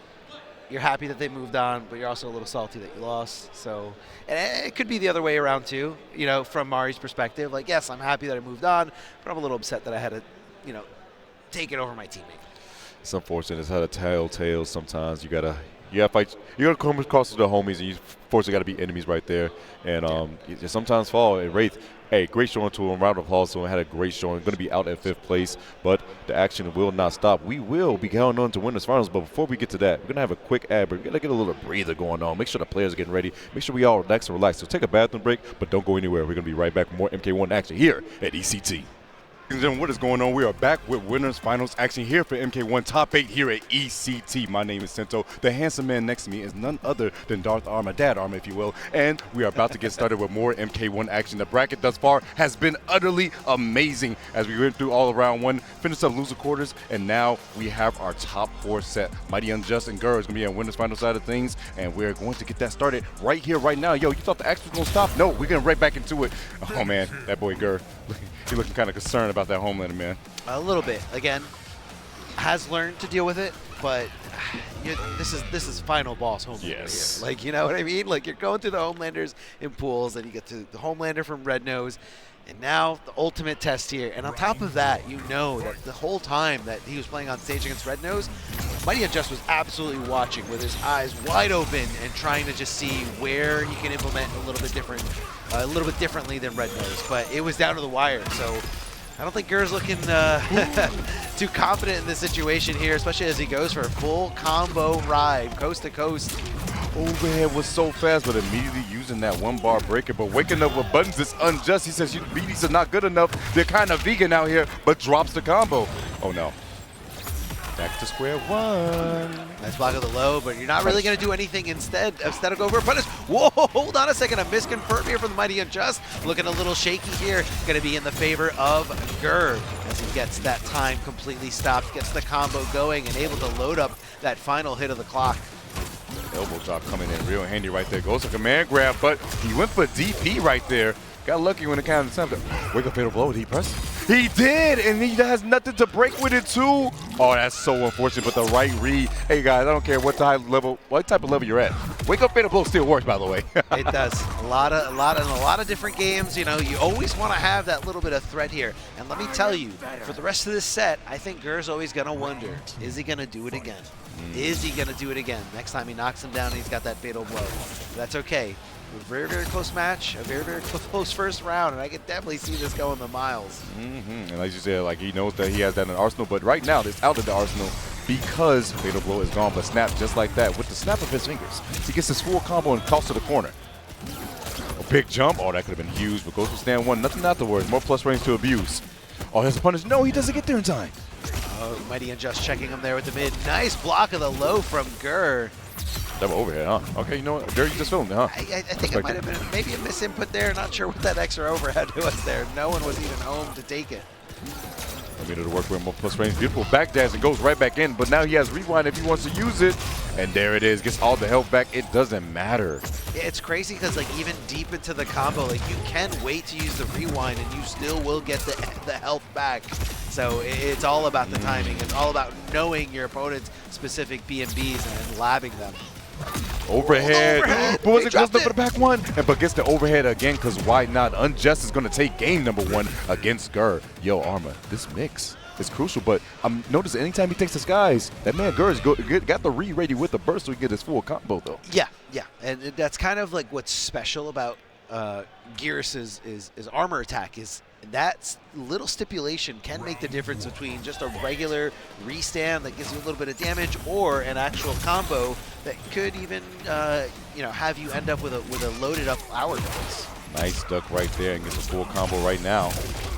You're happy that they moved on, but you're also a little salty that you lost. So, and it could be the other way around too. You know, from Mari's perspective, like, yes, I'm happy that I moved on, but I'm a little upset that I had to, you know, take it over my teammate. It's unfortunate. It's how the telltale sometimes. You gotta fight. You gotta come across to the homies, and you fortunately gotta be enemies right there. And you sometimes fall. And Wraith, hey, great showing to him. Round of applause to him. Had a great showing. Going to be out at 5th place, but the action will not stop. We will be going on to win this finals, but before we get to that, we're going to have a quick ad break. We're going to get a little breather going on. Make sure the players are getting ready. Make sure we all relax. So take a bathroom break, but don't go anywhere. We're going to be right back with more MK1 action here at ECT. Ladies and gentlemen, what is going on? We are back with winners finals action here for MK1 Top 8 here at ECT. My name is Sento. The handsome man next to me is none other than Darth Arma, Dad Arma, if you will. And we are about to get started with more MK1 action. The bracket thus far has been utterly amazing as we went through all of round one, finished up loser quarters, and now we have our top 4 set. MightyUnjust and Goro is going to be on winners final side of things, and we're going to get that started right here, right now. Yo, you thought the action was going to stop? No, we're getting right back into it. Oh man, that boy Goro. He's looking kind of concerned about that Homelander, man. A little bit. Again, has learned to deal with it, but this is final boss Homelander. Yes. Here. Like, you know what I mean? Like, you're going through the Homelanders in pools, and you get to the Homelander from Rednose, and now the ultimate test here. And on top of that, you know that the whole time that he was playing on stage against Rednose, MightyUnjust was absolutely watching with his eyes wide open and trying to just see where he can implement a little bit differently than Rednose. But it was down to the wire, so I don't think Gur's looking too confident in this situation here, especially as he goes for a full combo ride, coast to coast. Overhead was so fast, but immediately using that 1-bar breaker. But waking up with buttons is unjust. He says, BDs are not good enough. They're kind of vegan out here, but drops the combo. Oh no. Back to square one. Nice block of the low, but you're not really going to do anything instead of go for a punish. Whoa, hold on a second. A misconfirm here from the MightyUnjust. Looking a little shaky here. Going to be in the favor of Gur as he gets that time completely stopped, gets the combo going, and able to load up that final hit of the clock. Elbow drop coming in real handy right there. Goes to command grab, but he went for DP right there. Got lucky when it kind of attempted. Wake up fatal blow. Did he press? He did, and he has nothing to break with it too. Oh, that's so unfortunate, but the right read. Hey guys, I don't care what type of level you're at. Wake up fatal blow still works, by the way. It does. In a lot of different games, you know, you always want to have that little bit of threat here. And let me tell you, for the rest of this set, I think Gur's always going to wonder, is he going to do it again? Is he going to do it again? Next time he knocks him down and he's got that fatal blow. That's okay. A very, very close match, a very, very close first round, and I could definitely see this going the miles. And like you said, like he knows that he has that in the arsenal, but right now it's out of the arsenal because fatal blow is gone. But snap just like that with the snap of his fingers, he gets his full combo and toss to the corner. A big jump. Oh, that could have been huge, but goes for stand one. Nothing afterwards. More plus range to abuse. Oh, here's a punish. No, he doesn't get there in time. Oh, MightyUnjust checking him there with the mid. Nice block of the low from Gur. Double overhead, huh? Okay, you know what? Gary, you just filmed it, huh? I think it might have been maybe a misinput there. Not sure what that extra overhead was there. No one was even home to take it. I mean, it'll work with more plus range. Beautiful backdash and goes right back in, but now he has rewind if he wants to use it. And there it is. Gets all the health back. It doesn't matter. Yeah, it's crazy because, like, even deep into the combo, like, you can wait to use the rewind and you still will get the health back. So it's all about the timing. It's all about knowing your opponent's specific B&Bs and labbing them. Overhead. But was it close enough for the back one? But gets the overhead again, because why not? Unjust is going to take game number 1 against Gur. Yo, Arma, this mix is crucial, but notice anytime he takes the skies, that man Gur got the ready with the burst so he can get his full combo, though. Yeah, yeah. And that's kind of like what's special about Geras' is armor attack is that little stipulation can make the difference between just a regular restand that gives you a little bit of damage or an actual combo that could even have you end up with a loaded up hourglass. Nice duck right there and gets a full combo right now.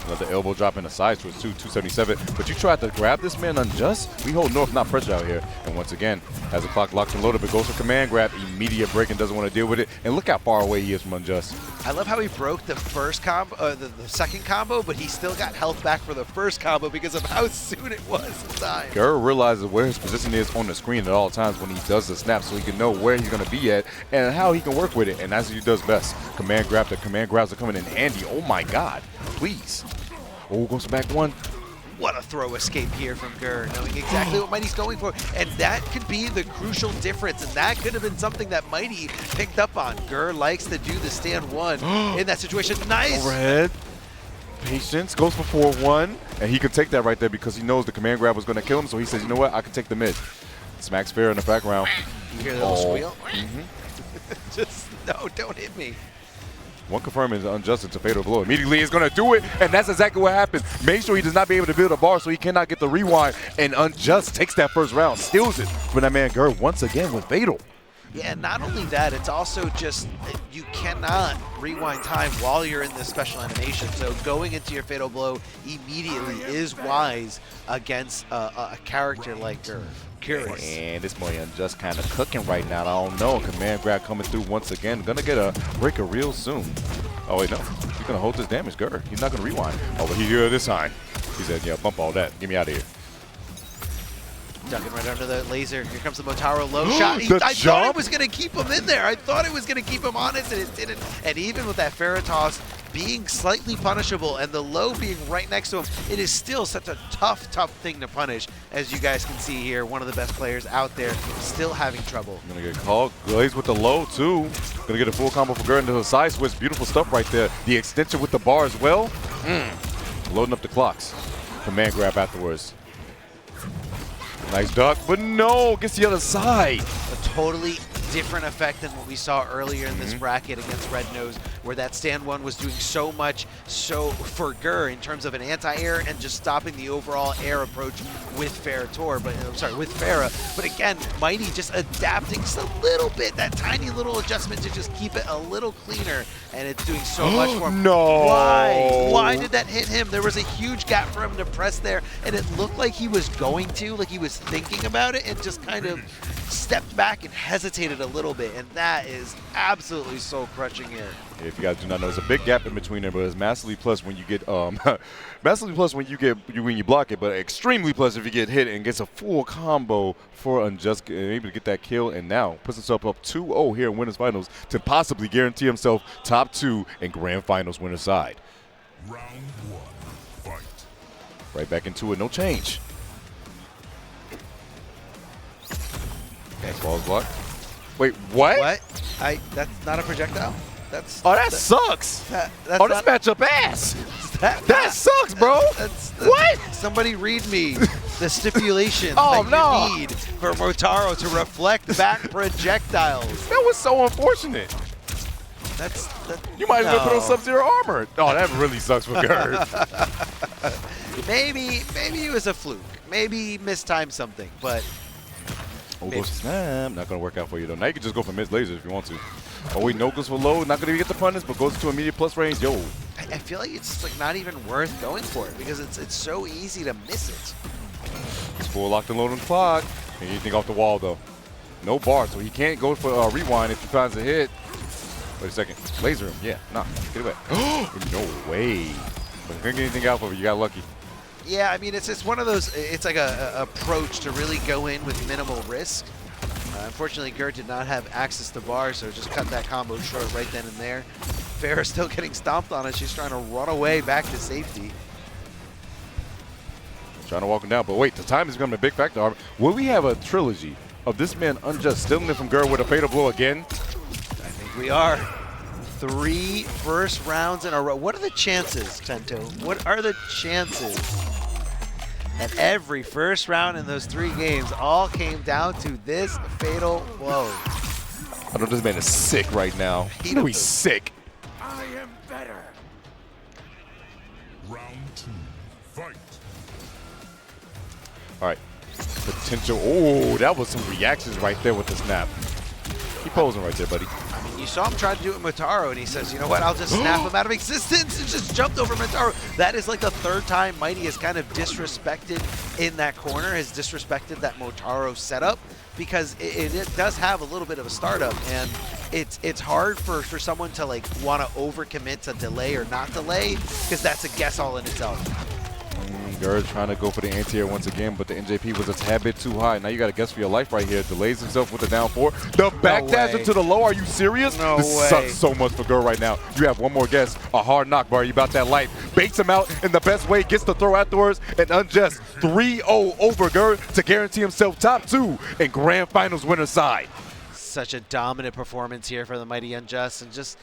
Another elbow drop in the side switch too, 277. But you tried to grab this man Unjust. We hold North, not pressure out here. And once again, has the clock locked and loaded, but goes for command grab, immediate break and doesn't want to deal with it. And look how far away he is from Unjust. I love how he broke the first combo, the second combo, but he still got health back for the first combo because of how soon it was in time. Goro realizes where his position is on the screen at all times when he does the snap, so he can know where he's going to be at and how he can work with it. And that's what he does best. Command grab. The command grabs are coming in handy. Oh my God! Please. Oh, goes back one. What a throw escape here from Gur, knowing exactly what Mighty's going for. And that could be the crucial difference, and that could have been something that Mighty picked up on. Gur likes to do the stand one in that situation. Nice! Overhead. Patience. Goes for 4-1, and he could take that right there because he knows the command grab was going to kill him, so he says, you know what, I can take the mid. Smacks Ferra in the background. You hear the little squeal? Just, no, don't hit me. One confirm is Unjust into fatal blow. Immediately he's going to do it, and that's exactly what happened. Make sure he does not be able to build a bar so he cannot get the rewind, and Unjust takes that first round, steals it from that man Gur once again with fatal. Yeah, and not only that, it's also just you cannot rewind time while you're in this special animation. So going into your fatal blow immediately is wise against a character like Geras. And this MightyUnjust kind of cooking right now. I don't know. Command grab coming through once again. Gonna get a breaker real soon. Oh wait, no. He's gonna hold this damage, Gur. He's not gonna rewind. Oh, but he did this time. He said, yeah, bump all that. Get me out of here. Ducking right under the laser. Here comes the Motaro low shot. I jump? thought it was going to keep him in there. I thought it was going to keep him honest, and it didn't. And even with that Ferra toss being slightly punishable and the low being right next to him, it is still such a tough thing to punish. As you guys can see here, one of the best players out there still having trouble. Gonna get called. Glaze with the low, too. Gonna get a full combo for Gur into the side switch. Beautiful stuff right there. The extension with the bar as well. Loading up the clocks. Command grab afterwards. Nice duck, but no, gets the other side. A totally different effect than what we saw earlier in this bracket against Rednose, where that stand one was doing so much for Gur in terms of an anti-air and just stopping the overall air approach with Ferra. With Ferra. But again, Mighty just adapting just a little bit, that tiny little adjustment to just keep it a little cleaner, and it's doing so much for him. No. Why did that hit him? There was a huge gap for him to press there, and it looked like he was going to, like he was thinking about it, and just kind of stepped back and hesitated a little bit, and that is absolutely soul crushing here. If you guys do not know, there's a big gap in between there, but it's massively plus when you get massively plus when you block it, but extremely plus if you get hit and gets a full combo for Unjust, able to get that kill, and now puts himself up 2-0 here in winners finals to possibly guarantee himself top 2 in grand finals winner side. Round 1, fight. Right back into it, no change. Balls blocked. Wait, what? What? That's not a projectile? That sucks. That's this not, matchup ass. That sucks, bro. What? Somebody read me the stipulations Oh, that no. you need for Motaro to reflect back projectiles. That was so unfortunate. You might as well put on Sub-Zero armor. Oh, that really sucks for Gur. Maybe it was a fluke. Maybe he mistimed something, but Oh, goes to snap. Not going to work out for you, though. Now you can just go for mid lasers if you want to. Oh, wait, no goes for low. Not going to get the punish, but goes to immediate plus range. Yo. I feel like it's like not even worth going for it because it's so easy to miss it. It's full locked and loading clock. Anything off the wall, though. No bar, so he can't go for rewind if he finds a hit. Wait a second. Laser him. Yeah. Nah. Get away. No way. But couldn't get anything out of it. You got lucky. Yeah, I mean, it's one of those, it's like a approach to really go in with minimal risk. Unfortunately, Gur did not have access to bars, so just cut that combo short right then and there. Ferra still getting stomped on it. She's trying to run away back to safety. Trying to walk him down, but wait, the time is becoming a big factor. Will we have a trilogy of this man Unjust stealing it from Gur with a fatal blow again? I think we are. 3 first rounds in a row. What are the chances, Tento? What are the chances that every first round in those 3 games all came down to this fatal blow? I know this man is sick right now. You know he's sick. I am better. Round 2, fight. All right, potential. Oh, that was some reactions right there with the snap. He posing right there, buddy. I mean, you saw him try to do it with Motaro, and he says, you know what, I'll just snap him out of existence, and just jumped over Motaro. That is like the 3rd time Mighty has kind of disrespected in that corner, has disrespected that Motaro setup, because it does have a little bit of a startup, and it's hard for someone to like want to overcommit to delay or not delay, because that's a guess all in itself. Gur trying to go for the anti-air once again, but the NJP was a tad bit too high. Now you got to guess for your life right here. Delays himself with the down 4. The back dash into the low. Are you serious? No this way. Sucks so much for Gur right now. You have one more guess. A hard knock bar. You about that life. Baits him out in the best way. Gets the throw afterwards. And Unjust 3-0 over Gur to guarantee himself top 2 in grand finals winner side. Such a dominant performance here for the MightyUnjust, and just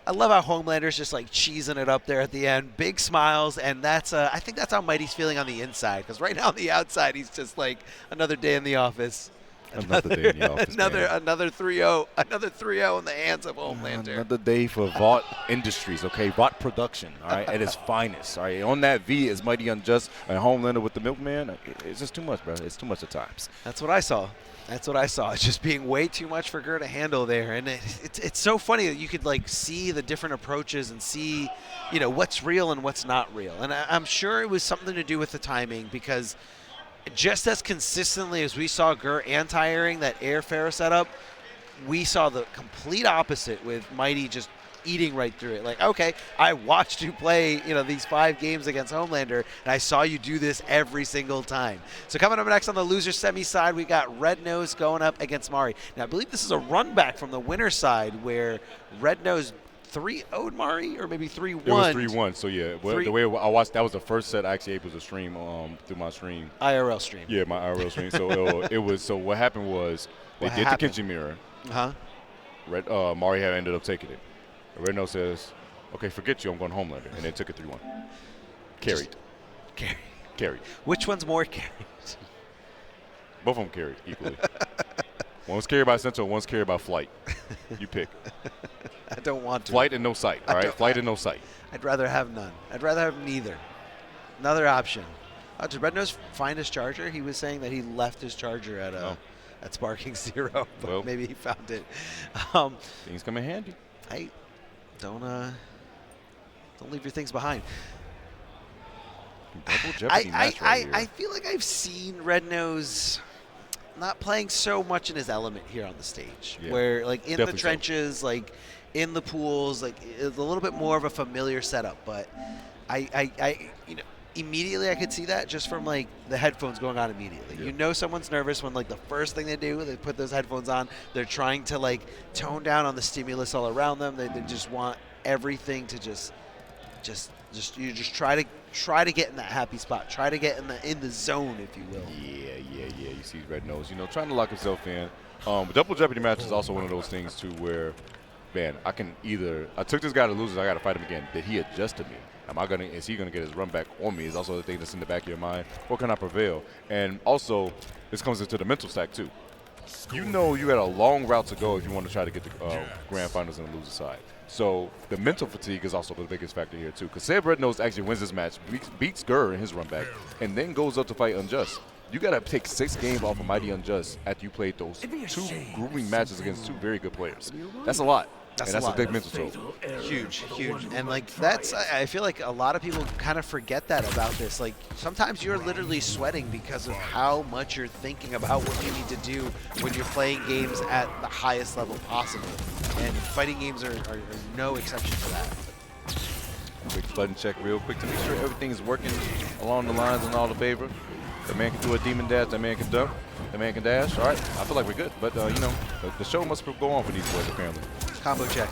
I love how Homelander's just like cheesing it up there at the end. Big smiles, and that's I think that's how Mighty's feeling on the inside, because right now on the outside he's just like another day in the office. Another day in the office, another man. another 3-0, another 3-0 in the hands of Homelander. Another day for Vought Industries, okay? Vought Production, all right, at its finest, all right? On that V is Mighty Unjust and Homelander with the Milkman. It's just too much, bro. It's too much at times. That's what I saw. That's what I saw. It's just being way too much for Goro to handle there, and it's so funny that you could like see the different approaches and see, you know, what's real and what's not real. And I'm sure it was something to do with the timing, because just as consistently as we saw Goro anti-airing that air Ferra setup, we saw the complete opposite with Mighty just eating right through it. Like, okay, I watched you play, you know, these 5 games against Homelander, and I saw you do this every single time. So coming up next on the loser semi side, we got Rednose going up against Mari. Now, I believe this is a run back from the winner side where Rednose 3-0'd Mari, or maybe 3-1. It was 3-1, so yeah. The way I watched, that was the first set I actually able to stream through my stream. IRL stream. Yeah, my IRL stream. So it was. So what happened was they did the Kenshi mirror. Mari had ended up taking it. Rednose says, "Okay, forget you. I'm going Homelander," and then took it 3-1. Carried. Carried. Which one's more carried? Both of them carried equally. One's carried by Central, one's carried by Flight. You pick. I don't want to. Flight and no sight, all right? Flight and no sight. I'd rather have none. I'd rather have neither. Another option. Did Rednose find his charger? He was saying that he left his charger at Sparking Zero, but well, maybe he found it. Things come in handy. Hey, don't leave your things behind. Double Jeopardy match right here. I feel like I've seen Rednose not playing so much in his element here on the stage, where like in the trenches, like in the pools, like it's a little bit more of a familiar setup. But I you know, immediately I could see that just from like the headphones going on immediately. You know someone's nervous when like the first thing they do, they put those headphones on. They're trying to like tone down on the stimulus all around them. They just want everything to just try to get in that happy spot. Try to get in the zone, if you will. Yeah. You see Rednose, trying to lock himself in. Double Jeopardy match is also one of those things too where, man, I took this guy to losers, I got to fight him again. Did he adjust to me? Is he gonna get his run back on me? Is also the thing that's in the back of your mind. Or can I prevail? And also, this comes into the mental stack too. You know you got a long route to go if you want to try to get the grand finals on the loser side. So the mental fatigue is also the biggest factor here too. Because say Rednose actually wins this match, beats Goro in his run back, and then goes up to fight Unjust. You got to take 6 games off of Mighty Unjust after you played those 2 grueling matches against 2 very good players. That's a lot. That's a big mental toll. Huge. And like I feel like a lot of people kind of forget that about this. Like sometimes you're literally sweating because of how much you're thinking about what you need to do when you're playing games at the highest level possible. And fighting games are no exception to that. Quick button check real quick to make sure everything is working along the lines in all the favor. The man can do a demon dash, the man can dunk, the man can dash. All right, I feel like we're good. But, the show must go on for these boys, apparently. Combo check.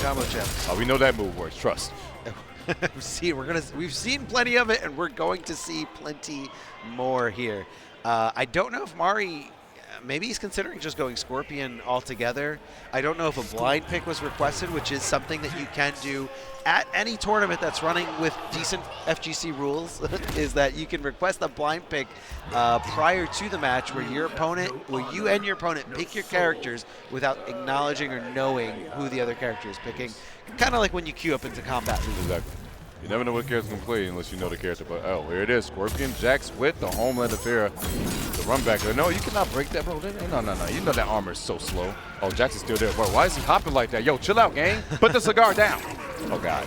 Combo check. We know that move works. Trust. We've seen plenty of it, and we're going to see plenty more here. I don't know if Mari, maybe he's considering just going Scorpion altogether. I don't know if a blind pick was requested, which is something that you can do at any tournament that's running with decent FGC rules, is that you can request a blind pick prior to the match where you and your opponent pick your characters without acknowledging or knowing who the other character is picking. Kind of like when you queue up into Kombat League. Exactly. You never know what character's going to play unless you know the character. But, here it is. Scorpion Jax with the Homelander Ferra. The run back there. No, you cannot break that, bro. No. You know that armor is so slow. Oh, Jax is still there. Bro, why is he hopping like that? Yo, chill out, gang. Put the cigar down. Oh, God.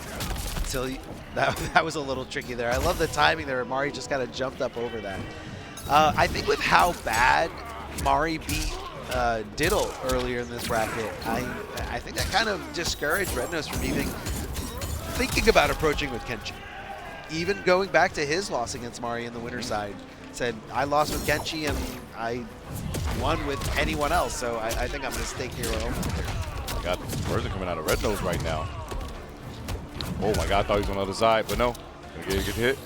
That was a little tricky there. I love the timing there. Mari just kind of jumped up over that. I think with how bad Mari beat Diddle earlier in this bracket, I think that kind of discouraged Rednose from even thinking about approaching with Kenshi. Even going back to his loss against Mari in the winner's side, said, I lost with Kenshi and I won with anyone else, so I think I'm going to stake here at home. Got the conversion coming out of Rednose right now. Oh my God, I thought he was on the other side, but no. Gonna get hit.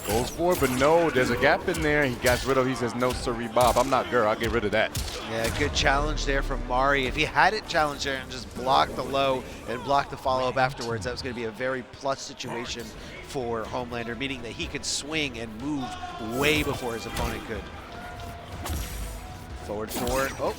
Goes for it, but no, there's a gap in there. He got rid of, he says, no, sorry, Bob. I'm not Goro. I'll get rid of that. Yeah, good challenge there from Mari. If he had it challenged there and just blocked the low and blocked the follow-up afterwards, that was going to be a very plus situation for Homelander, meaning that he could swing and move way before his opponent could. Forward 4. Oh,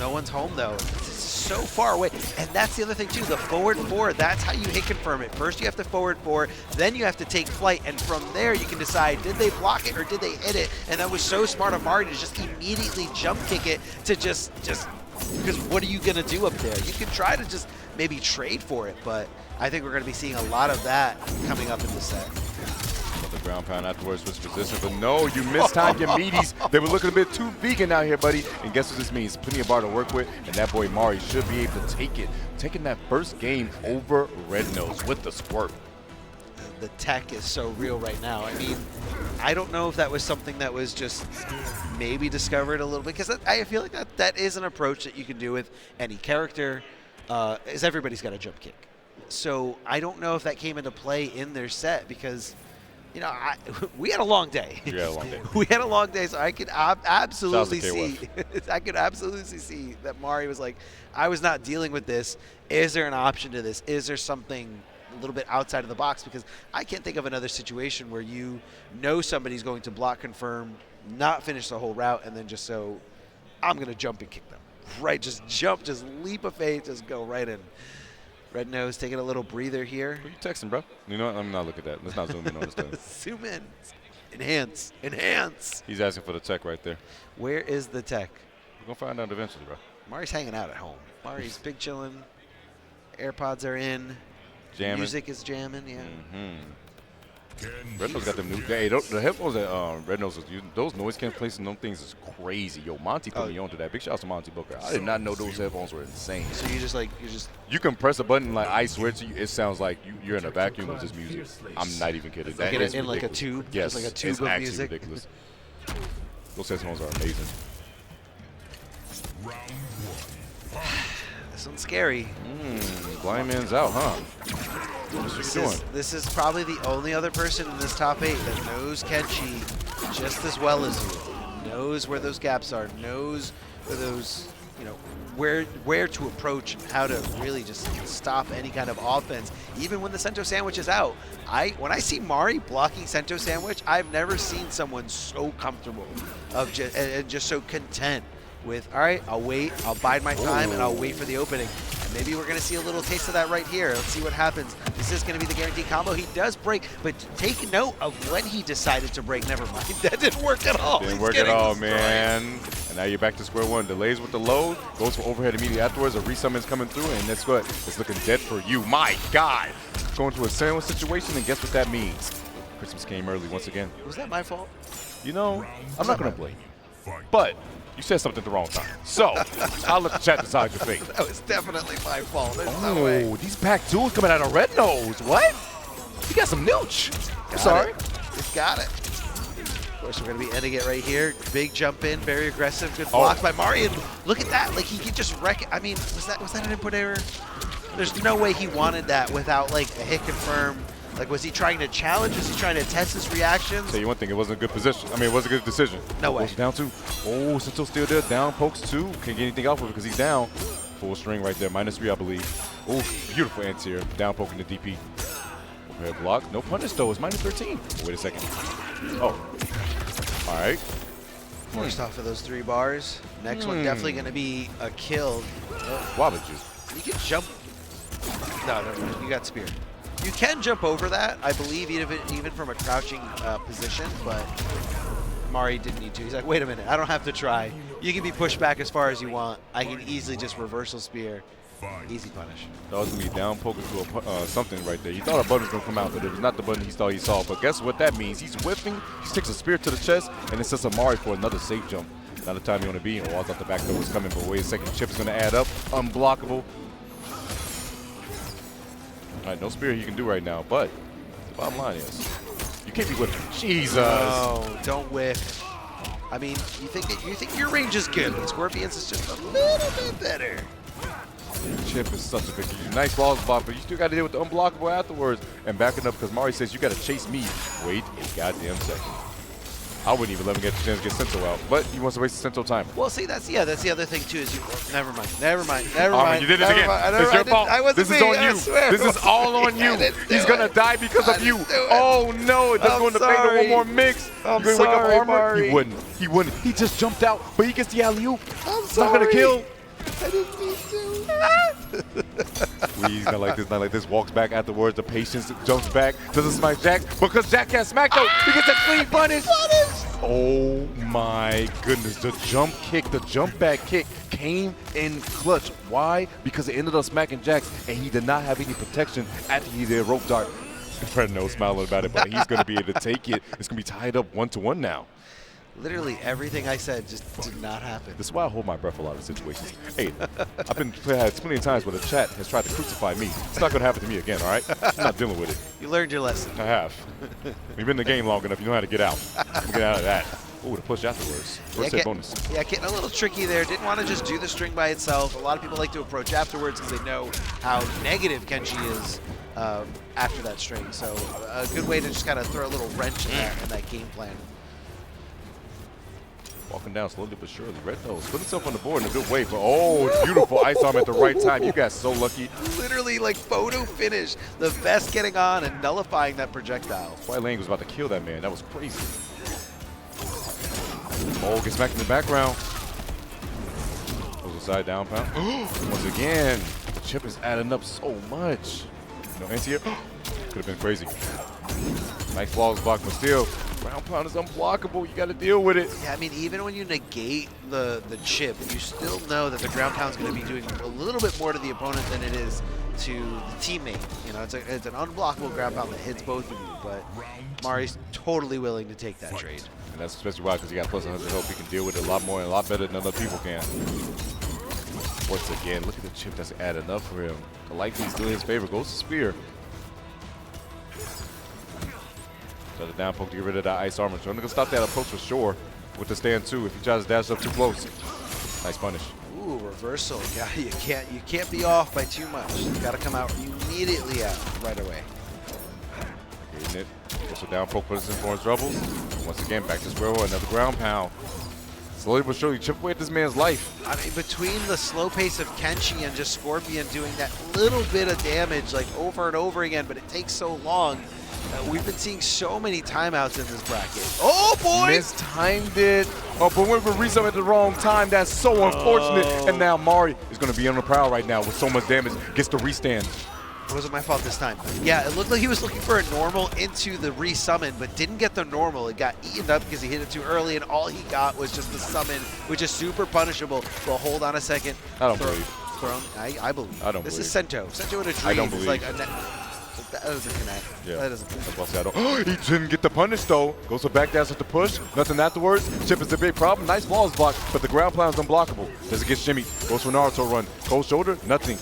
no one's home though. This is so far away. And that's the other thing too, the forward 4, that's how you hit confirm it. First you have to forward 4, then you have to take flight, and from there you can decide, did they block it or did they hit it? And that was so smart of Mari to just immediately jump kick it to just because what are you gonna do up there? You can try to just maybe trade for it, but I think we're gonna be seeing a lot of that coming up in the set. The ground pound afterwards, switch position, but no, you mistimed your meaties. They were looking a bit too vegan out here, buddy. And guess what this means? Plenty of bar to work with, and that boy Mari should be able to take it. Taking that first game over Rednose with the squirt. The tech is so real right now. I mean, I don't know if that was something that was just maybe discovered a little bit, because I feel like that is an approach that you can do with any character, is everybody's got a jump kick. So I don't know if that came into play in their set, because you know, we had a long day. We had a long day. We had a long day, so I could absolutely see. I could absolutely see that Mari was like, I was not dealing with this. Is there an option to this? Is there something a little bit outside of the box? Because I can't think of another situation where you know somebody's going to block confirm, not finish the whole route, and then just so I'm going to jump and kick them. Right, just jump, just leap of faith, just go right in. Rednose taking a little breather here. Who you texting, bro? You know what? I'm not looking at that. Let's not zoom in on this thing. Zoom in. Enhance. Enhance. He's asking for the tech right there. Where is the tech? We're going to find out eventually, bro. Mari's hanging out at home. Mari's big chilling. AirPods are in. Jamming. Music is jamming, yeah. Rednose got them new. Hey, the headphones that Rednose was using, those noise cancellation, them things is crazy. Yo, Monty put me onto that. Big shout out to Monty Booker. I did not know those headphones were insane. So you just you can press a button, like I swear to you, it sounds like you're in a vacuum of just music. I'm not even kidding. That is in ridiculous. Like a tube. Yes, like a tube it's of actually music. ridiculous. Those headphones are amazing. This one's scary. Blind man's out, huh? This is probably the only other person in this top 8 that knows Kenshi just as well as you. Knows where those gaps are. Knows where those, you know, where to approach and how to really just stop any kind of offense. Even when the Sento Sandwich is out, when I see Mari blocking Sento Sandwich, I've never seen someone so comfortable and just so content with, all right, I'll wait, I'll bide my time, and I'll wait for the opening. And maybe we're going to see a little taste of that right here. Let's see what happens. This is going to be the guaranteed combo. He does break, but take note of when he decided to break. Never mind. That didn't work at all. Didn't work at all, man. And now you're back to square one. Delays with the load, goes for overhead immediately afterwards. A resummon's coming through, and that's what? It's looking dead for you. My God. Going to a sandwich situation, and guess what that means? Christmas came early once again. Was that my fault? You know, I'm not going to blame you. But you said something at the wrong time. So, I'll let the chat decide your fate. That was definitely my fault. There's no way. These pack duels coming out of Rednose. What? You got some nilch. Sorry. He's got it. Of course, we're going to be ending it right here. Big jump in, very aggressive. Good block by Mari. And look at that. Like, he could just wreck it. I mean, was that an input error? There's no way he wanted that without, like, a hit confirm. Like, was he trying to challenge? Was he trying to test his reactions? Tell you one thing, it wasn't a good position. I mean, it wasn't a good decision. No way. Down 2. Oh, Sento's still there. Down pokes 2. Can't get anything off of it because he's down. Full string right there. -3, I believe. Oh, beautiful anti-air. Down poking the DP. Overhead block. No punish, though. It's -13. Wait a second. Oh. All right. Forced off of those 3 bars. Next one definitely going to be a kill. Why would you? You can jump. No, you got spear. You can jump over that, I believe, even from a crouching position, but Mari didn't need to. He's like, wait a minute, I don't have to try. You can be pushed back as far as you want. I can easily just reversal spear. Easy punish. That was going to be down poking to something right there. You thought a button was going to come out, but it was not the button he thought he saw. But guess what that means? He's whipping, he sticks a spear to the chest, and it sets Mari for another safe jump. Not the time you want to be, and walls out the back door was coming, but wait a second, chip is going to add up. Unblockable. All right, no spear he can do right now, but the bottom line is, you can't be whipping. Jesus. No, don't whiff. I mean, you think your range is good, but Scorpions is just a little bit better. Chip is such a big deal. Nice wall spot, but you still got to deal with the unblockable afterwards and backing up because Mari says you got to chase me. Wait a goddamn second. I wouldn't even let him get the chance to get Sindel out, but he wants to waste the Sindel timer. Well, see, that's the other thing too. Is you never mind. You did it again. It's your fault. This is on you. This is all on you. He's gonna die because of you. Oh no! It doesn't go in the favor. One more mix. I'm sorry, Mari. He wouldn't. He just jumped out, but he gets the alley-oop. I'm sorry. Not gonna kill. I didn't mean to. He's not like this. Walks back afterwards. The patience jumps back. Doesn't smack Jack because Jack can't smack though. He gets a clean punish. Oh my goodness. The jump kick, the jump back kick came in clutch. Why? Because it ended up smacking Jax and he did not have any protection after he did rope dart. Rednose smiling about it, but he's going to be able to take it. It's going to be tied up 1-1 now. Literally everything I said just did not happen. This is why I hold my breath a lot of situations. Hey, I've been had plenty of times where the chat has tried to crucify me. It's not going to happen to me again, all right? I'm not dealing with it. You learned your lesson. I have. You've been in the game long enough. You know how to get out. Get out of that. Ooh, the push afterwards. First hit bonus. Yeah, getting a little tricky there. Didn't want to just do the string by itself. A lot of people like to approach afterwards because they know how negative Kenshi is after that string. So a good way to just kind of throw a little wrench in that game plan. Walking down slowly but surely. Rednose put himself on the board in a good way, but oh, beautiful ice arm at the right time. You guys so lucky. Literally like photo finish. The vest getting on and nullifying that projectile. White Lane was about to kill that man. That was crazy. Oh, gets back in the background. Goes aside down pound. Once again, the chip is adding up so much. No anti-air. Could have been crazy. Nice flawless block, but still, ground pound is unblockable. You got to deal with it. Yeah, I mean, even when you negate the chip, you still know that the ground pound's going to be doing a little bit more to the opponent than it is to the teammate. You know, it's an unblockable ground pound that hits both of you, but Mari's totally willing to take that trade. And that's especially why, because he got plus 100 health. He can deal with it a lot more and a lot better than other people can. Once again, look at the chip that's adding up for him. The lightning still in his favor. Goes to spear. Does a down poke to get rid of that ice armor. So I'm going to stop that approach for sure with the stand too if he tries to dash up too close. Nice punish. Ooh, reversal. Yeah, you can't be off by too much. You got to come out immediately out right away. Getting it. Goes to down poke, puts us in for his troubles. Once again, back to square one. Another ground pound. Slowly but surely, chip away at this man's life. I mean, between the slow pace of Kenshi and just Scorpion doing that little bit of damage like over and over again, but it takes so long. We've been seeing so many timeouts in this bracket. Oh boy! Mistimed it. Oh, but went for resummon at the wrong time. That's so unfortunate. And now Mari is going to be on the prowl right now with so much damage. Gets the restand. It wasn't my fault this time. Yeah, it looked like he was looking for a normal into the resummon, but didn't get the normal. It got eaten up because he hit it too early, and all he got was just the summon, which is super punishable. Well, hold on a second. I don't believe. I believe. I don't this believe. Is Sento. Sento in a dream. I don't believe. Like that doesn't connect. Yeah. That doesn't connect. That's what I said. He didn't get the punish though. Goes for back dash with the push. Nothing afterwards. Chip is a big problem. Nice balls block, but the ground pound is unblockable. Doesn't get shimmy. Goes for Naruto run. Cold shoulder. Nothing.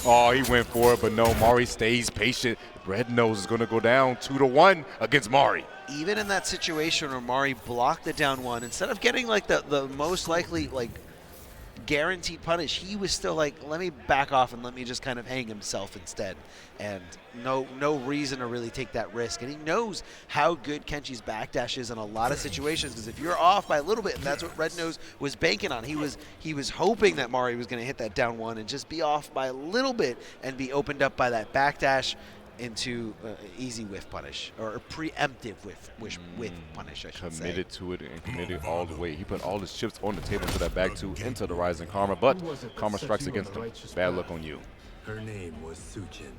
Oh, he went for it, but no. Mari stays patient. Rednose is going to go down 2-1 against Mari. Even in that situation where Mari blocked the down one, instead of getting like the most likely like guaranteed punish, he was still like, let me back off and let me just kind of hang himself instead. And no reason to really take that risk. And he knows how good Kenshi's backdash is in a lot of situations, because if you're off by a little bit, and that's what Rednose was banking on, he was hoping that Mari was going to hit that down one and just be off by a little bit and be opened up by that backdash into easy whiff punish, or a preemptive whiff punish, I should say. Committed to it and committed all the way. He put all his chips on the table for that back two into the rising karma, but karma strikes against him. Bad luck on you. Her name was Sujin.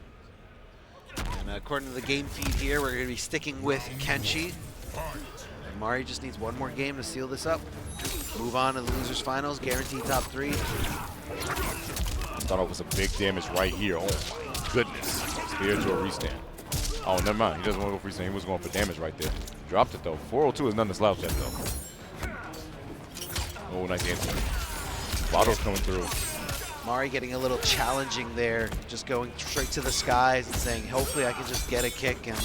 And according to the game feed here, we're going to be sticking with Kenshi. And Mari just needs one more game to seal this up. Move on to the losers finals, guaranteed top 3. Thought it was a big damage right here. Oh my goodness. Spear to a restand. Oh, never mind. He doesn't want to go for restand. He was going for damage right there. Dropped it though. 402 is nothing to slouch at though. Oh, nice answer. Mavado's coming through. Mari getting a little challenging there, just going straight to the skies and saying, hopefully I can just get a kick and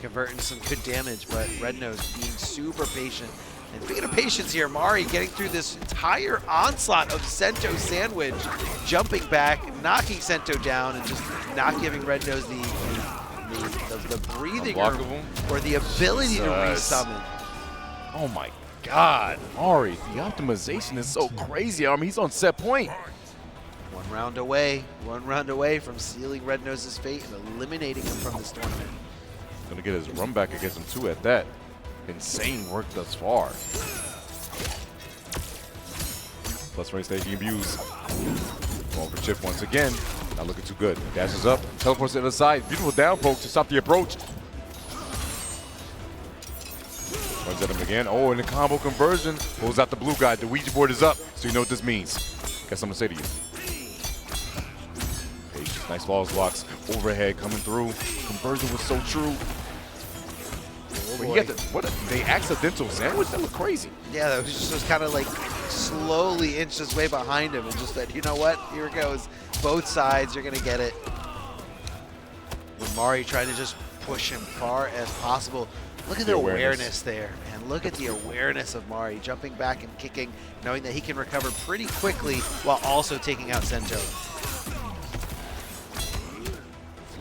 convert into some good damage, but Rednose being super patient. And speaking of patience here, Mari getting through this entire onslaught of Sento sandwich, jumping back, knocking Sento down, and just not giving Rednose the breathing or the ability to resummon. Oh my God, Mari, the optimization is so crazy. I mean, he's on set point. One round away from sealing Rednose's fate and eliminating him from this tournament. Gonna get his run back against him too at that. Insane work thus far. Plus range stage abuse. Going for chip once again. Not looking too good. Dashes up, teleports to the other side. Beautiful down poke to stop the approach. Runs at him again. Oh, and the combo conversion. Pulls out the blue guy. The Ouija board is up, so you know what this means. Got something to say to you. Patience. Nice falls blocks. Overhead coming through. Conversion was so true. Oh, But he got the accidental sandwich? That looked crazy. Yeah, that was just kind of like slowly inched his way behind him and just said, you know what, here it goes. Both sides, you're going to get it. With Mari trying to just push him far as possible. Look at the awareness there, man. Look at the awareness of Mari jumping back and kicking, knowing that he can recover pretty quickly while also taking out Sento.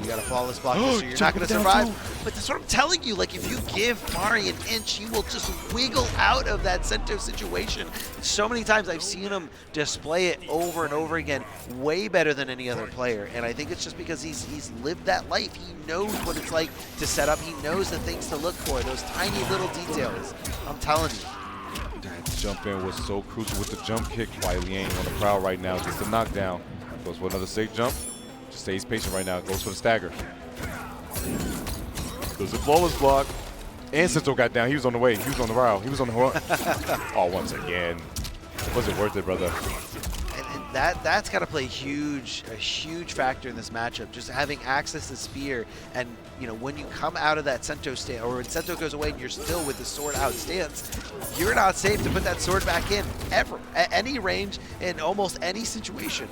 You got a flawless block, so you're not going to survive. But that's what I'm telling you. Like, if you give Mari an inch, he will just wiggle out of that Sento situation. So many times I've seen him display it over and over again, way better than any other player. And I think it's just because he's lived that life. He knows what it's like to set up. He knows the things to look for, those tiny little details. I'm telling you. That jump in was so crucial with the jump kick. Wiley ain't on the prowl right now. Gets the knockdown. Goes for another safe jump. Just stays patient right now. Goes for the stagger. Does a flawless block. And Sento got down. He was on the way. He was on the route. He was on the run. Oh, once again. Was it worth it, brother? And that's got to play a huge factor in this matchup. Just having access to spear, and you know when you come out of that Sento stance, or when Sento goes away and you're still with the sword out stance, you're not safe to put that sword back in ever at any range in almost any situation.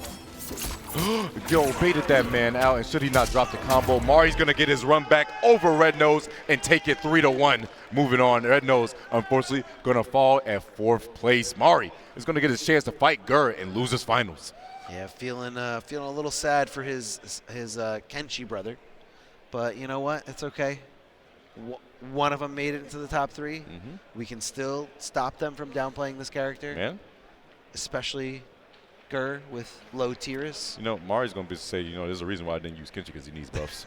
Yo, baited that man out, and should he not drop the combo, Mari's gonna get his run back over Rednose and take it 3-1. Moving on, Rednose, unfortunately, gonna fall at 4th place. Mari is gonna get his chance to fight Geras and lose his finals. Yeah, feeling a little sad for his Kenshi brother, but you know what? It's okay. One of them made it into the top 3. We can still stop them from downplaying this character, Man, especially with low tiers. you know, Mari's gonna be say, you know, there's a reason why I didn't use Kenshi, because he needs buffs.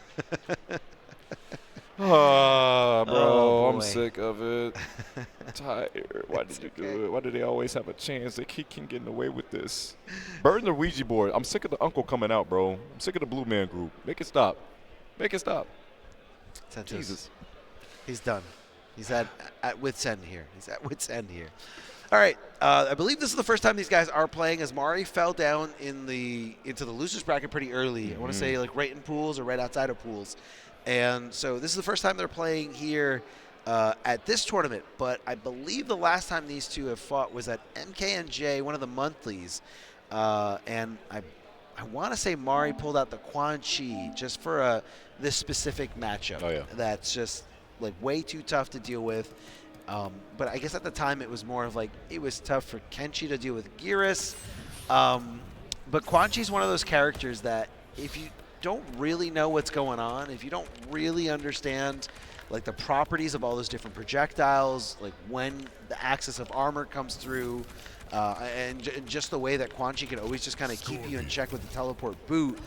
Oh, bro, Oh, I'm boy. sick of it. I'm tired. Why did you do it? Why do they always have a chance? They keep getting away with this. Burn the Ouija board. I'm sick of the uncle coming out, bro. I'm sick of the Blue Man group. Make it stop. Make it stop. Jesus. He's done. He's at wit's end here. He's at wit's end here. All right, I believe this is the first time these guys are playing, as Mari fell down into the losers bracket pretty early. I want to say like right in pools or right outside of pools. And so this is the first time they're playing here at this tournament. But I believe the last time these two have fought was at MKNJ, one of the monthlies. And I want to say Mari pulled out the Quan Chi just for this specific matchup. Oh, yeah. That's just like way too tough to deal with. But I guess at the time it was more of like it was tough for Kenshi to deal with Geras. But Quan Chi's one of those characters that if you don't really know what's going on, if you don't really understand like the properties of all those different projectiles, like when the axis of armor comes through, and just the way that Quan Chi can always just kind of keep you in check with the teleport boot,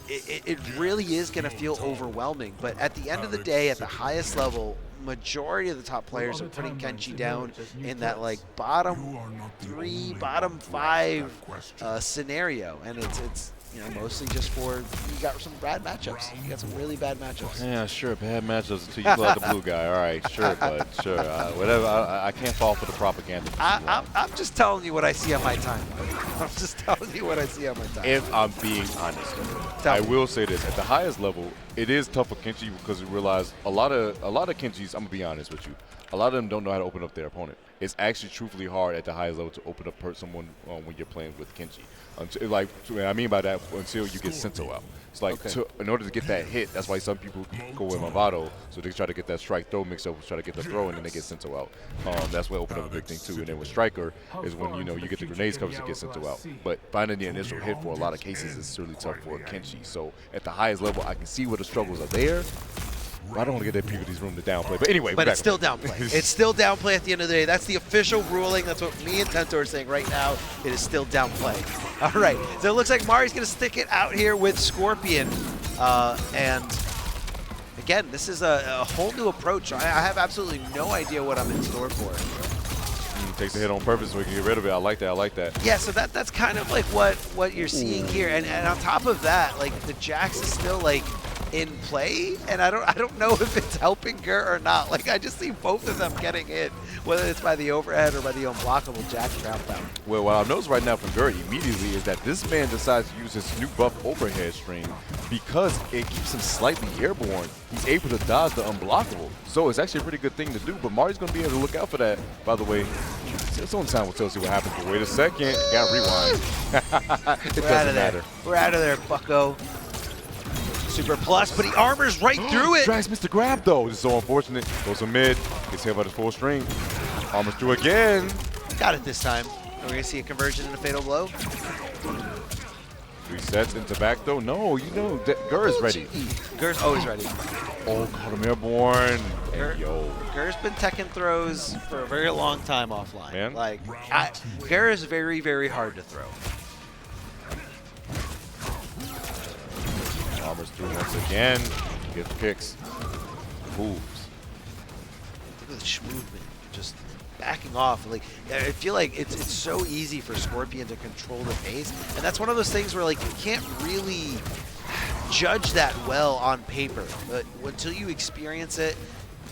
it really is going to feel overwhelming. But at the end of the day, at the highest level, majority of the top players are putting Kenshi down in that like bottom 3, bottom 5 scenario, and it's you know mostly just for you got some bad matchups. You got some really bad matchups. Yeah, sure, bad matchups until you pull out the blue guy. All right, sure, bud, sure. Whatever. I can't fall for the propaganda. I'm just telling you what I see on my time. I'm just telling you what I see on my time. If I'm being honest, I will say this: at the highest level, it is tough for Kenshi because we realize a lot of Kenshis. I'm gonna be honest with you. A lot of them don't know how to open up their opponent. It's actually truthfully hard at the highest level to open up someone when you're playing with Kenshi. Until, like, what I mean by that, until you get Sento out. It's like in order to get that hit, that's why some people go with Mavado, so they try to get that strike throw mixed up, try to get the throw, and then they get Sento out. That's what opened up a big thing too. And then with Stryker is when you get the grenades coverage to get Sento out. But finding the initial hit for a lot of cases is really tough for Kenshi. So at the highest level, I can see where the struggles are there. I don't want to get that Peabody's room to downplay. But anyway, But it's still downplay. It's still downplay at the end of the day. That's the official ruling. That's what me and Tento are saying right now. It is still downplay. All right. So it looks like Mari's going to stick it out here with Scorpion. And again, this is a whole new approach. I have absolutely no idea what I'm in store for. Takes the hit on purpose so we can get rid of it. I like that. I like that. Yeah, so that's kind of like what you're seeing here. And on top of that, like the Jax is still like in play, and I don't know if it's helping Gur or not. Like I just see both of them getting hit, whether it's by the overhead or by the unblockable Jax ground pound. Well, what I've noticed right now from Gur immediately is that this man decides to use his new buff overhead stream because it keeps him slightly airborne. He's able to dodge the unblockable. So it's actually a pretty good thing to do, but Mari's going to be able to look out for that, by the way. It's on time. We'll tell us what happens, but wait a second. Got to rewind. It doesn't matter. We're out of there, bucko. Super plus, but he armors right through it. Drags missed the grab, though. This is so unfortunate. Goes to mid. Gets hit by the full string. Armors through again. Got it this time. Are we going to see a conversion and a fatal blow? 3 sets into back, though. No, you know, Gur is ready. Gur's always ready. Oh, caught him airborne. Gur, Yo. Gur's been teching throws for a very long time offline. Man. Like, Gur is very, very hard to throw. Armors through once again. Gets kicks. Moves. Look at the movement. Just backing off. Like I feel like it's so easy for Scorpion to control the pace, and that's one of those things where like you can't really judge that well on paper, but until you experience it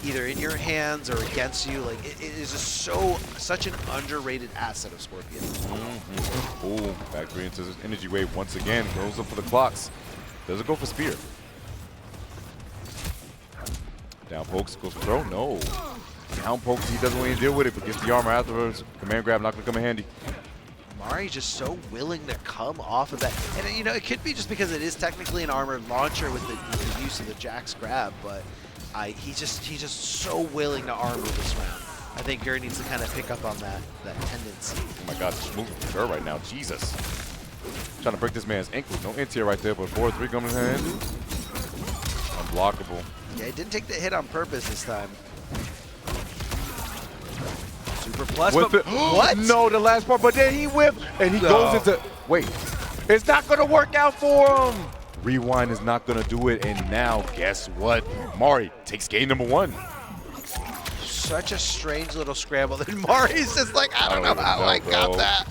either in your hands or against you, like it is just such an underrated asset of Scorpion. Ooh, back 3 into his energy wave once again. Goes up for the clocks. Does it go for spear? Down pokes, goes for throw. No. Down pokes, he doesn't want to deal with it, but gets the armor afterwards. Command grab, not going to come in handy. Mari's just so willing to come off of that. And, you know, it could be just because it is technically an armored launcher with the use of the Jax grab, but he's just so willing to armor this round. I think Gur needs to kind of pick up on that tendency. Oh my God, smooth Gur right now. Jesus. Trying to break this man's ankle. No anti right there, but 4-3 coming in handy. Unblockable. Yeah, he didn't take the hit on purpose this time. Super plus, but what? No, the last part, but then he whipped, and he goes into, wait, it's not gonna work out for him. Rewind is not gonna do it, and now, guess what? Mari takes game number 1. Such a strange little scramble. Then Mari's just like, I don't know how I got that.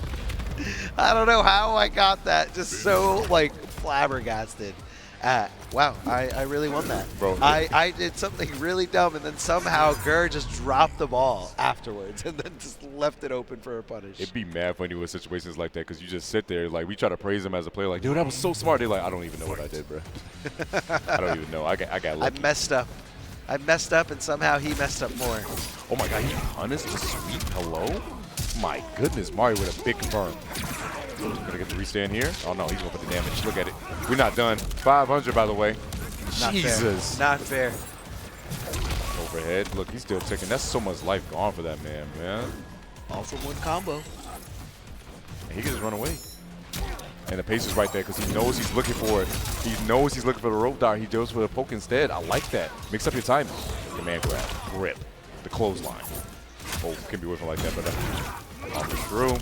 I don't know how I got that. Just so, like, flabbergasted. Wow, I really won that. Bro, I did something really dumb, and then somehow Gur just dropped the ball afterwards and then just left it open for a punish. It'd be mad funny with situations like that because you just sit there, like, we try to praise him as a player, like, dude, that was so smart. They're like, I don't even know what I did, bro. I don't even know. I got lucky. I messed up. I messed up, and somehow he messed up more. Oh, my God, he punished the sweep. Hello? My goodness, Mari with a big confirm. Gonna get the restand here. Oh no, he's going for the damage. Look at it. We're not done. 500, by the way. Not Jesus. Fair. Not fair. Overhead. Look, he's still ticking. That's so much life gone for that man. All from one combo. And he can just run away. And the pace is right there because he knows he's looking for it. He knows he's looking for the rope dart. He goes for the poke instead. I like that. Mix up your timing. Command grab. Grip. The clothesline. Oh, can be whipping like that, but off the through.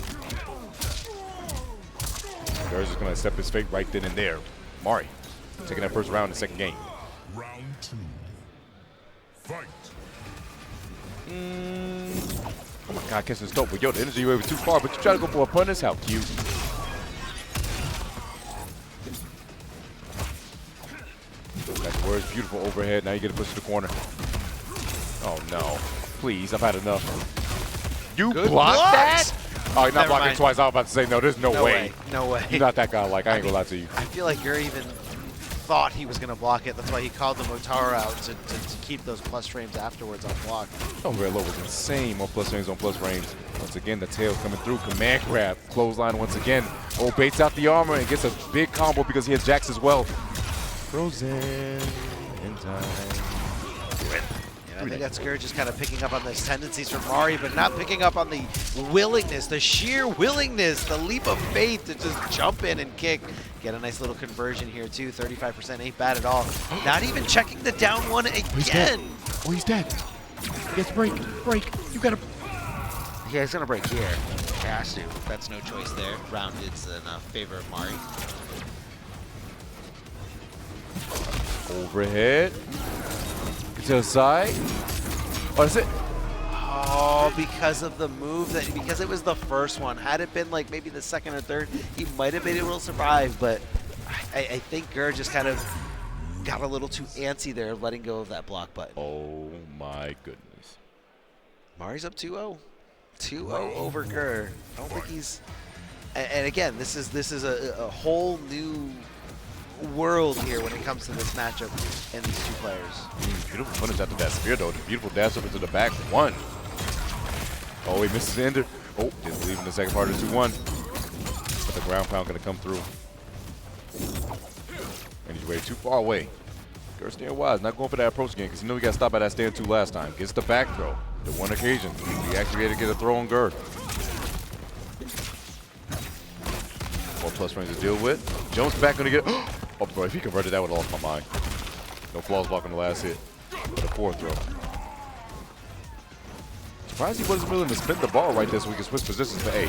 Gur's just going to accept his fate right then and there. Mari taking that first round in the second game. Round 2. Fight. Oh my God, catching the scope. But yo, the energy wave was too far, but you try to go for a punish. How cute. That word's beautiful overhead. Now you get to push to the corner. Oh no. Please, I've had enough. You blocked that? Oh, you're not blocking twice. I was about to say, no, there's no way. No way. You're not that guy. Like, I ain't gonna lie to you. I feel like Gur even thought he was going to block it. That's why he called the Motaro out to keep those plus frames afterwards on block. Oh, very low was insane on plus frames on plus frames. Once again, the tail's coming through. Command grab. Clothesline once again. Oh, baits out the armor and gets a big combo because he has Jax as well. Frozen in time. Yeah, I think that's Geras just kind of picking up on those tendencies from Mari, but not picking up on the willingness, the sheer willingness, the leap of faith to just jump in and kick. Get a nice little conversion here too. 35% ain't bad at all. Not even checking the down one again. Oh, he's dead. He gets break. You gotta. Yeah, he's gonna break here. He has to. That's no choice there. Rounded's in favor of Mari. Overhead. Get to the side. Oh, that's it. Oh, because of the move, because it was the first one. Had it been like maybe the second or third, he might have been able to survive, but I think Geras just kind of got a little too antsy there, letting go of that block button. Oh my goodness. Mari's up 2-0. 2-0 over Geras. I don't think he's... And again, this is a whole new world here when it comes to this matchup and these two players. Beautiful punish after that spear, though. The beautiful dash up into the back. 1. Oh, he misses the ender. Oh, just leaving the second part of 2-1. But the ground pound going to come through. And he's way too far away. Geras staying wise, not going for that approach again because he knew he got stopped by that stand 2 last time. Gets the back throw. The one occasion. He actually had to get a throw on Geras. 4+ frames to deal with. Jumps back going to get... Oh, bro, if he converted, that would have lost my mind. No flaws block on the last hit. But a 4th throw. Surprised he wasn't willing to spin the ball right there so we can switch positions to A.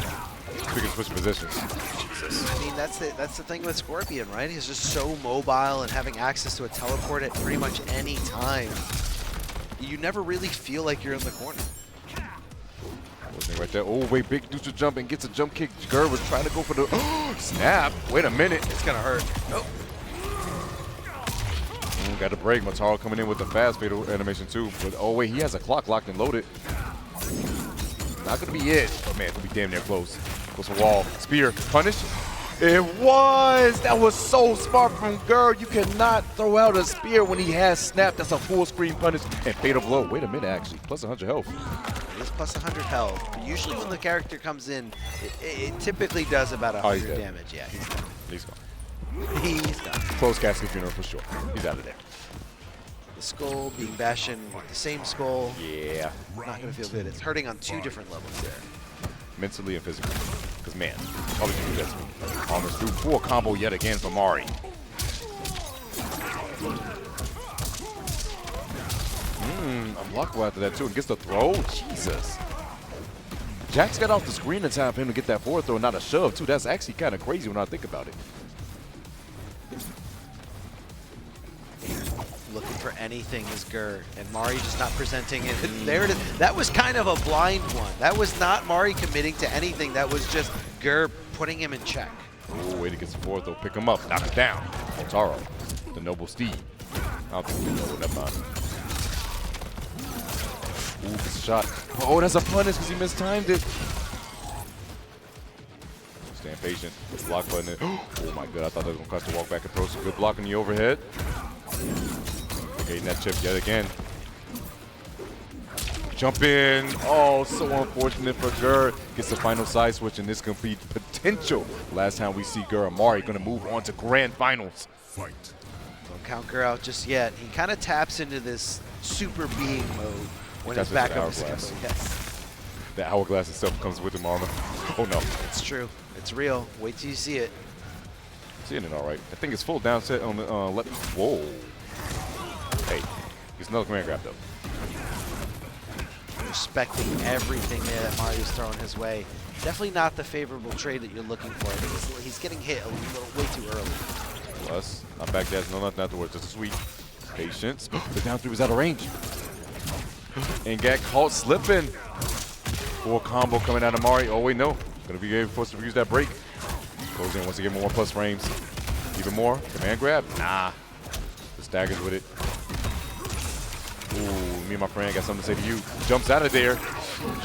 We can switch positions. Jesus. I mean, that's the thing with Scorpion, right? He's just so mobile and having access to a teleport at pretty much any time. You never really feel like you're in the corner. Right there. Oh, wait, big neutral jump and gets a jump kick. Geras was trying to go for the snap. Wait a minute. It's going to hurt. Nope. Got a break. Motaro coming in with the fast fatal animation too. But oh wait, he has a clock locked and loaded. Not gonna be it. But man, it'll be damn near close. Close to wall. Spear. Punish. It was. That was so smart from Geras. You cannot throw out a spear when he has snap. That's a full screen punish and fatal blow. Wait a minute, actually. Plus 100 health. It is plus 100 health. But usually when the character comes in, it typically does about 100 damage. Yeah, he's done. He's gone. He's done. Close casket funeral for sure. He's out of there. The skull being bashed in with the same skull. Yeah. Not going to feel good. It's hurting on 2 different levels there. Mentally and physically. Because, man, all we can do that's me. Almost through full combo yet again for Mari. Unblockable after that, too. And gets the throw. Jesus. Jax got off the screen in time for him to get that 4th throw, not a shove, too. That's actually kind of crazy when I think about it. Looking for anything is Geras, and Mari just not presenting it. There it is. That was kind of a blind one. That was not Mari committing to anything. That was just Geras putting him in check. Oh, way to get some 4th though. Pick him up, knock it down. Motaro, the noble steed. I don't think we know what that mind. Ooh, gets a shot. Oh, that's a punish because he mistimed it. Stand patient. Block button. Oh my god, I thought that was going to cost the walk back approach. Good block on the overhead. Getting that chip yet again. Jump in. Oh, so unfortunate for Geras. Gets the final side switch, and this could be potential. Last time we see Geras, Mari going to move on to grand finals. Fight. Don't count Geras out just yet. He kind of taps into this super being mode when his back up is coming. Yes. The hourglass itself comes with him armor. Oh no. It's true. It's real. Wait till you see it. Seeing it all right. I think it's full down set on the left. Whoa. Hey, gets another command grab though. Respecting everything there that Mario's throwing his way. Definitely not the favorable trade that you're looking for. I think he's getting hit a little way too early. Plus, not back dash, no nothing afterwards. Just a sweet patience. The down 3 was out of range. And got caught slipping. Full combo coming out of Mari. Oh wait, no. Gonna be able to use that break. Goes in once again, more plus frames. Even more. Command grab? Nah. The staggers with it. Ooh, me and my friend got something to say to you. Jumps out of there.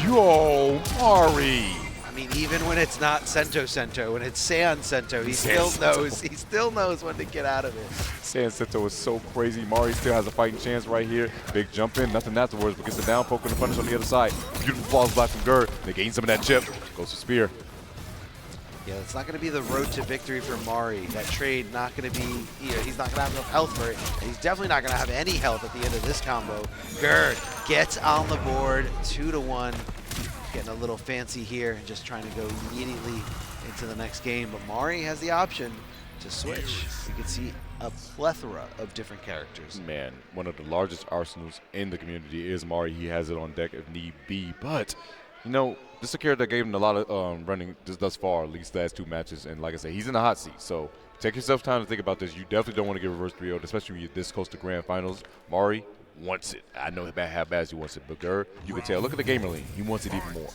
Yo, Mari. I mean, even when it's not Sento, when it's Sento, he still knows when to get out of it. Sento is so crazy. Mari still has a fighting chance right here. Big jump in, nothing afterwards, but gets the down poke and the punish on the other side. Beautiful falls back from Geras. They gain some of that chip. Goes to spear. Yeah, it's not going to be the road to victory for Mari. That trade not going to be, he's not going to have enough health for it. And he's definitely not going to have any health at the end of this combo. Gerd gets on the board, 2-1. Getting a little fancy here and just trying to go immediately into the next game. But Mari has the option to switch. You can see a plethora of different characters. Man, one of the largest arsenals in the community is Mari. He has it on deck if need be. But, you know, this is a character that gave him a lot of running thus far, at least the last 2 matches. And like I said, he's in the hot seat. So take yourself time to think about this. You definitely don't want to get reverse 3-0, especially when you're this close to grand finals. Mari wants it. I know how bad he wants it. But Gerd, you can tell. Look at the gamer lean. He wants it even more.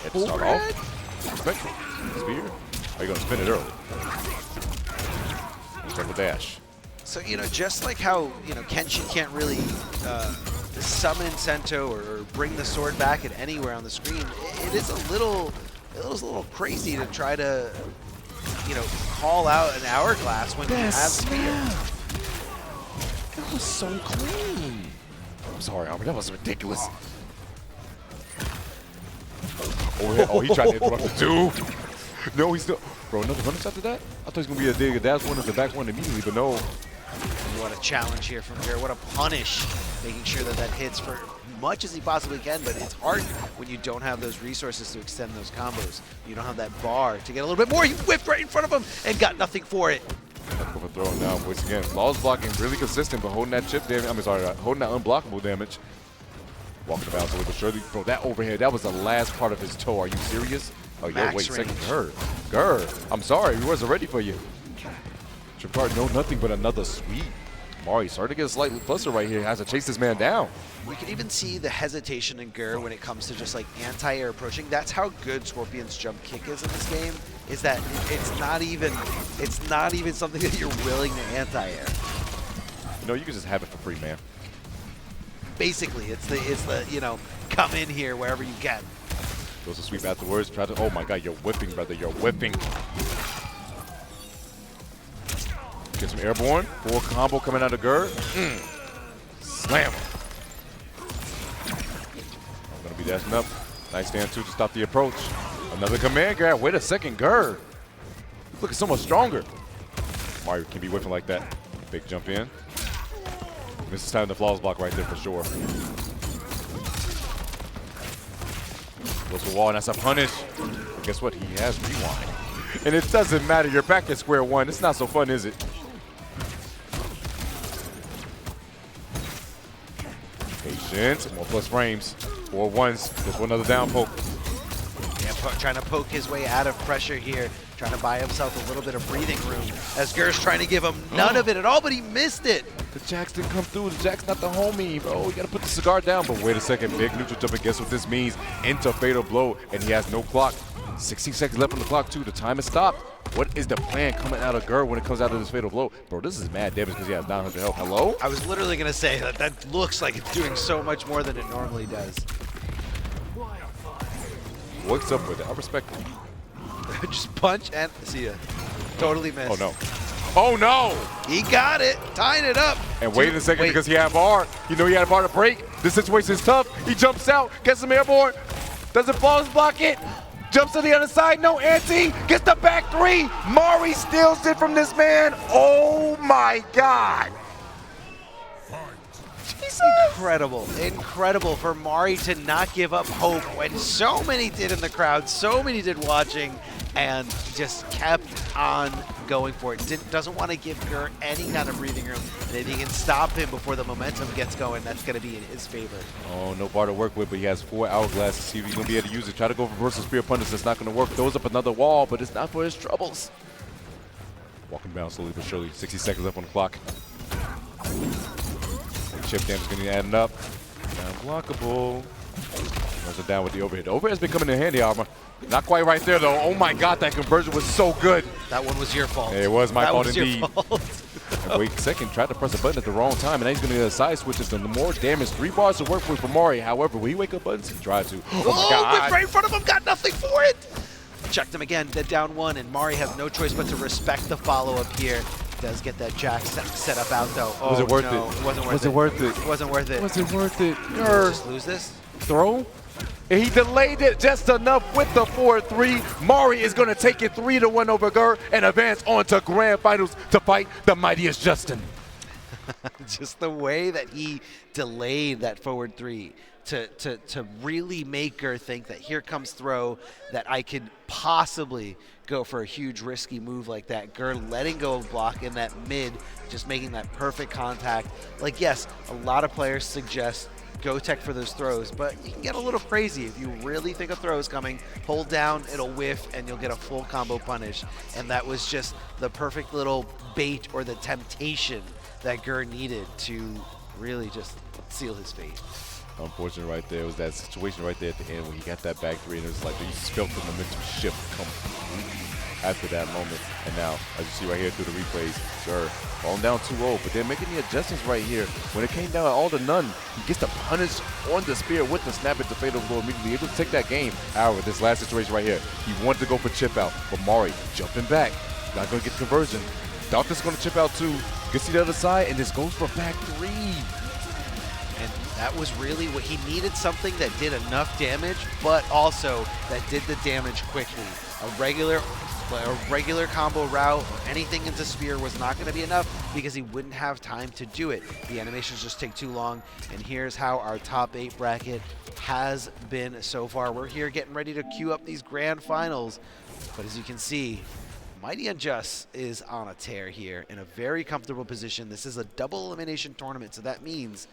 Had to start off. Respectful. Spear. Are you going to spin it early? Triple dash. So, just like how, Kenshi can't really summon Sento or bring the sword back at anywhere on the screen, it is a little crazy to try to, call out an hourglass when you have spear. That was so clean. I'm sorry, Armor. That was ridiculous. Oh, he tried to interrupt the dude. No, he's still. Bro, another punish after that? I thought he was going to be a dig, a dash one, and the back one immediately, but no. What a challenge here from Gero. What a punish. Making sure that hits for much as he possibly can, but it's hard when you don't have those resources to extend those combos. You don't have that bar to get a little bit more. He whipped right in front of him and got nothing for it. Over throwing down once again. Flawless blocking, really consistent, but holding that chip damage. Holding that unblockable damage. Walking about slowly but surely. Bro, that overhead, that was the last part of his toe. Are you serious? Oh, yo, wait, second. Gerd. I'm sorry, we wasn't ready for you. Tripart, no, nothing but another sweep. Mari starting to get a slight fluster right here. Has to chase this man down. We can even see the hesitation in Gerd when it comes to just like anti-air approaching. That's how good Scorpion's jump kick is in this game. Is that it's not even something that you're willing to anti-air. No, you can just have it for free, man. Basically, it's the come in here wherever you can. Goes to sweep afterwards. Try to. Oh my God, you're whipping, brother. You're whipping. Get some airborne. Full combo coming out of Gerd. Slam. I'm gonna be dashing up. Nice stand two to stop the approach. Another command grab. Wait a second, Gerd. Looking so much stronger. Mario can be whipping like that. Big jump in. This is time the flawless block right there for sure. Goes to the wall, and that's a punish. But guess what? He has rewind. And it doesn't matter. You're back at square one. It's not so fun, is it? Patience. More plus frames. 4-1s. Just one other down poke. Yeah, trying to poke his way out of pressure here. Trying to buy himself a little bit of breathing room. As Ger's trying to give him none of it at all, but he missed it. The Jacks didn't come through. The Jack's not the homie, bro. You gotta put the cigar down. But wait a second, big neutral jump. And guess what this means? Into fatal blow, and he has no clock. 16 seconds left on the clock too. The time has stopped. What is the plan coming out of Gerd when it comes out of this fatal blow? Bro, this is mad damage because he has 900 health. Hello? I was literally gonna say that looks like it's doing so much more than it normally does. What's up with it? I respect it. Just punch and see ya. Totally missed. Oh no. Oh no! He got it, tying it up. And wait a second because he had bar. You know he had a bar to break. This situation is tough. He jumps out, gets some airborne. Doesn't flawless block it. Jumps to the other side, no anti. Gets the back three. Mari steals it from this man. Oh my God. Jesus. Incredible for Mari to not give up hope when so many did in the crowd, so many did watching, and just kept on going for it. Doesn't want to give Gerd any kind of breathing room. And if he can stop him before the momentum gets going, that's going to be in his favor. Oh, no bar to work with, but he has 4 hourglasses. See if he's going to be able to use it. Try to go for reversal spear punish. That's not going to work. Throws up another wall, but it's not for his troubles. Walking down slowly but surely. 60 seconds left on the clock. Chip damage is going to be adding up. Unblockable. Runs it down with the overhead. The overhead's been coming in handy, Armor. Not quite right there, though. Oh my God, that conversion was so good. That one was your fault. It was my fault indeed. Your fault. And wait a second, tried to press a button at the wrong time, and now he's going to get a side switch. It's the more damage. 3 bars to work with for Mari. However, will he wake up buttons? He tried to. Oh my God. Right in front of him, got nothing for it. Checked him again, dead down 1, and Mari has no choice but to respect the follow-up here. Does get that jack set up out though. Oh, was it worth it? It wasn't worth was it. it worth it? It wasn't worth it. Was it worth it? Just lose this? Throw? And he delayed it just enough with the 4-3. Mari is going to take it 3-1 over Gur and advance on to Grand Finals to fight the mightiest Justin. Just the way that he delayed that forward 3 to really make Gur think that here comes throw, that I could possibly go for a huge risky move like that. Gur letting go of block in that mid, just making that perfect contact. Like, yes, a lot of players suggest go tech for those throws, but you can get a little crazy if you really think a throw is coming. Hold down, it'll whiff, and you'll get a full combo punish. And that was just the perfect little bait or the temptation that Gur needed to really just seal his fate. Unfortunate right there was that situation right there at the end when he got that back 3 and it was like you just felt the momentum shift completely after that moment. And now, as you see right here through the replays, Gur falling down 2-0, but they're making the adjustments right here. When it came down all to none, he gets to punish on the spear with the snap at the fatal blow immediately, able to take that game. However, this last situation right here, he wanted to go for chip out, but Mari jumping back, not going to get the conversion. Thought this going to chip out too. Gets to the other side, and this goes for back 3. And that was really what he needed, something that did enough damage, but also that did the damage quickly. A regular combo route or anything into spear was not going to be enough because he wouldn't have time to do it. The animations just take too long, and here's how our top 8 bracket has been so far. We're here getting ready to queue up these grand finals, but as you can see, TheMightyUnjust is on a tear here in a very comfortable position. This is a double elimination tournament, so that means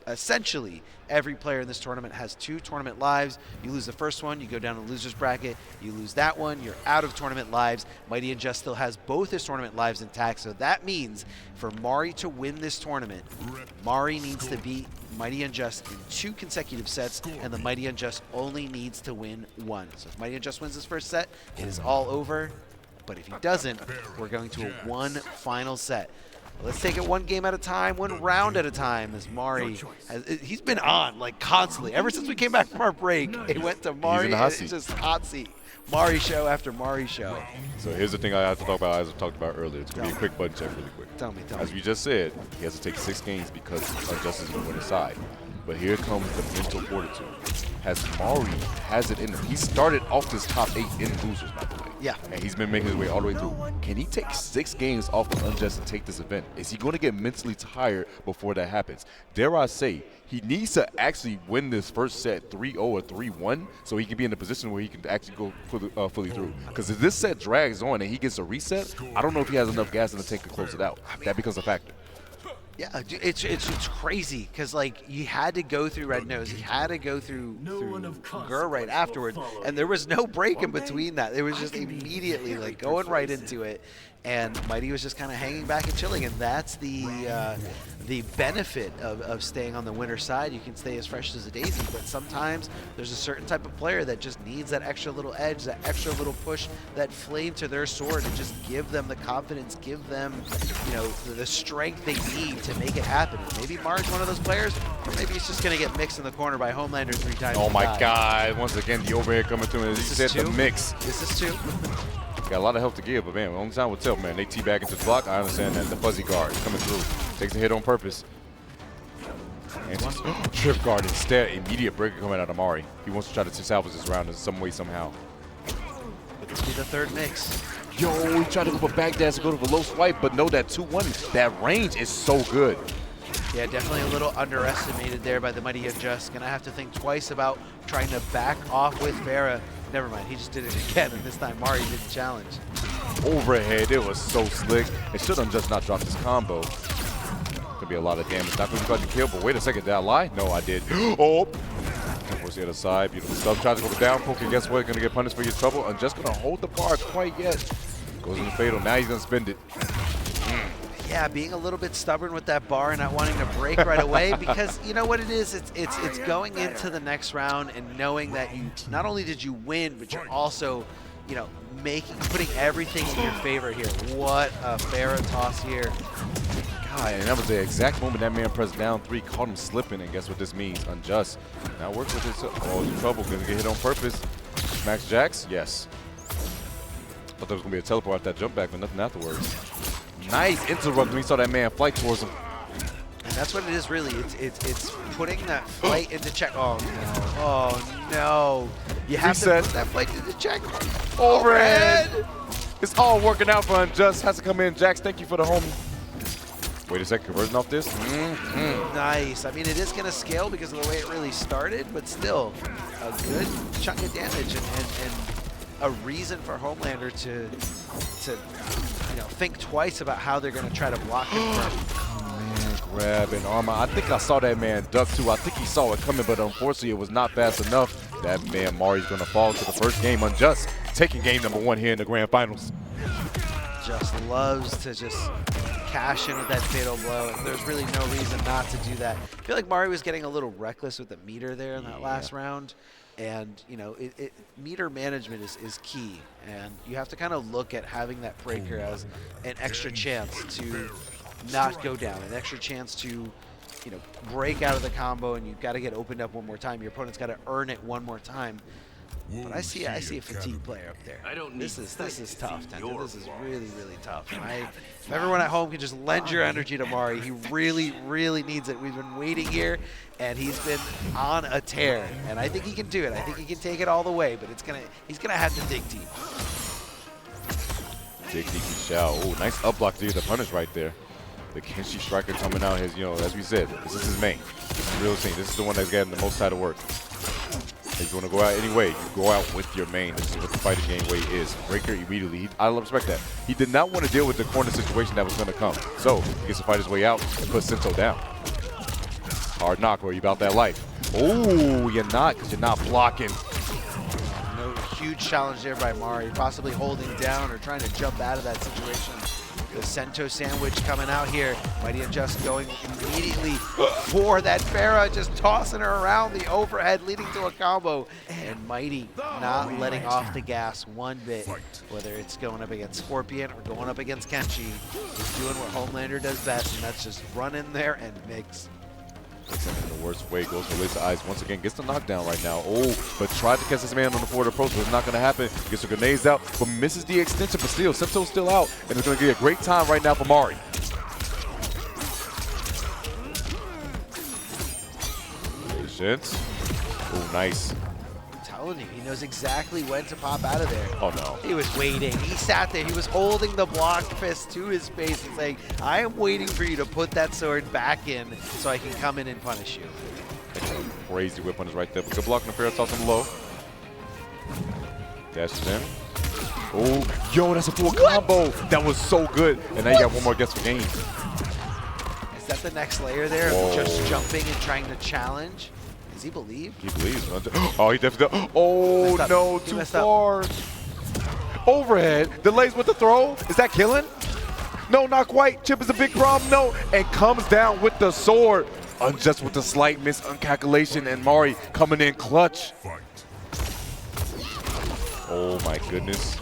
essentially every player in this tournament has 2 tournament lives. You lose the first one, you go down to the loser's bracket. You lose that one, you're out of tournament lives. TheMightyUnjust still has both his tournament lives intact, so that means for Mari to win this tournament, Mari needs to beat TheMightyUnjust in 2 consecutive sets, and TheMightyUnjust only needs to win 1. So if TheMightyUnjust wins his first set, it is all over. But if he doesn't, we're going to a 1 final set. Let's take it 1 game at a time, 1 round at a time. As Mari, he's been on like constantly. Ever since we came back from our break, it went to Mari, and it's just hot seat. Mari show after Mari show. So here's the thing I have to talk about, as I talked about earlier. It's going to be a quick button check really quick. Tell me. As we just said, he has to take 6 games because Justice is going to win his side. But here comes the mental fortitude. As Mari has it in him. He started off this top 8 in losers, by the way. Yeah. And he's been making his way all the way through. Can he take 6 games off of Unjust and take this event? Is he going to get mentally tired before that happens? Dare I say, he needs to actually win this first set 3-0 or 3-1 so he can be in a position where he can actually go fully through. Because if this set drags on and he gets a reset, I don't know if he has enough gas in the tank to close it out. That becomes a factor. Yeah, it's crazy because like you had to go through Rednose, you had to go through Gur right afterward, and there was no break in between that. It was just immediately like going right into it, and Mighty was just kind of hanging back and chilling, and that's the benefit of staying on the winner side. You can stay as fresh as a daisy, but sometimes there's a certain type of player that just needs that extra little edge, that extra little push, that flame to their sword, and just give them the confidence, give them, you know, the strength they need to make it happen. And maybe Mari's one of those players, or maybe he's just going to get mixed in the corner by Homelander 3 times. Oh my God! Once again, the overhead coming through, and he said the mix. This is 2. Got a lot of help to give, but man, only time will tell, man. They teabag into the block. I understand that. The fuzzy guard coming through. Takes a hit on purpose. And trip guard instead. Immediate breaker coming out of Mari. He wants to try to salvage this round in some way, somehow. Could this be the 3rd mix? Yo, he tried to go for back dash to go to the low swipe, but no, that 2-1, that range is so good. Yeah, definitely a little underestimated there by TheMightyUnjust. Gonna have to think twice about trying to back off with Ferra. Never mind, he just did it again, and this time Mari did the challenge. Overhead, it was so slick. It should have just not dropped his combo. Could be a lot of damage. Not going to try to kill, but wait a second, did I lie? No, I did. Oh! Towards the other side, beautiful stuff. Tries to go down poke, and guess what? Going to get punished for your trouble. I'm just going to hold the bar quite yet. Goes into fatal. Now he's going to spend it. Yeah, being a little bit stubborn with that bar and not wanting to break right away, because you know what it is? It's going into the next round and knowing that you not only did you win, but you're also, you know, putting everything in your favor here. What a Ferra toss here. God, and that was the exact moment that man pressed down 3, caught him slipping, and guess what this means? Unjust. Now works with this. Oh, in trouble. Gonna get hit on purpose. Max Jax? Yes. Thought there was gonna be a teleport after that jump back, but nothing afterwards. Nice interrupt when he saw that man flight towards him. And That's what it is, really. It's putting that flight into check. Oh no! Oh no! You have to put that flight into check. Overhead. It's all working out for Unjust. Has to come in. Jax, thank you for the home. Wait a second, conversion off this. Nice. I mean, it is going to scale because of the way it really started, but still a good chunk of damage and a reason for Homelander to think twice about how they're going to try to block him from. Grab and armor. I think I saw that man duck too. I think he saw it coming, but unfortunately it was not fast enough. That man Mari's going to fall to the first game. Unjust taking game number 1 here in the grand finals. Just loves to just cash in with that fatal blow, and there's really no reason not to do that. I feel like Mari was getting a little reckless with the meter there in that last round, and meter management is key, and you have to kind of look at having that breaker as an extra chance to not go down, an extra chance to break out of the combo, and you've got to get opened up one more time. Your opponent's got to earn it one more time. But I see a fatigued player up there. This is tough, Tento. This is really, really tough. If everyone at home can just lend your energy to Mari, he really, really needs it. We've been waiting here, and he's been on a tear. And I think he can do it. I think he can take it all the way, but he's gonna have to dig deep. Dig deep he shall. Oh, nice up block to the punish right there. The Kenshi Stryker coming out his, as we said, this is his main. This is real team. This is the one that's getting the most title work. If you want to go out anyway, you go out with your main. This is what the fighting game way is. Breaker immediately. I respect that. He did not want to deal with the corner situation that was going to come. So he gets to fight his way out and put Sindel down. Hard knock, or you about that life. Oh, you're not, because you're not blocking. No huge challenge there by Mari, possibly holding down or trying to jump out of that situation. The Sento sandwich coming out here. MightyUnjust going immediately for that Ferra, just tossing her around the overhead, leading to a combo. And Mighty not letting off the gas one bit, whether it's going up against Scorpion or going up against Kenshi. He's doing what Homelander does best, and that's just run in there and mix. In the worst way, goes for laser eyes once again, gets the knockdown right now. Oh, but tried to catch this man on the forward approach, but it's not going to happen. Gets the grenades out, but misses the extension, but still, Sento's still out, and it's going to be a great time right now for Mari. Patience. Oh, nice. I'm telling you, he knows exactly when to pop out of there. Oh, no. He was waiting. He sat there. He was holding the block fist to his face and saying, I am waiting for you to put that sword back in so I can come in and punish you. Crazy whip punish right there. But good block on the fair. Toss him low. Dashes in. Oh, yo, that's a full combo. That was so good. And now you got one more guess for game. Is that the next layer there? Whoa. Just jumping and trying to challenge? Does he believe? He believes. Oh, he definitely. Oh, no, too far. Overhead. Delays with the throw. Is that killing? No, not quite. Chip is a big problem. No. And comes down with the sword. Unjust with the slight miscalculation. And Mari coming in clutch. Oh, my goodness.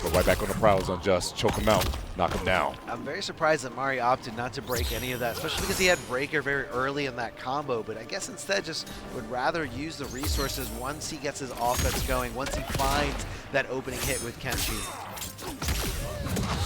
Go right back on the prowls. Unjust. Choke him out. Knock him down. I'm very surprised that Mari opted not to break any of that, especially because he had breaker very early in that combo, but I guess instead just would rather use the resources once he gets his offense going, once he finds that opening hit with Kenshi.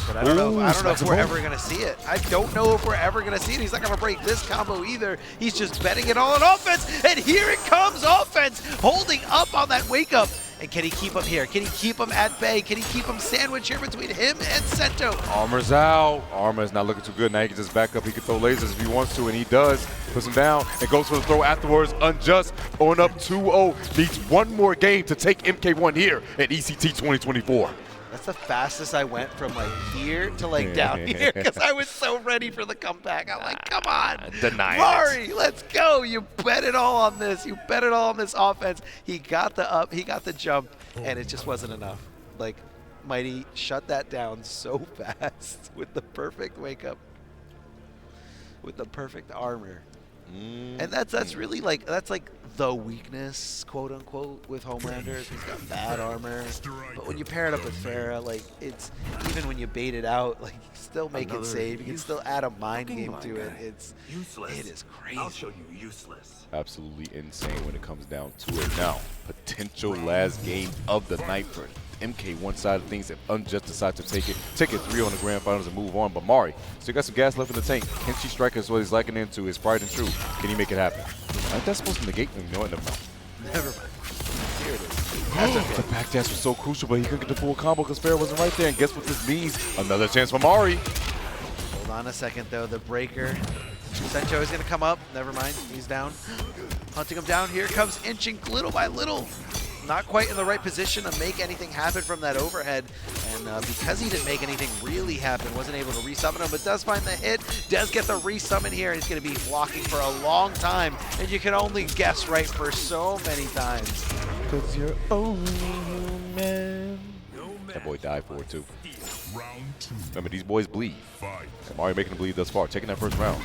But I don't know if we're ever going to see it. I don't know if we're ever going to see it. He's not going to break this combo either. He's just betting it all on offense, and here it comes, offense, holding up on that wake up. And can he keep him here? Can he keep him at bay? Can he keep him sandwiched here between him and Sento? Armor's out. Armor is not looking too good. Now he can just back up. He can throw lasers if he wants to, and he does. Puts him down and goes for the throw afterwards. Unjust going up 2-0. Needs one more game to take MK1 here at ECT 2024. That's the fastest I went from like here to like down here because I was so ready for the comeback. I'm like, come on, Mari, let's go. You bet it all on this. You bet it all on this offense. He got the up, he got the jump, and it just wasn't enough. Like, Mighty shut that down so fast with the perfect wake up, with the perfect armor. And that's really like, that's like the weakness, quote unquote, with Homelander. He's got bad armor, but when you pair it up with Ferra, like, it's, even when you bait it out, like, you can still make it save. You can still add a mind game to it. It is crazy. I'll show you useless. Absolutely insane when it comes down to it. Now, potential last game of the night for MK1 side of things if Unjust decides to take it 3 on the grand finals and move on. But Mari, still got some gas left in the tank. Kenshi Stryker is what he's liking into his pride and true. Can he make it happen? I think that's supposed to negate him. You know what? Never mind. Never mind. Here it is. That's okay. The back dash was so crucial, but he couldn't get the full combo because Ferra wasn't right there. And guess what this means? Another chance for Mari. Hold on a second, though. The breaker. Sencho is going to come up. Never mind. He's down. Hunting him down. Here comes inching little by little. Not quite in the right position to make anything happen from that overhead. And because he didn't make anything really happen, wasn't able to resummon him, but does find the hit, does get the resummon here. He's going to be blocking for a long time, and you can only guess right for so many times. Because you're only human. That boy died for it, too. Round 2. Remember, these boys bleed. Fight. And Mario making them bleed thus far, taking that first round.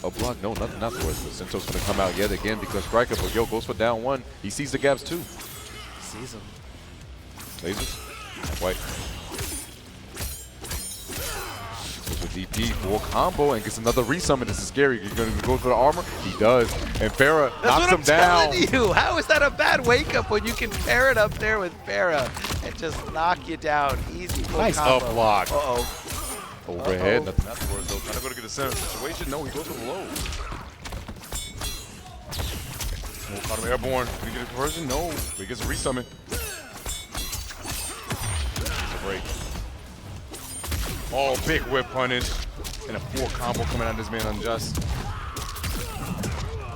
A block, no, nothing afterwards. But Sento's going to come out yet again because Stryker, but yo, goes for down 1. He sees the gaps too. Sees him. Lasers, white. Goes with DP, full combo, and gets another resummon. This is scary. You're going to go for the armor? He does. And Ferra knocks him down. That's what I'm telling you. How is that a bad wake-up when you can pair it up there with Ferra and just knock you down? Easy full Nice combo. up block. Uh-oh. Overhead, nothing afterwards though. Trying to go to get a center situation. No, he goes for the low. Oh, caught him airborne. Did he get a conversion? No. But he gets a resummon. It's a break. Oh, big whip punish. And a full combo coming out of this man Unjust.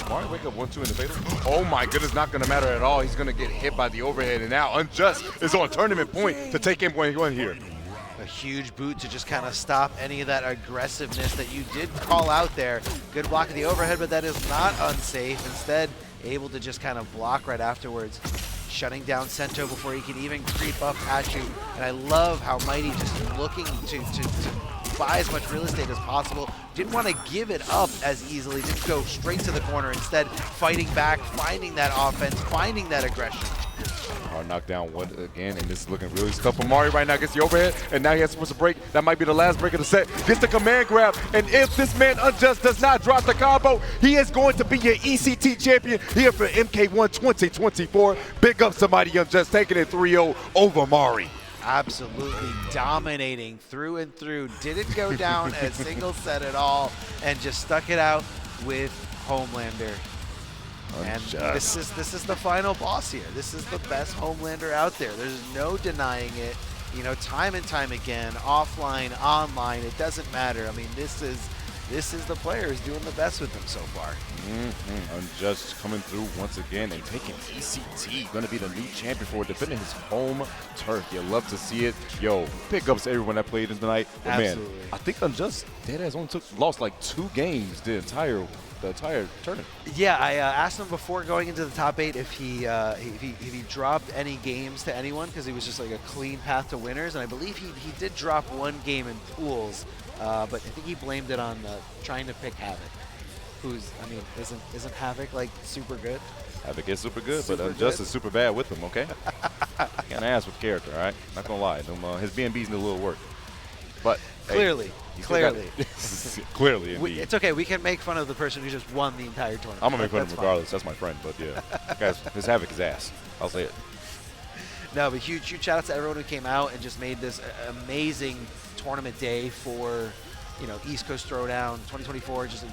Mario wake up 1-2 in the fatal. Oh my goodness, not gonna matter at all. He's gonna get hit by the overhead, and now Unjust is on tournament point to take him one here. A huge boot to just kind of stop any of that aggressiveness that you did call out there. Good block of the overhead, but that is not unsafe. Instead, able to just kind of block right afterwards. Shutting down Sento before he can even creep up at you. And I love how Mighty just looking to buy as much real estate as possible. Didn't want to give it up as easily. Didn't go straight to the corner. Instead, fighting back, finding that offense, finding that aggression. Hard knockdown one again, and this is looking really tough for Mario right now. Gets the overhead, and now he has supposed to break. That might be the last break of the set. Gets the command grab, and if this man Unjust does not drop the combo, he is going to be your ECT champion here for MK1 2024. Big ups to TheMightyUnjust, taking it 3-0 over Mari. Absolutely dominating through and through. Didn't go down a single set at all, and just stuck it out with Homelander. And this is the final boss here. This is the best Homelander out there. There's no denying it. You know, time and time again, offline, online, it doesn't matter. I mean, this is the player who's doing the best with them so far. Unjust coming through once again and taking ECT. Going to be the new champion for defending his home turf. You love to see it. Yo, big ups to everyone that played tonight. But Absolutely. Man, I think Unjust deadass only lost like 2 games the entire tournament. Yeah, I asked him before going into the top 8 if he dropped any games to anyone, because he was just like a clean path to winners, and I believe he did drop 1 game in pools, but I think he blamed it on trying to pick Havoc, who's, I mean, isn't Havoc like super good? Havoc is super good, but Super Unjust good. is super bad with him, okay? Can't ask with character, all right? Not gonna lie, his BNBs need a little work. But Clearly. hey, clearly, indeed. It's okay. We can make fun of the person who just won the entire tournament. I'm gonna make fun of That's him fine. regardless. That's my friend, but yeah, guys, his Havoc is ass. I'll say it. No, but huge shout out to everyone who came out and just made this amazing tournament day for, you know, East Coast Throwdown 2024. Just a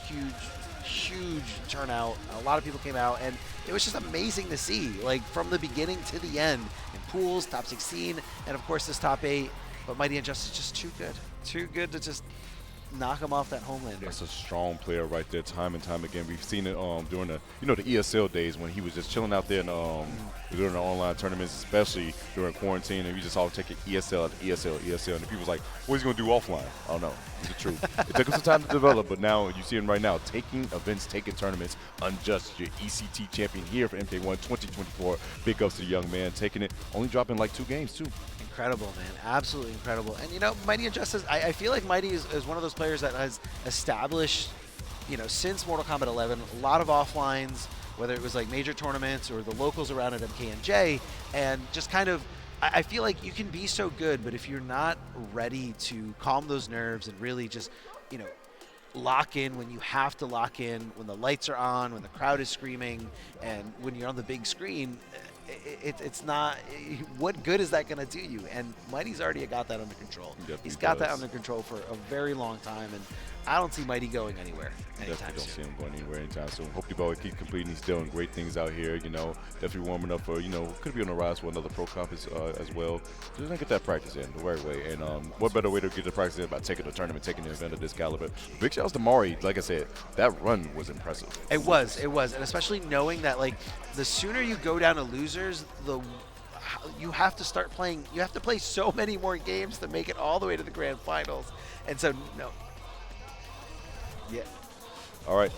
huge turnout. A lot of people came out, and it was just amazing to see, like from the beginning to the end, in pools, top 16, and of course this top 8. But TheMightyUnjust is just too good to just knock him off that Homelander. That's a strong player right there, time and time again. We've seen it during the the ESL days when he was just chilling out there and during the online tournaments, especially during quarantine, and we just all take it ESL, and the people's like, "What is he gonna do offline?" I don't know. It's the truth. It took him some time to develop, but now you see him right now taking events, taking tournaments. Unjust, your ECT champion here for MK1 2024. Big ups to the young man, taking it, only dropping like 2 games too. Incredible, man. Absolutely incredible. And, you know, TheMightyUnjust, I feel like Mighty is one of those players that has established, you know, since Mortal Kombat 11, a lot of offlines, whether it was like major tournaments or the locals around at MKNJ, and just kind of, I feel like you can be so good, but if you're not ready to calm those nerves and really just, you know, lock in when you have to lock in, when the lights are on, when the crowd is screaming, and when you're on the big screen, it's not. What good is that going to do you? And Mighty's already got that under control. Yep, He's he got that does. under control for a very long time, and I don't see Mighty going anywhere anytime Definitely don't see soon. him going anywhere anytime soon. Hope the boy keep completing. He's doing great things out here. You know, definitely warming up for, you know, could be on the rise for another pro comp as well. Just gonna get that practice in the right way. And what better way to get the practice in about taking the tournament, taking the event of this caliber. Big shouts to Mari. Like I said, that run was impressive. It was, and especially knowing that like the sooner you go down to losers, you have to start playing. You have to play so many more games to make it all the way to the grand finals. And so no, yeah. All right.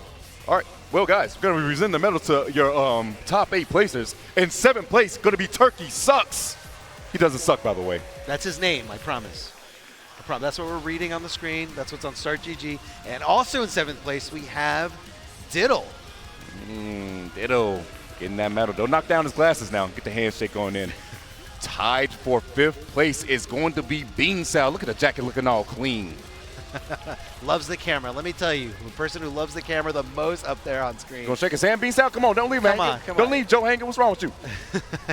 Well, guys, we're going to be presenting the medal to your top 8 placers. In 7th place, going to be Turkeysucks. He doesn't suck, by the way. That's his name, I promise. That's what we're reading on the screen. That's what's on Start GG. And also in 7th place, we have Odittle. Ditto. Getting that medal. Don't knock down his glasses now. Get the handshake going in. Tied for 5th place is going to be Beancel. Look at the jacket looking all clean. Loves the camera. Let me tell you, the person who loves the camera the most up there on screen. Gonna shake his hand, Beancel? Come on, don't leave him hanging. Don't leave Joe hanging. What's wrong with you?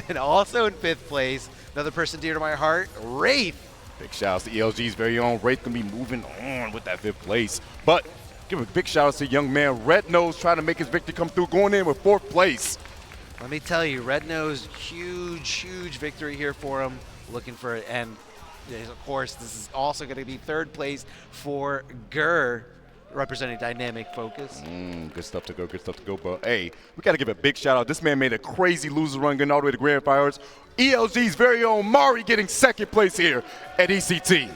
And also in 5th place, another person dear to my heart, Wraith. Big shout outs to ELG's very own Wraith. Gonna be moving on with that 5th place. But give a big shout out to young man Rednose trying to make his victory come through, going in with 4th place. Let me tell you, Rednose, huge victory here for him. Looking for it, and of course, this is also going to be 3rd place for Gur, representing Dynamic Focus. Good stuff to go, But hey, we got to give a big shout out. This man made a crazy loser run getting all the way to grand finals. ELG's very own Mari getting 2nd place here at ECT.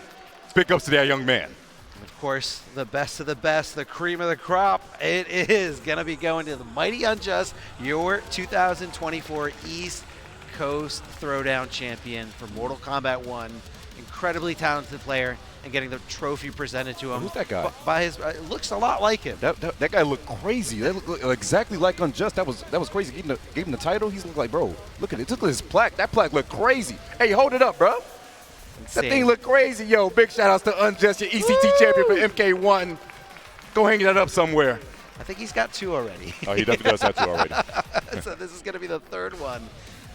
Big ups to that young man. And of course, the best of the best, the cream of the crop, it is going to be going to the TheMightyUnjust, your 2024 East Coast Throwdown champion for Mortal Kombat 1. Incredibly talented player, and getting the trophy presented to him. Who's that guy? By his, it looks a lot like him. That guy looked crazy. That looked exactly like Unjust. That was crazy. Gave him the title. He's looked like, bro, look at it. Look at his plaque. That plaque looked crazy. Hey, hold it up, bro. Insane. That thing looked crazy. Yo, big shout outs to Unjust, your ECT champion for MK1. Go hang that up somewhere. I think he's got 2 already. Oh, he definitely does have 2 already. So this is going to be the 3rd one.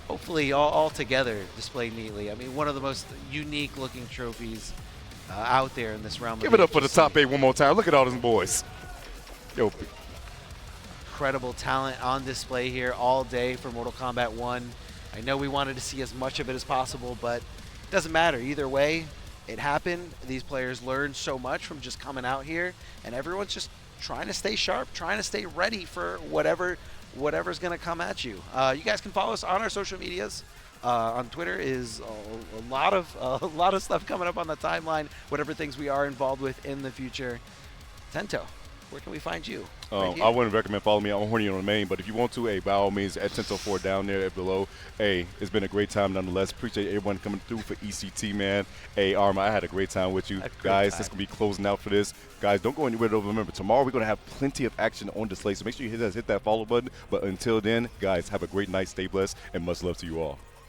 Hopefully all together displayed neatly. I mean, one of the most unique looking trophies out there in this realm. Give it up for the top 8 one more time. Look at all those boys. Yo. Incredible talent on display here all day for Mortal Kombat 1. I know we wanted to see as much of it as possible, but it doesn't matter. Either way, it happened. These players learned so much from just coming out here, and everyone's just trying to stay sharp, trying to stay ready for whatever's going to come at you. You guys can follow us on our social medias. On Twitter is a lot of stuff coming up on the timeline, whatever things we are involved with in the future. Tento, where can we find you? Right I wouldn't recommend following me on Horny on the main, but if you want to, hey, by all means, at Tento4 down there below. Hey, it's been a great time nonetheless. Appreciate everyone coming through for ECT, man. Hey, Arma, I had a great time with you. Guys, this going to be closing out for this. Guys, don't go anywhere. Remember, tomorrow we're going to have plenty of action on display, so make sure you hit that follow button. But until then, guys, have a great night. Stay blessed, and much love to you all.